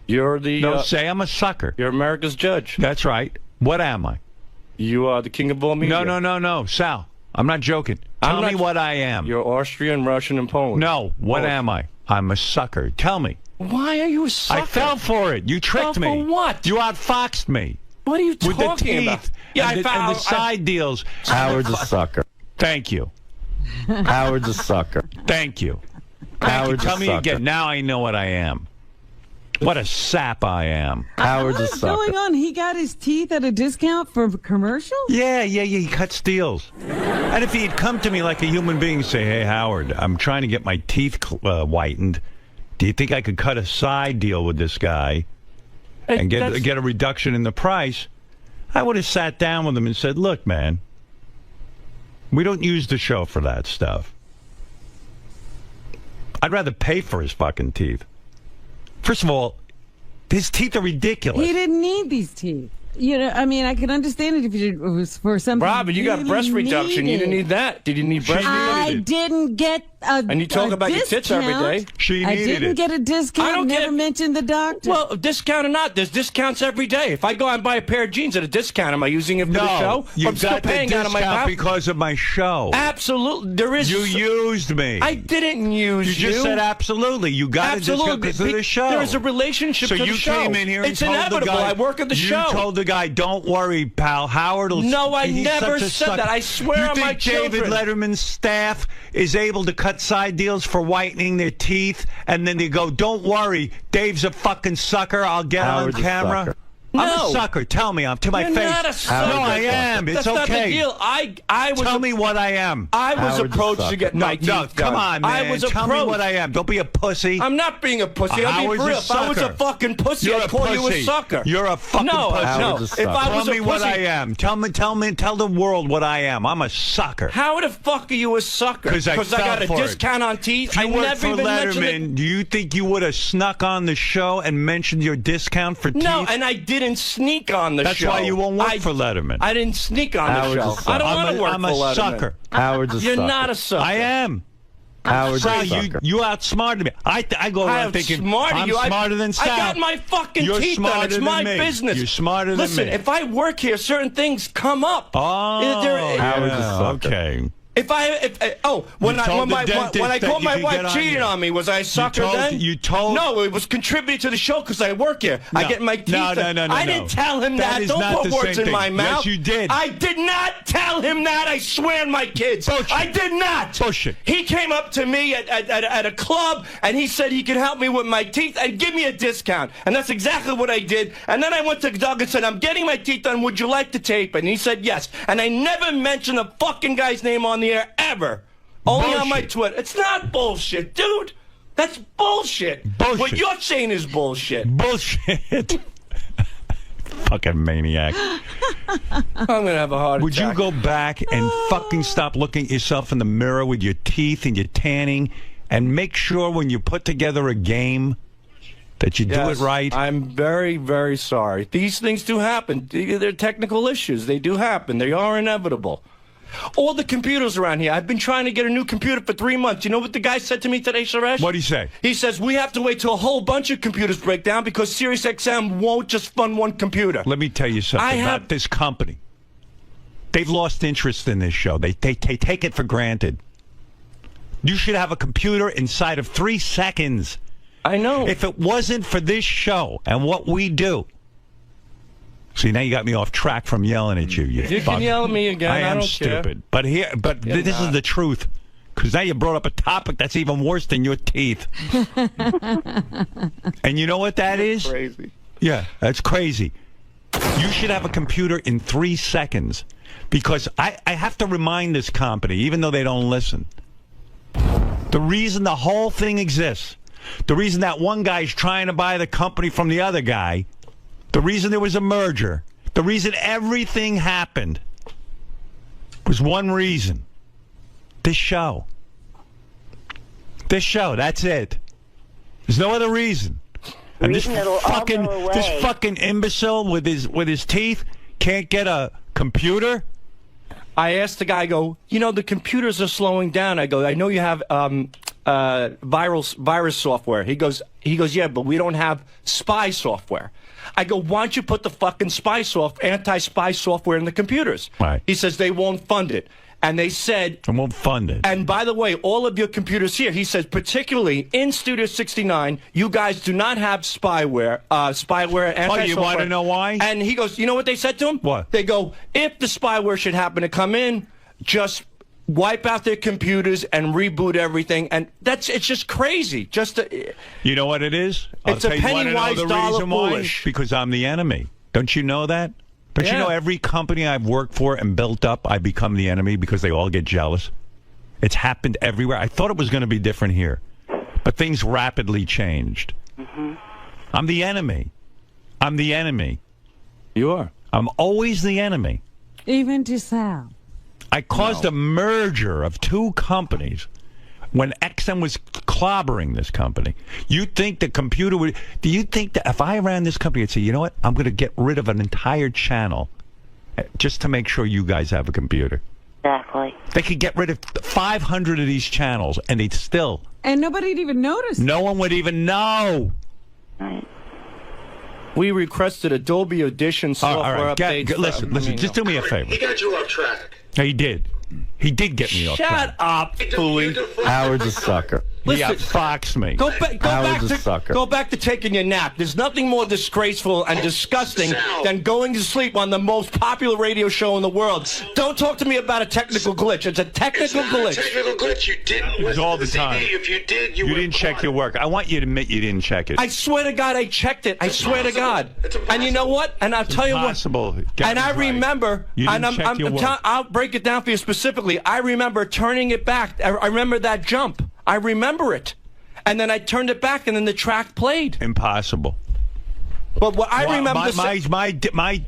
You're the... No, say I'm a sucker. You're America's judge. That's right. What am I? You are the king of all media. No. Sal, I'm not joking. Tell me what I am. You're Austrian, Russian, and Polish. No, what am I? I'm a sucker. Tell me. Why are you a sucker? I fell for it. You tricked me. For what? You outfoxed me. What are you talking about? With the teeth about? Yeah, and the side deals. Howard's a sucker. Thank you. Howard's a sucker. Thank you. Howard's Tell a me sucker. again. Now I know what I am. What a sap I am. Howard's a What's sucker. going on? He got his teeth at a discount for commercials? Yeah. He cuts deals. And if he'd come to me like a human being and say, hey, Howard, I'm trying to get my teeth whitened. Do you think I could cut a side deal with this guy and get a reduction in the price? I would have sat down with him and said, look, man, we don't use the show for that stuff. I'd rather pay for his fucking teeth. First of all, his teeth are ridiculous. He didn't need these teeth. You know, I mean, I can understand it if it was for something. Robin, you got a breast reduction. You didn't need that. Did you need breast I didn't get a And you talk about your tits every day. I didn't get a discount. I don't Never mentioned the doctor. Well, discount or not, there's discounts every day. If I go out and buy a pair of jeans at a discount, am I using it for the show? You I'm still got the paying out of my discount pocket. because of my show. Absolutely, there is. You used me. I didn't use you. You just said absolutely. You got a discount because of the show. There is a relationship so to the show. So you came in here and it's told inevitable. the guy. I work at the show. You told the guy, "Don't worry, pal. Howard will." No, I he's never such a said sucker. that. I swear on my children. You think David Letterman's staff is able to cut side deals for whitening their teeth, and then they go, "Don't worry, Dave's a fucking sucker. I'll get Howard's on a camera." sucker. I'm No. a sucker. Tell me. I'm to my You're face. not a sucker. No, I am. It's That's okay. not the deal. I was. Tell me what I am. I was Howard's a approached to sucker. get my teeth No, come done. on, man. I was Tell me approached. what I am. Don't be a pussy. I'm not being a pussy. I'll be Howard's real. a If I was a sucker. fucking pussy, You're I'd a call you a pussy. sucker. You're a fucking no, pussy. No, Howard's if I was Tell me a what pussy, I am. Tell the world what I am. I'm a sucker. How the fuck are you a sucker? Because I got a fell for it. discount on teeth. If you I worked never for even mentioned it. Letterman, do you think you would have snuck on the show and mentioned your discount for teeth? No, and I didn't sneak on the That's show. why you won't work for Letterman. I didn't sneak on Howard's the a show. sucker. I don't want to work I'm for a Letterman. sucker. Howard's a sucker. You're not a sucker. I am. Howard's a Sal, sucker. You outsmarted me. I go I around thinking outsmarted I'm you. smarter than Sal. I got my fucking You're teeth done. smarter It's than my me. business. You're smarter Listen, than me. if I work here, certain things come up. Oh, Howard's a sucker. Okay. When I caught my wife cheating on me, was I a sucker then? No, it was contributing to the show because I work here. I get my teeth done. I didn't tell him that. is Don't not put the words same in my thing. mouth. Yes, you did. I did not tell him that. I swear on my kids. Bullshit. I did not. Bullshit. He came up to me at a club and he said he could help me with my teeth and give me a discount. And that's exactly what I did. And then I went to Doug and said, I'm getting my teeth done. Would you like to tape? And he said yes. And I never mentioned the fucking guy's name on the air ever. Only on my Twitter. It's not bullshit, dude. That's bullshit. Bullshit. What you're saying is bullshit. Bullshit. Fucking maniac. I'm going to have a heart attack. Would you go back and fucking stop looking at yourself in the mirror with your teeth and your tanning and make sure when you put together a game that you do it right? I'm very, very sorry. These things do happen. They're technical issues. They do happen. They are inevitable. All the computers around here, I've been trying to get a new computer for 3 months. You know what the guy said to me today, Suresh? What'd he say? He says, we have to wait till a whole bunch of computers break down because SiriusXM won't just fund one computer. Let me tell you something about this company. They've lost interest in this show. They take it for granted. You should have a computer inside of 3 seconds. I know. If it wasn't for this show and what we do. See, now you got me off track from yelling at you. You fuck. can yell at me again. I am don't stupid. care. But this is the truth. Because now you brought up a topic that's even worse than your teeth. And you know what that is? Crazy. Yeah, that's crazy. You should have a computer in 3 seconds. Because I have to remind this company, even though they don't listen, the reason the whole thing exists, the reason that one guy's trying to buy the company from the other guy, the reason there was a merger, the reason everything happened was one reason. This show. This show, that's it. There's no other reason. And this fucking imbecile with his teeth can't get a computer? I asked the guy, I go, you know, the computers are slowing down. I go, I know you have virus software. He goes, yeah, but we don't have spy software. I go, why don't you put the fucking anti-spy software in the computers? Right. He says they won't fund it. And they said... I won't fund it. And by the way, all of your computers here, he says, particularly in Studio 69, you guys do not have spyware, anti-software. Oh, you want to know why? And he goes, you know what they said to him? What? They go, if the spyware should happen to come in, just wipe out their computers and reboot everything. And it's just crazy. You know what it is? It's a penny-wise, dollar-foolish. Because I'm the enemy. Don't you know that? Don't you know every company I've worked for and built up, I become the enemy because they all get jealous? It's happened everywhere. I thought it was going to be different here. But things rapidly changed. Mm-hmm. I'm the enemy. I'm the enemy. You are. I'm always the enemy. Even to Sal. I caused a merger of 2 companies. when XM was clobbering this company. You think the computer would... Do you think that if I ran this company, I'd say, you know what? I'm going to get rid of an entire channel just to make sure you guys have a computer. Exactly. They could get rid of 500 of these channels, and they'd still... And nobody'd even notice. No one would even know. Right. We requested a Dolby Audition software update. Listen, just do me a favor. He got you off track. He did. He did get me off track. Shut up, Fooey. Howard's a sucker. He outfoxed me. Go back to taking your nap. There's nothing more disgraceful and disgusting than going to sleep on the most popular radio show in the world. Don't talk to me about a technical glitch. It's a technical glitch. Technical glitch. You didn't It was all the time. If you did, You didn't check your work. I want you to admit you didn't check it. I swear to God, I checked it. I swear to God. And you know what? And I'll tell you what. And I remember, and I'll break it down for you specifically. I remember turning it back. I remember that jump. I remember it. And then I turned it back, and then the track played. Impossible. But what I remember... My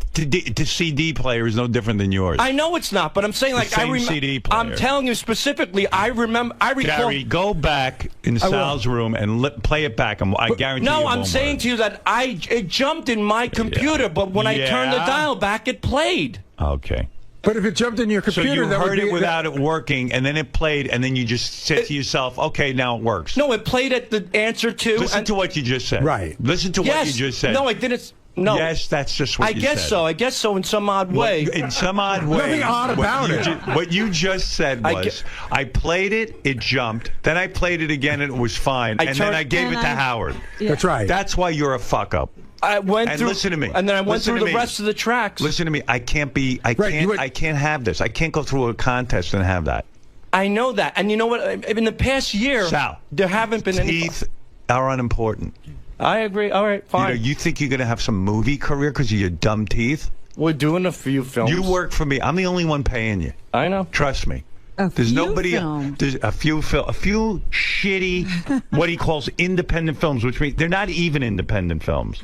CD player is no different than yours. I know it's not, but I'm saying, like, CD player. I'm telling you specifically, I recall... Gary, go back in Sal's room and play it back. I guarantee you it won't I'm saying work. to you that it jumped in my computer, but when I turned the dial back, it played. Okay. But if it jumped in your computer, so you that heard would be, it without it working, and then it played, and then you just said to yourself, "Okay, now it works." No, it played at the answer to. Listen to what you just said. Right. Listen to what you just said. No, I didn't. No. Yes, that's just what you said. I guess so. I guess so in some odd way. In some odd way. Nothing odd about it. What you just said was, I played it, it jumped, then I played it again, and it was fine, and then I gave it to Howard. Yeah. That's right. That's why you're a fuck up. I went and through, listen to me. And then I went through the rest of the tracks. Listen to me. I can't have this. I can't go through a contest and have that. I know that. And you know what? In the past year, Sal, there haven't been any... Teeth are unimportant. I agree. All right, fine. You think you're going to have some movie career because of your dumb teeth? We're doing a few films. You work for me. I'm the only one paying you. I know. Trust me. There's nobody. There's a few shitty, what he calls independent films, which means they're not even independent films.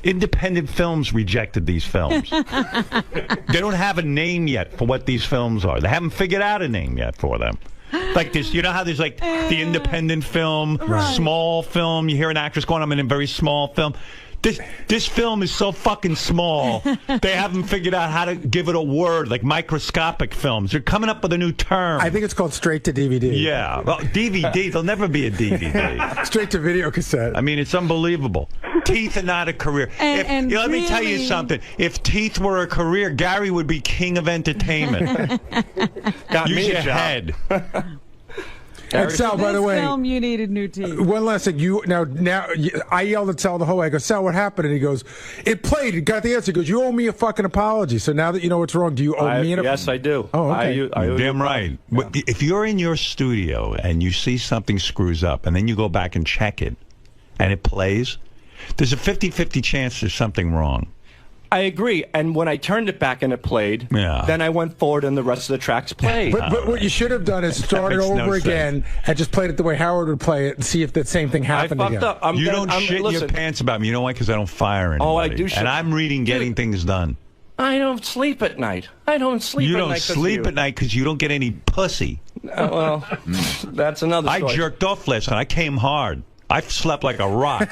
Independent films rejected these films. They don't have a name yet for what these films are. They haven't figured out a name yet for them. Like this, you know how there's like the independent film, small film. You hear an actress going, "I'm in a very small film." This film is so fucking small, they haven't figured out how to give it a word, like microscopic films. They're coming up with a new term. I think it's called straight to DVD. Yeah. Well, DVD, there'll never be a DVD. Straight to video cassette. I mean, it's unbelievable. Teeth are not a career. Let me tell you something. If teeth were a career, Gary would be king of entertainment. Use your head. And Sal, by the way, film you needed new teeth. One last thing. I yelled at Sal the whole way. I go, "Sal, what happened?" And he goes, "It played. It got the answer." He goes, "You owe me a fucking apology." So now that you know what's wrong, do you owe me an apology? Yes, I do. Oh, okay. I owe Damn right. But if you're in your studio and you see something screws up, and then you go back and check it, and it plays, there's a 50-50 chance there's something wrong. I agree. And when I turned it back and it played, then I went forward and the rest of the tracks played. But what you should have done is started over again and just played it the way Howard would play it and see if that same thing happened again. Up. You don't shit your pants about me. You know why? Because I don't fire anybody. Oh, I do shit. And I'm reading Getting Things Done. I don't sleep at night. I don't sleep at night. You don't sleep at night because you don't get any pussy. Well, that's another story. I jerked off last night. I came hard. I slept like a rock.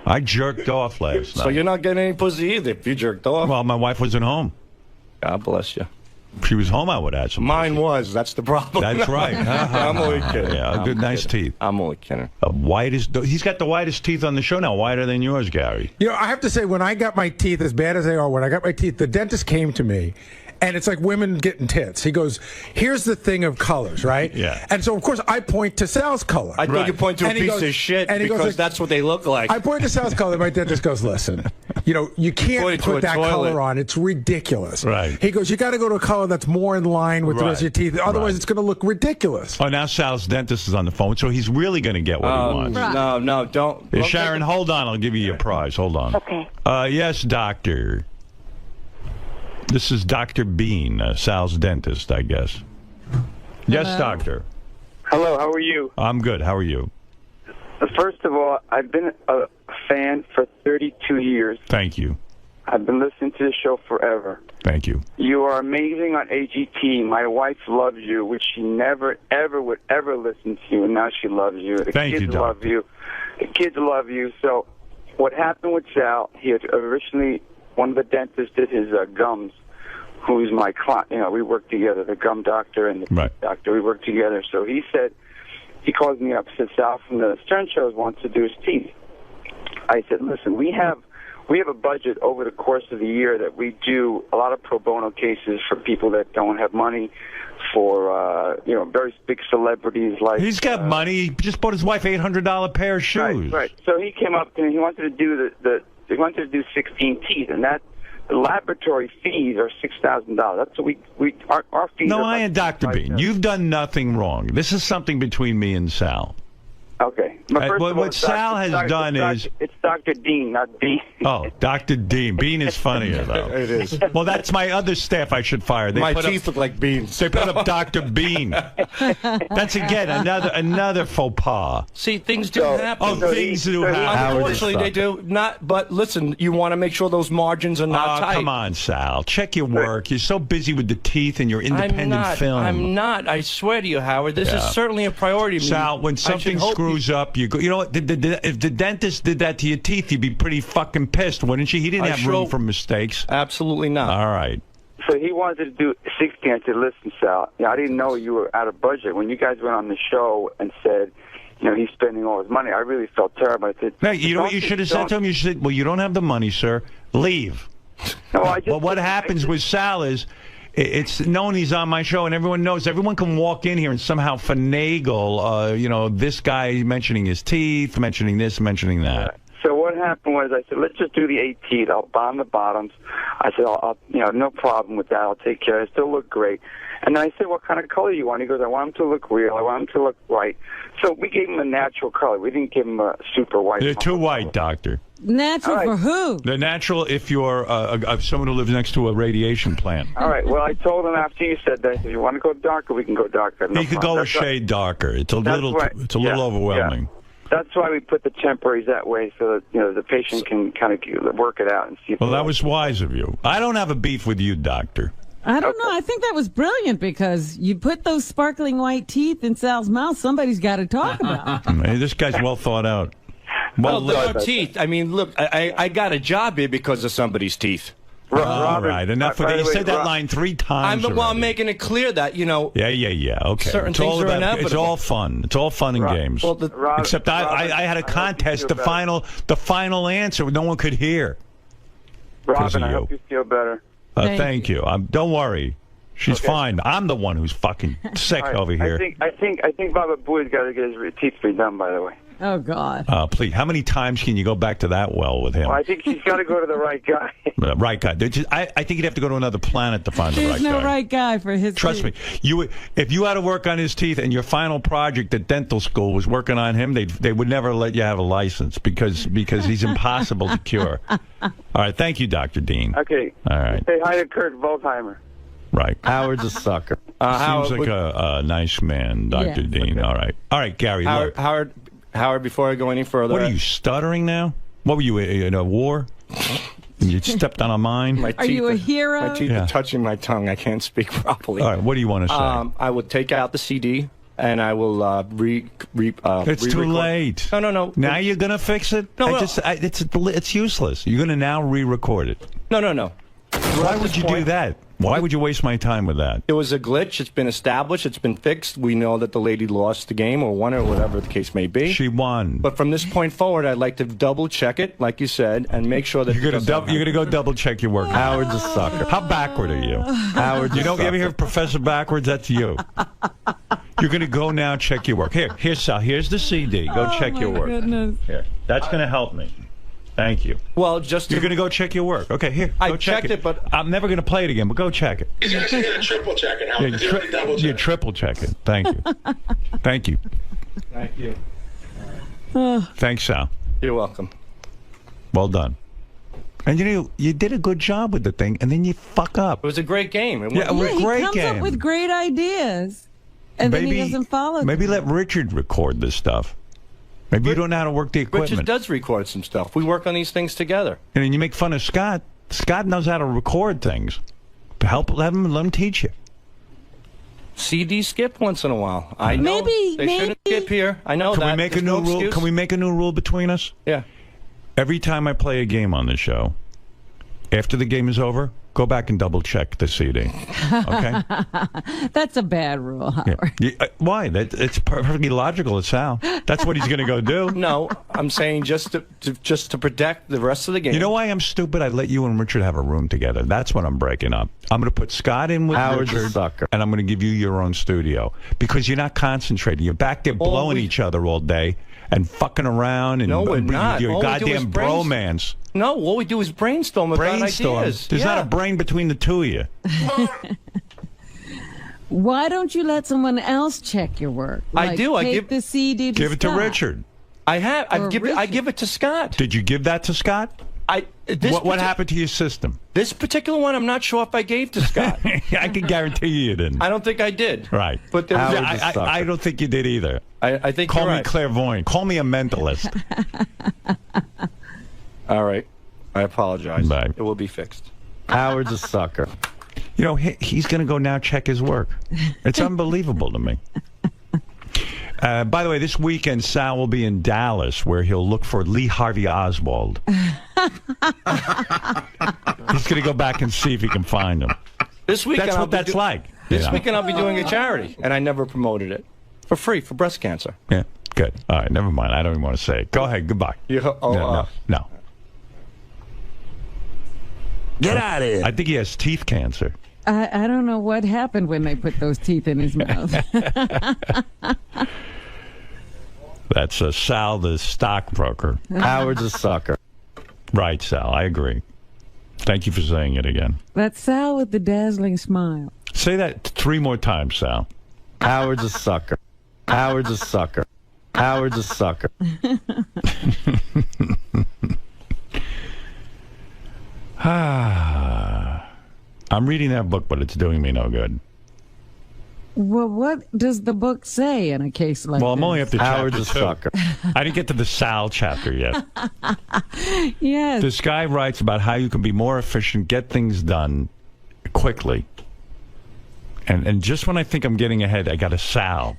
I jerked off last night. So you're not getting any pussy either if you jerked off? Well, my wife wasn't home. God bless you. If she was home, I would have some Mine pussy. was. That's the problem. That's right. I'm only kidding. Yeah, good, nice teeth. I'm only kidding. He's got the whitest teeth on the show now, whiter than yours, Gary. You know, I have to say, when I got my teeth, as bad as they are, when I got my teeth, the dentist came to me. And it's like women getting tits. He goes, "Here's the thing of colors, right?" Yeah. And so, of course, I point to Sal's color. I think you point to a piece of shit because that's what they look like. I point to Sal's color. My dentist goes, "Listen, you can't put that color on. It's ridiculous." Right. He goes, "You got to go to a color that's more in line with the rest of your teeth. Otherwise, it's going to look ridiculous." Oh, now Sal's dentist is on the phone, so he's really going to get what he wants. No, don't. Sharon, hold on. I'll give you your prize. Hold on. Okay. Yes, doctor. This is Dr. Bean, Sal's dentist, I guess. Yes, doctor. Hello, how are you? I'm good. How are you? First of all, I've been a fan for 32 years. Thank you. I've been listening to the show forever. Thank you. You are amazing on AGT. My wife loves you, which she never, ever would ever listen to you, and now she loves you. The Thank kids you, Doc. love you. The kids love you. So what happened with Sal, he had originally, one of the dentists did his gums, who's my client. You know, we work together, the gum doctor and the teeth doctor. We work together. So he said, he calls me up, said, Sal from the Stern Shows wants to do his teeth. I said, listen, we have a budget over the course of the year that we do a lot of pro bono cases for people that don't have money, for very big celebrities like. He's got money. He just bought his wife $800 pair of shoes. Right. So he came up and he wanted to do he wanted to do 16 teeth, and that the laboratory fees are $6,000. That's what our fees. No, are I am Dr. Bean. You've done nothing wrong. This is something between me and Sal. Okay. But first of all, what Sal has done is... It's Dr. Dean, not Bean. Oh, Dr. Dean. Bean is funnier, though. It is. Well, that's my other staff I should fire. My teeth look like beans. They put up Dr. Bean. That's, again, another faux pas. See, things do happen. Oh, things do happen. Unfortunately, they do not. But listen, you want to make sure those margins are not tight. Come on, Sal. Check your work. You're so busy with the teeth and your independent film. I'm not. I swear to you, Howard. This is certainly a priority to me. Sal, when something screws up, you go. You know what? If the dentist did that to your teeth, you'd be pretty fucking pissed, wouldn't you? He didn't have room for mistakes. Absolutely not. All right. So he wanted to do 16. I said, listen, Sal, I didn't know you were out of budget. When you guys went on the show and said, he's spending all his money, I really felt terrible. I said, no, you know what you should have said to him? You should say, well, you don't have the money, sir. Leave. No, well, what happens with Sal is, it's known he's on my show, and everyone knows. Everyone can walk in here and somehow finagle, this guy mentioning his teeth, mentioning this, mentioning that. So what happened was I said, let's just do the 8 teeth. I'll bond the bottoms. I said, no problem with that. I'll take care of it. Still look great. And then I said, what kind of color do you want? He goes, I want them to look real. I want them to look white. So we gave him a natural color. We didn't give him a super white. They're too white, doctor. Natural for who? They're natural if you're someone who lives next to a radiation plant. All right. Well, I told him after you said that, if you want to go darker, we can go darker. You could go a shade darker. It's a little overwhelming. Yeah. That's why we put the temporaries that way, so that the patient can kind of work it out and see. Well, that was wise of you. I don't have a beef with you, doctor. I don't know. I think that was brilliant because you put those sparkling white teeth in Sal's mouth. Somebody's got to talk about. Hey, this guy's well thought out. Well, look, teeth. I mean, look, I got a job here because of somebody's teeth. All right, enough of that. You said that line 3 times. I'm making it clear that, Yeah, okay. Certain things are inevitable. It's all fun. It's all fun and games. Well, except I had a contest. The final answer no one could hear. Robin, I hope you feel better. Thank you. Don't worry. She's fine. I'm the one who's fucking sick over here. I think Baba Booey's got to get his teeth redone, by the way. Oh, God. Please, how many times can you go back to that well with him? Well, I think he's got to go to the right guy. Right guy. I think he'd have to go to another planet to find the right guy. There's no right guy for his Trust me. If you had to work on his teeth and your final project at dental school was working on him, they would never let you have a license because he's impossible to cure. All right. Thank you, Dr. Dean. Okay. All right. Say hi to 𝗏𝗏𝗏𝗏. Right. Howard's a sucker. Seems like a nice man, Dr. Dean. Okay. All right, Gary. Howard, before I go any further... What are you, stuttering now? What were you, in a war? You stepped on a mine? Are you a hero? My teeth are touching my tongue. I can't speak properly. All right, what do you want to say? I would take out the CD, and I will It's too late. No. Now you're going to fix it? No. It's useless. You're going to now re-record it. No. Why would you do that? Why would you waste my time with that? It was a glitch. It's been established. It's been fixed. We know that the lady lost the game or won it or whatever the case may be. She won. But from this point forward, I'd like to double check it, like you said, and make sure that you're going to go double check your work. Howard's a sucker. How backward are you? Howard's you ever hear Professor Backwards? That's you. You're going to go now check your work. Here, Sal. Here's the CD. Go check your work. Goodness. Here. That's going to help me. Thank you. Well, you're going to go check your work. Okay, here. I checked it, but I'm never going to play it again. But go check it. He's actually going to triple check it. You triple check it. Thank you. Thank you. Thank you. Thanks, Sal. You're welcome. Well done. And you did a good job with the thing, and then you fuck up. It was a great game. It was a great he comes game. up with great ideas, and then he doesn't follow them. Maybe let Richard record this stuff. Maybe you don't know how to work the equipment. Richard does record some stuff. We work on these things together. And then you make fun of Scott. Scott knows how to record things. Let him teach you. CD skip once in a while. I know Maybe they shouldn't skip here. I know Can that. we make There's a new no rule? excuse. Can we make a new rule between us? Yeah. Every time I play a game on the show, after the game is over, go back and double check the CD. Okay. That's a bad rule, Howard. Why? It's perfectly logical. It's Sal. That's what he's going to go do. No, I'm saying just to protect the rest of the game. You know why I'm stupid? I let you and Richard have a room together. That's what I'm breaking up. I'm going to put Scott in with Howard's a Richard, sucker. and I'm going to give you your own studio because you're not concentrating. You're back there blowing each other all day and fucking around and No, we're not. your All we do is goddamn bromance. No, what we do is brainstorm about ideas. There's not a brain between the two of you. Why don't you let someone else check your work? I do. I take give the CD to Give it to Scott. Richard. I have. Or I give it to Scott. Did you give that to Scott? What happened to your system? This particular one, I'm not sure if I gave to Scott. I can guarantee you didn't. I don't think I did. Right. But there was I don't think you did either. I think Call you're me right. clairvoyant. Call me a mentalist. All right. I apologize. Bye. It will be fixed. Howard's a sucker. You know, he's going to go now check his work. It's unbelievable to me. By the way, this weekend, Sal will be in Dallas, where he'll look for Lee Harvey Oswald. He's going to go back and see if he can find him. This weekend, That's what that's like. This you know? weekend, I'll be doing a charity, and I never promoted it for free for breast cancer. Yeah, good. All right, never mind. I don't even want to say it. Go ahead. Goodbye. No. Get out of here. I think he has teeth cancer. I don't know what happened when they put those teeth in his mouth. That's Sal, the stockbroker. Howard's a sucker. Right, Sal. I agree. Thank you for saying it again. That's Sal with the dazzling smile. Say that 3 more times, Sal. Howard's a sucker. Howard's a sucker. Howard's a sucker. I'm reading that book, but it's doing me no good. Well, what does the book say in a case like Well, I'm this? only up to Howard's chapter 2. a sucker. I didn't get to the Sal chapter yet. Yes. This guy writes about how you can be more efficient, get things done quickly. And just when I think I'm getting ahead, I got a Sal.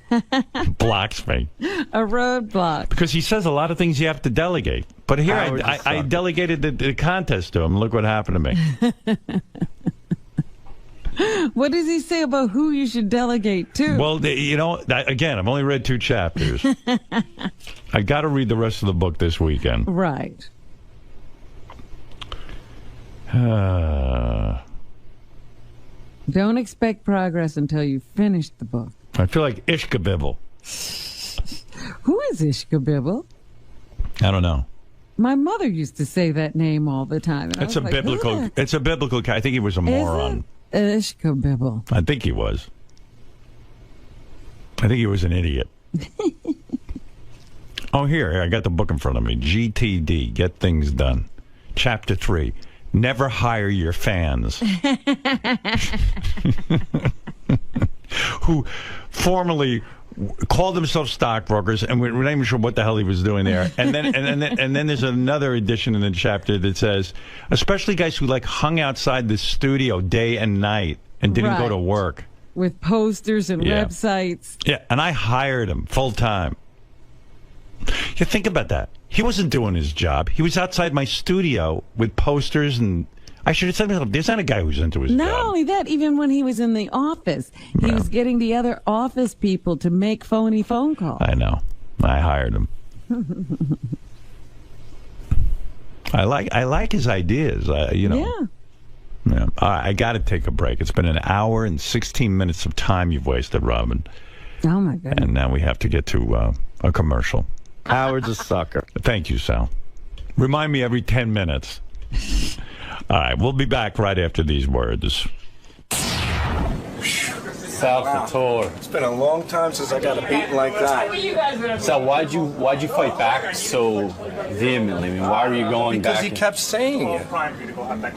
Blocks me. A roadblock. Because he says a lot of things you have to delegate. But here Howard's a I sucker. delegated the contest to him. Look what happened to me. What does he say about who you should delegate to? Well, you know, again, I've only read 2 chapters. I got to read the rest of the book this weekend. Right. Don't expect progress until you finish the book. I feel like 𝗛ощ𝗄𝗿𝗍𝗶. Who is 𝗛ощ𝗄𝗿𝗍𝗶? I don't know. My mother used to say that name all the time. And I It's was a like, biblical. "Who It's a biblical. I think he was a moron. 𝗛ощ𝗄𝗿𝗍𝗶. I think he was. I think he was an idiot. Oh, here I got the book in front of me. GTD, Get Things Done, Chapter 3. Never hire your fans. Who formerly called themselves stockbrokers, and we're not even sure what the hell he was doing there. And then there's another edition in the chapter that says, especially guys who like hung outside the studio day and night and didn't go to work. With posters and Yeah. websites. Yeah, and I hired him full time. You think about that. He wasn't doing his job. He was outside my studio with posters, and I should have said to myself, there's not a guy who's into his Not job. only that, even when he was in the office, he was getting the other office people to make phony phone calls. I know. I hired him. I like his ideas. You know. Yeah. Yeah. All right, I got to take a break. It's been an hour and 16 minutes of time you've wasted, Robin. Oh, my goodness. And now we have to get to a commercial. Howard's a sucker. Thank you, Sal. Remind me every 10 minutes. All right, we'll be back right after these words. Sal Couture. It's been a long time since I got a beating like that. Sal, why'd you fight back so vehemently? I mean, why were you going Because back? he kept saying it. Are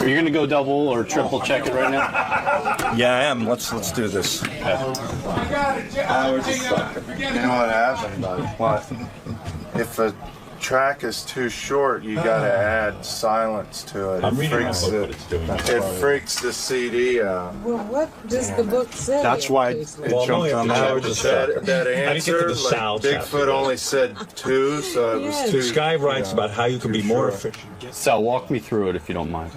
you going to go double or triple check it right now? Yeah, I am. Let's do this. Howard's a sucker. You know what happened, bud? What? If a track is too short, you gotta add silence to it. I'm reading my book, but it's doing that. It freaks the CD out. Well, what does the book say? That's why it jumped on that answer. Like Bigfoot only said 2, so it was 2. This guy writes about how you can be more efficient. Sal, walk me through it if you don't mind.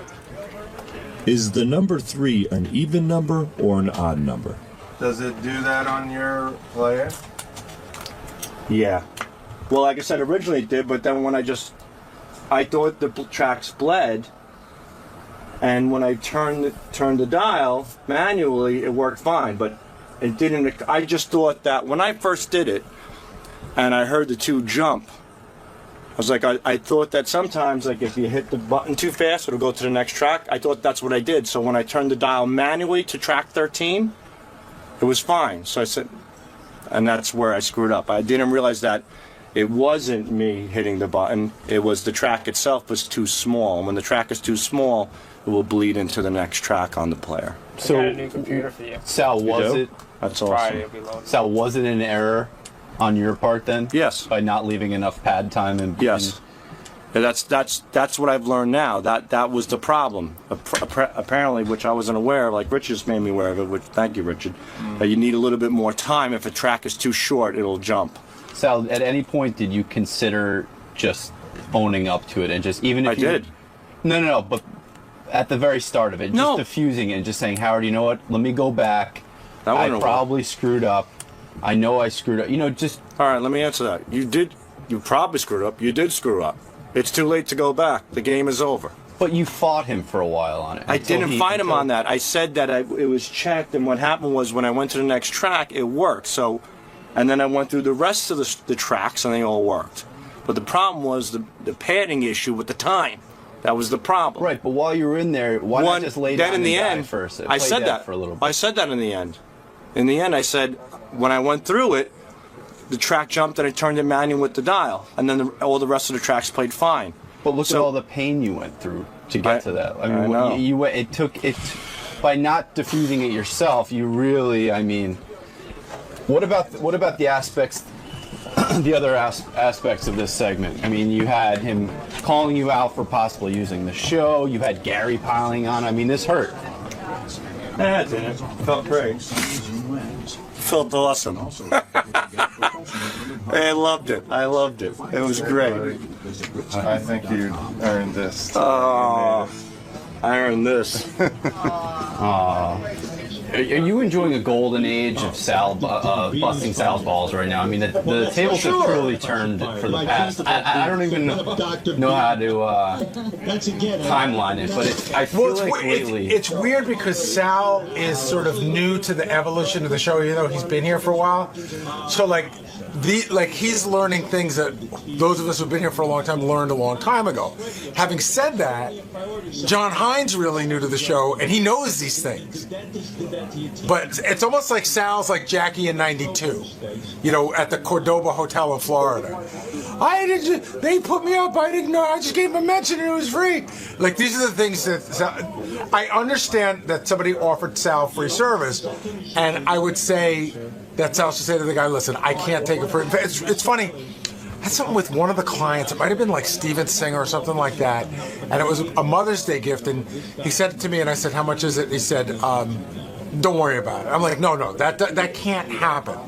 Is the number 3 an even number or an odd number? Does it do that on your player? Yeah. Well, like I said, originally it did, but then when I thought the tracks bled, and when I turned the dial manually, it worked fine, but it didn't. I just thought that when I first did it, and I heard the 2 jump, I was like, I thought that sometimes, like if you hit the button too fast, it'll go to the next track. I thought that's what I did. So when I turned the dial manually to track 13, it was fine. So I said, and that's where I screwed up. I didn't realize that it wasn't me hitting the button. It was the track itself was too small. And when the track is too small, it will bleed into the next track on the player. So, I got a new computer for you. Sal, was it? That's Friday awesome. it'll be loaded. Sal, was it an error on your part then? Yes. By not leaving enough pad time in. Yes. That's what I've learned now. That was the problem. Apparently, which I wasn't aware of. Like Richard's made me aware of it. Which thank you, Richard. That you need a little bit more time. If a track is too short, it'll jump. Sal, at any point did you consider just owning up to it and just even if I did. No, but at the very start of it, just diffusing it and just saying, Howard, you know what? Let me go back. I probably screwed up. I know I screwed up. You know, just all right. Let me answer that. You did. You probably screwed up. You did screw up. It's too late to go back. The game is over. But you fought him for a while on it. I didn't fight him on that. I said that it was checked, and what happened was when I went to the next track, it worked. So, and then I went through the rest of the tracks, and they all worked. But the problem was the padding issue with the time. That was the problem. Right, but while you were in there, why not just lay down in the and end, first? I said that for a little bit. I said that in the end. In the end, I said when I went through it, the track jumped and I turned it manual with the dial, and then all the rest of the tracks played fine. But look at all the pain you went through to get to that. I mean, I know. It took it by not diffusing it yourself. You really, I mean, what about the aspects, the other aspects of this segment? I mean, you had him calling you out for possibly using the show. You had Gary piling on. I mean, this hurt. Yeah, it didn't. Felt great. Felt awesome. I loved it. I loved it. It was great. I think you earned this. Oh, I earned this. Are you enjoying a golden age of Sal busting Sal's balls right now? I mean, the tables have truly turned for the past. I don't even know how to timeline it, but I feel like lately it's weird because Sal is sort of new to the evolution of the show, even though he's been here for a while. So he's learning things that those of us who've been here for a long time learned a long time ago. Having said that, John Hines really new to the show, and he knows these things. But it's almost like Sal's like Jackie in '92, you know, at the Cordoba Hotel in Florida. They put me up. I didn't know. I just gave him a mention and it was free. Like these are the things that I understand that somebody offered Sal free service, and I would say that Sal should say to the guy, "Listen, I can't take it for." It's funny. I had something with one of the clients. It might have been like Steven Singer or something like that, and it was a Mother's Day gift. And he said it to me, and I said, "How much is it?" And he said, "Don't worry about it." I'm like, "No, that can't happen."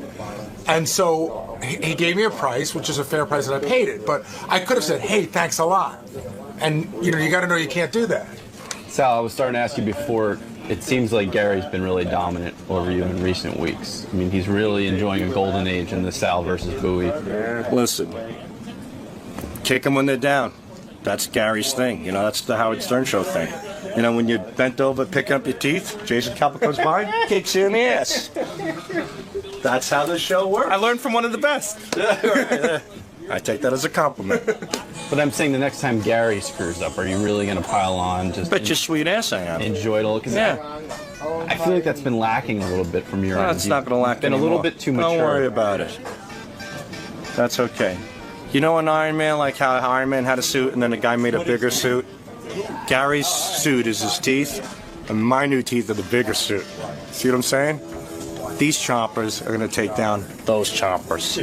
And so he gave me a price, which is a fair price, and I paid it. But I could have said, "Hey, thanks a lot," and you got to know you can't do that. Sal, I was starting to ask you before. It seems like Gary's been really dominant over you in recent weeks. I mean, he's really enjoying a golden age in the Sal versus Bowie. Listen, kick them when they're down. That's Gary's thing. You know, that's the Howard Stern Show thing. You know, when you're bent over picking up your teeth, Jason Kappa comes by, kicks you in the ass. That's how this show works. I learned from one of the best. I take that as a compliment. But I'm saying the next time Gary screws up, are you really going to pile on? Bet your sweet ass I am. Enjoy it all? Yeah. I feel like that's been lacking a little bit from your end. It's not going to lack been anymore. a little bit too mature. Don't worry about it. That's okay. You know in Iron Man, like how Iron Man had a suit and then the guy made a bigger suit? Gary's suit is his teeth, and my new teeth are the bigger suit. See what I'm saying? These choppers are going to take down those choppers.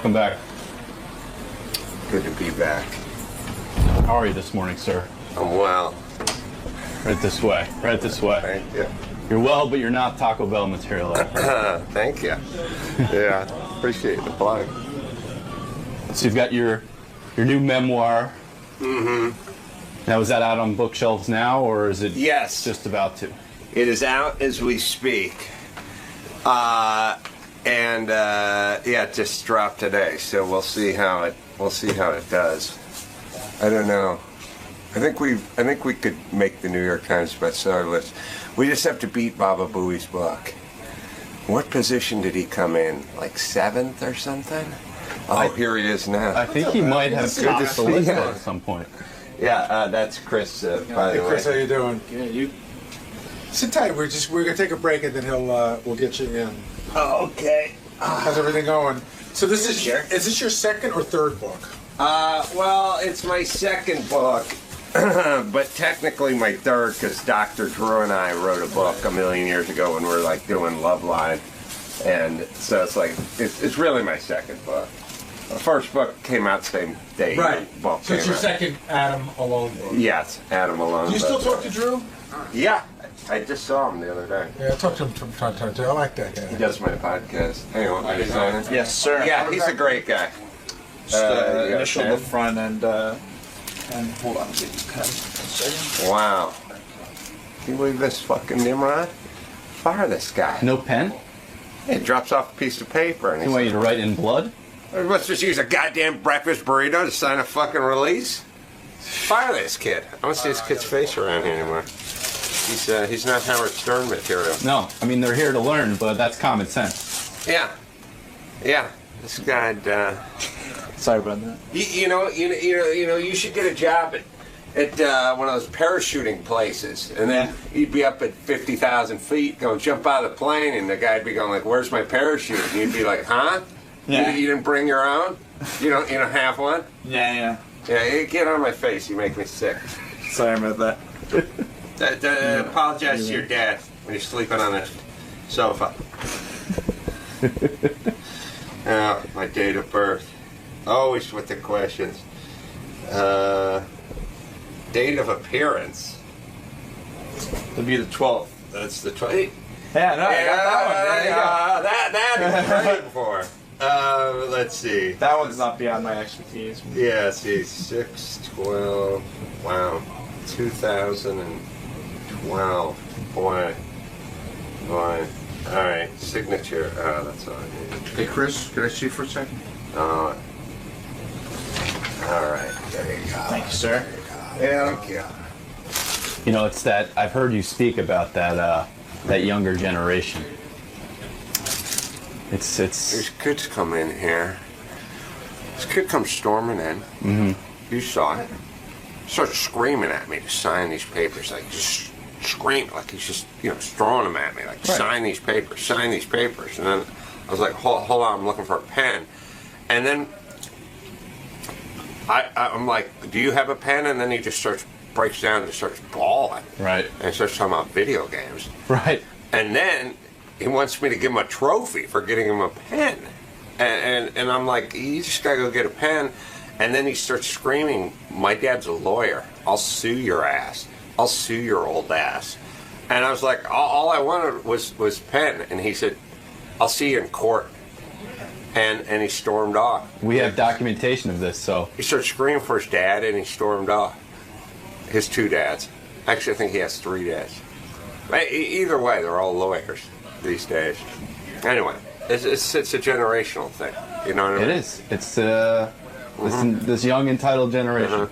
Welcome back. Good to be back. How are you this morning, sir? I'm well. Right this way. Right this way. Thank you. You're well, but you're not Taco Bell material. Thank you. Yeah, appreciate the plug. So you've got your new memoir. Mm-hmm. Now, is that out on bookshelves now, or is it just about to? It is out as we speak. It just dropped today, so we'll see how it does. I don't know. I think we could make the New York Times bestseller list. We just have to beat Baba Booey's book. What position did he come in? Like 7th or something? Oh, here he is now. I think he might have topped the list at some point. Yeah, that's Chris. By the way, Chris, how you doing? Yeah, you. Sit tight. We're gonna take a break and then we'll get you in. Oh, okay. How's everything going? So is this your second or third book? Well, it's my second book, but technically my third, because Dr. Drew and I wrote a book a million years ago when we were like doing Loveline, and so it's like it's really my second book. The first book came out the same day. Right. The book So it's came your out. second Adam Alone book. Yes, Adam Alone. Do you still talk to Drew? Yeah, I just saw him the other day. Yeah, I talked to him from time to time too. I like that guy. He does my podcast. Hang on, can you sign in? Yes, sir. Yeah, he's a great guy. Just you initial got a the front and hold on, get your pen. 1 second. Wow. Can you believe this fucking Nimrod? Fire this guy. No pen? He drops off a piece of paper and You want you to write in blood? Let's just use a goddamn breakfast burrito to sign a fucking release. Fire this kid. I don't see this kid's face around here anymore. He's not Howard Stern material. No, I mean they're here to learn, but that's common sense. Yeah. This guy. Sorry about that. You know, you should get a job at one of those parachuting places, and then you'd be up at 50,000 feet, going jump out of the plane, and the guy'd be going like, "Where's my parachute?" And you'd be like, "Huh? Yeah. You didn't bring your own? You don't have one?" Yeah. Yeah, get on my face. You make me sick. Sorry about that. Apologize to your dad when you're sleeping on the sofa. My date of birth. Always with the questions. Date of appearance. It'll be the 12th. That's the 12th. Yeah, no, I got that one. There you go. That is great for. Let's see. That one's not beyond my expertise. Yeah, see, 6/12. Wow, 2012. Boy. All right, signature. Oh, that's all I need. Hey, Chris, could I see you for a second? All right, there you go. Thank you, sir. Yeah, thank you. You know, it's that I've heard you speak about that younger generation. It's. These kids come in here. This kid comes storming in. Mm-hmm. You saw it. Starts screaming at me to sign these papers, like just screaming, like he's just throwing them at me, like sign these papers. And then I was like, hold on, I'm looking for a pen. And then I'm like, do you have a pen? And then he just breaks down and starts bawling. Right. And starts talking about video games. Right. And then he wants me to give him a trophy for getting him a pen. And I'm like, you just gotta go get a pen. And then he starts screaming, my dad's a lawyer. I'll sue your ass. I'll sue your old ass. And I was like, all I wanted was pen. And he said, I'll see you in court. And he stormed off. We have documentation of this, so. He started screaming for his dad, and he stormed off. His 2 dads. Actually, I think he has 3 dads. Either way, they're all lawyers these days. Anyway, it's a generational thing. You know what I mean? It is. It's this young entitled generation.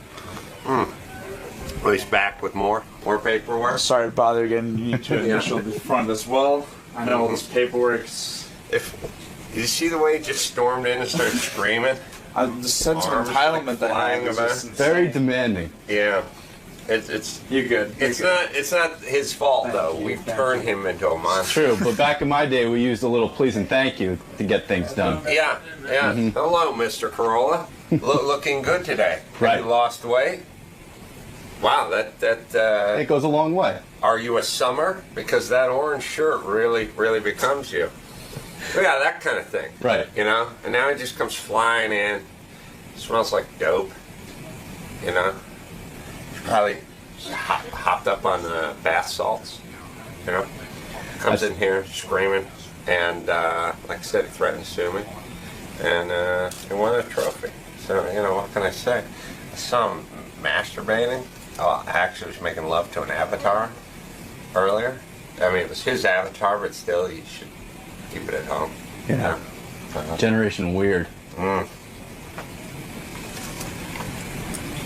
Well, he's back with more paperwork. Sorry to bother again. You need to initial the front as well. I know all this paperwork's. Did you see the way he just stormed in and started screaming? The sense of entitlement that I have is very demanding. Yeah. It's you're good. It's not his fault though. We've turned him into a monster. True, but back in my day, we used a little please and thank you to get things done. Yeah. Mhm. Hello, Mr. Corolla. Looking good today. Right. Have you lost weight? Wow, that it goes a long way. Are you a summer? Because that orange shirt really becomes you. Yeah, that kind of thing. Right. You know? And now he just comes flying in. Smells like dope. You know? He's probably hopped up on bath salts. You know? Comes in here screaming. And, like I said, he threatened to sue me. And he won a trophy. So, you know, what can I say? I saw him masturbating. I actually was making love to an avatar earlier. I mean, it was his avatar, but still, you should keep it at home. Yeah. Generation weird.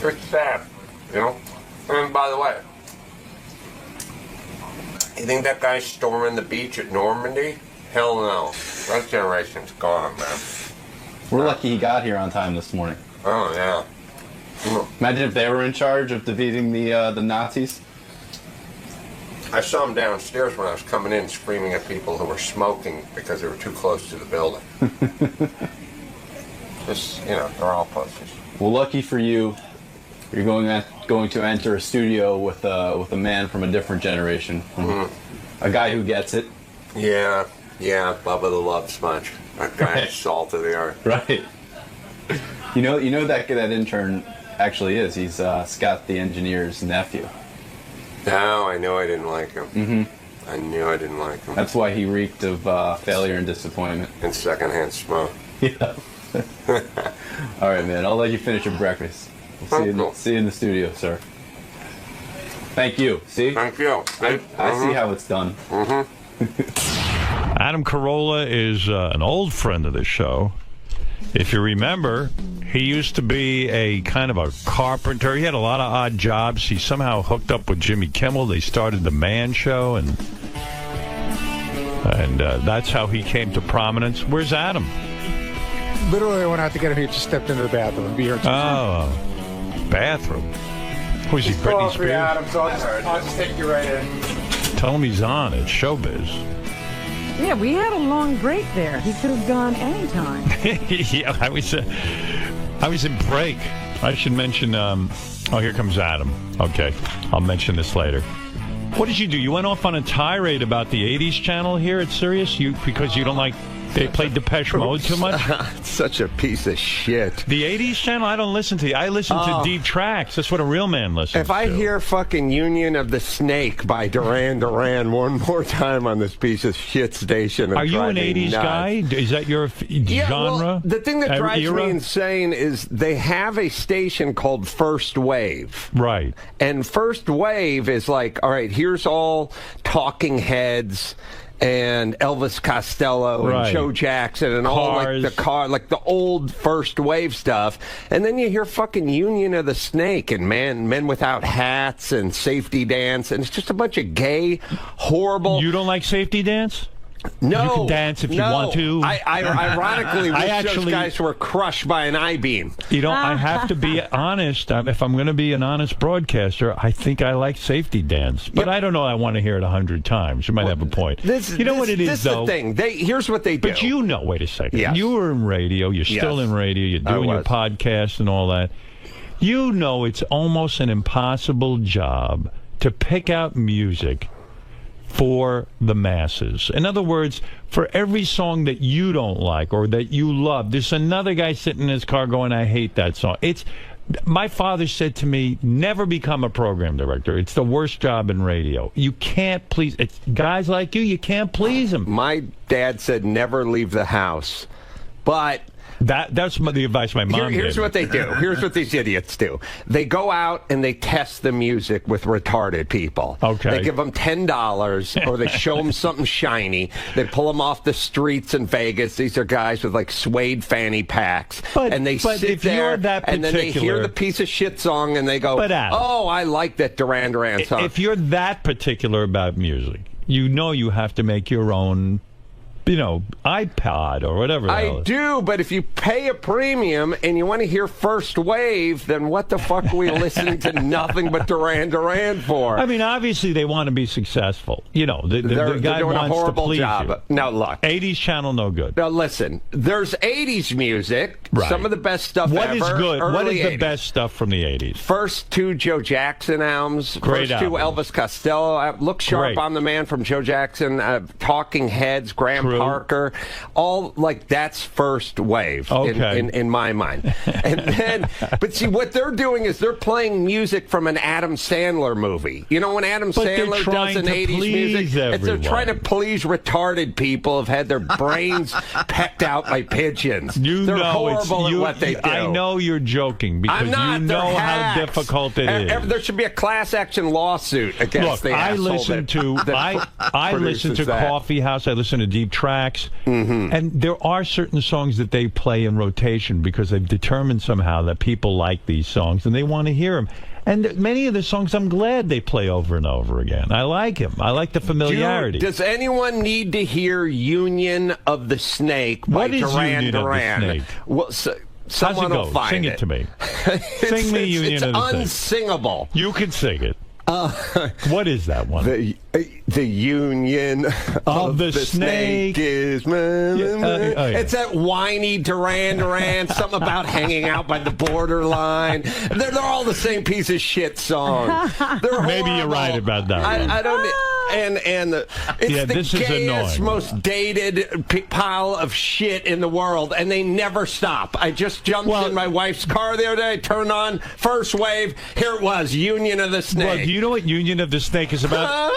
It's sad, you know? And by the way, you think that guy's storming the beach at Normandy? Hell no. That generation's gone, man. We're lucky he got here on time this morning. Oh, yeah. Imagine if they were in charge of defeating the Nazis. I saw him downstairs when I was coming in screaming at people who were smoking because they were too close to the building. Just, you know, they're all pussies. Well, lucky for you, you're going to enter a studio with a man from a different generation. A guy who gets it. Yeah, Bubba the Love Sponge. That guy is salt of the earth. Right. You know that intern actually is. He's Scott the engineer's nephew. No, I knew I didn't like him. I knew I didn't like him. That's why he reeked of failure and disappointment. And secondhand smoke. Yeah. All right, man. I'll let you finish your breakfast. We'll see you in the studio, sir. Thank you. See? Thank you. I see how it's done. Adam Carolla is an old friend of the show. If you remember, he used to be a kind of a carpenter. He had a lot of odd jobs. He somehow hooked up with Jimmy Kimmel. They started the Man Show, and that's how he came to prominence. Where's Adam? Literally, I went out to get him. He just stepped into the bathroom and be here. Oh, bathroom. Who is he, Britney Spears? Adam, so I'll just take you right in. Tell him he's on. It's showbiz. Yeah, we had a long break there. He could have gone anytime. Yeah, I was in break. I should mention. Oh, here comes Adam. Okay, I'll mention this later. What did you do? You went off on a tirade about the '80s channel here at Sirius, because you don't like they played Depeche Mode too much. Such a piece of shit. The '80s channel, I don't listen to. I listen to deep tracks. That's what a real man listens to. If I hear fucking Union of the Snake by Duran Duran one more time on this piece of shit station, are you an '80s guy? Is that your genre? Well, the thing that drives me insane is they have a station called First Wave. Right. And First Wave is like, all right, here's all Talking Heads and Elvis Costello and Joe Jackson and all like the old first wave stuff, and then you hear fucking Union of the Snake and Men Without Hats and Safety Dance, and it's just a bunch of gay, horrible. You don't like Safety Dance? No, you can dance if you want to. I ironically wish those guys were crushed by an I-beam. You know, I have to be honest. If I'm going to be an honest broadcaster, I think I like Safety Dance. But I don't know. I want to hear it 100 times. You might have a point. You know what it is, though? This is the thing. Here's what they do. But you know, wait a second. Yes. You were in radio. You're still in radio. You're doing your podcast and all that. You know it's almost an impossible job to pick out music for the masses. In other words, for every song that you don't like or that you love, there's another guy sitting in his car going, I hate that song. My father said to me, never become a program director. It's the worst job in radio. You can't please. It's guys like you can't please them. My dad said never leave the house. But that's the advice my mom Here's what they do. Here's what these idiots do. They go out and they test the music with retarded people. Okay. They give them $10 or they show them something shiny. They pull them off the streets in Vegas. These are guys with like suede fanny packs. And they sit there and then they hear the piece of shit song and they go, oh, I like that Duran Duran song. If you're that particular about music, you know you have to make your own iPod or whatever. I do, but if you pay a premium and you want to hear First Wave, then what the fuck are we listening to nothing but Duran Duran for? I mean, obviously they want to be successful. You know, the guy doing wants a horrible to please job. you. Now look, 80s channel, no good. Now listen, there's 80s music. Right. Some of the best stuff What ever. is good? What is the 80s. best stuff from the 80s? First two Joe Jackson albums. Great First two album. Elvis Costello. Look Sharp, Great. I'm the Man from Joe Jackson. Talking Heads, Graham True. Parker, all like that's first wave in my mind. And then, but see, what they're doing is they're playing music from an Adam Sandler movie. You know, when Adam Sandler does an 80s music, they're trying to please retarded people who've had their brains pecked out by pigeons. They're horrible at what they do. I know you're joking because you know how difficult it is. There should be a class action lawsuit against the asshole. I listen to Coffee House. I listen to Deep Tracks, and there are certain songs that they play in rotation because they've determined somehow that people like these songs and they want to hear them. And many of the songs, I'm glad they play over and over again. I like them. I like the familiarity. Does anyone need to hear "Union of the Snake" by Duran Duran? Of the Snake? Well, someone will find Sing it to me. Sing me "Union of the Snake." It's unsingable. You can sing it. What is that one? The Union of the Snake is... It's that whiny Duran Duran, something about hanging out by the borderline. They're all the same piece of shit song. Maybe you're right about that one. I don't... It's the gayest, most dated pile of shit in the world, and they never stop. I just jumped in my wife's car the other day, turned on first wave, here it was, Union of the Snake. Well, do you know what Union of the Snake is about?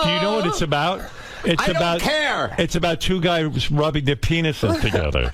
Do you know what it's about? I don't care. It's about two guys rubbing their penises together.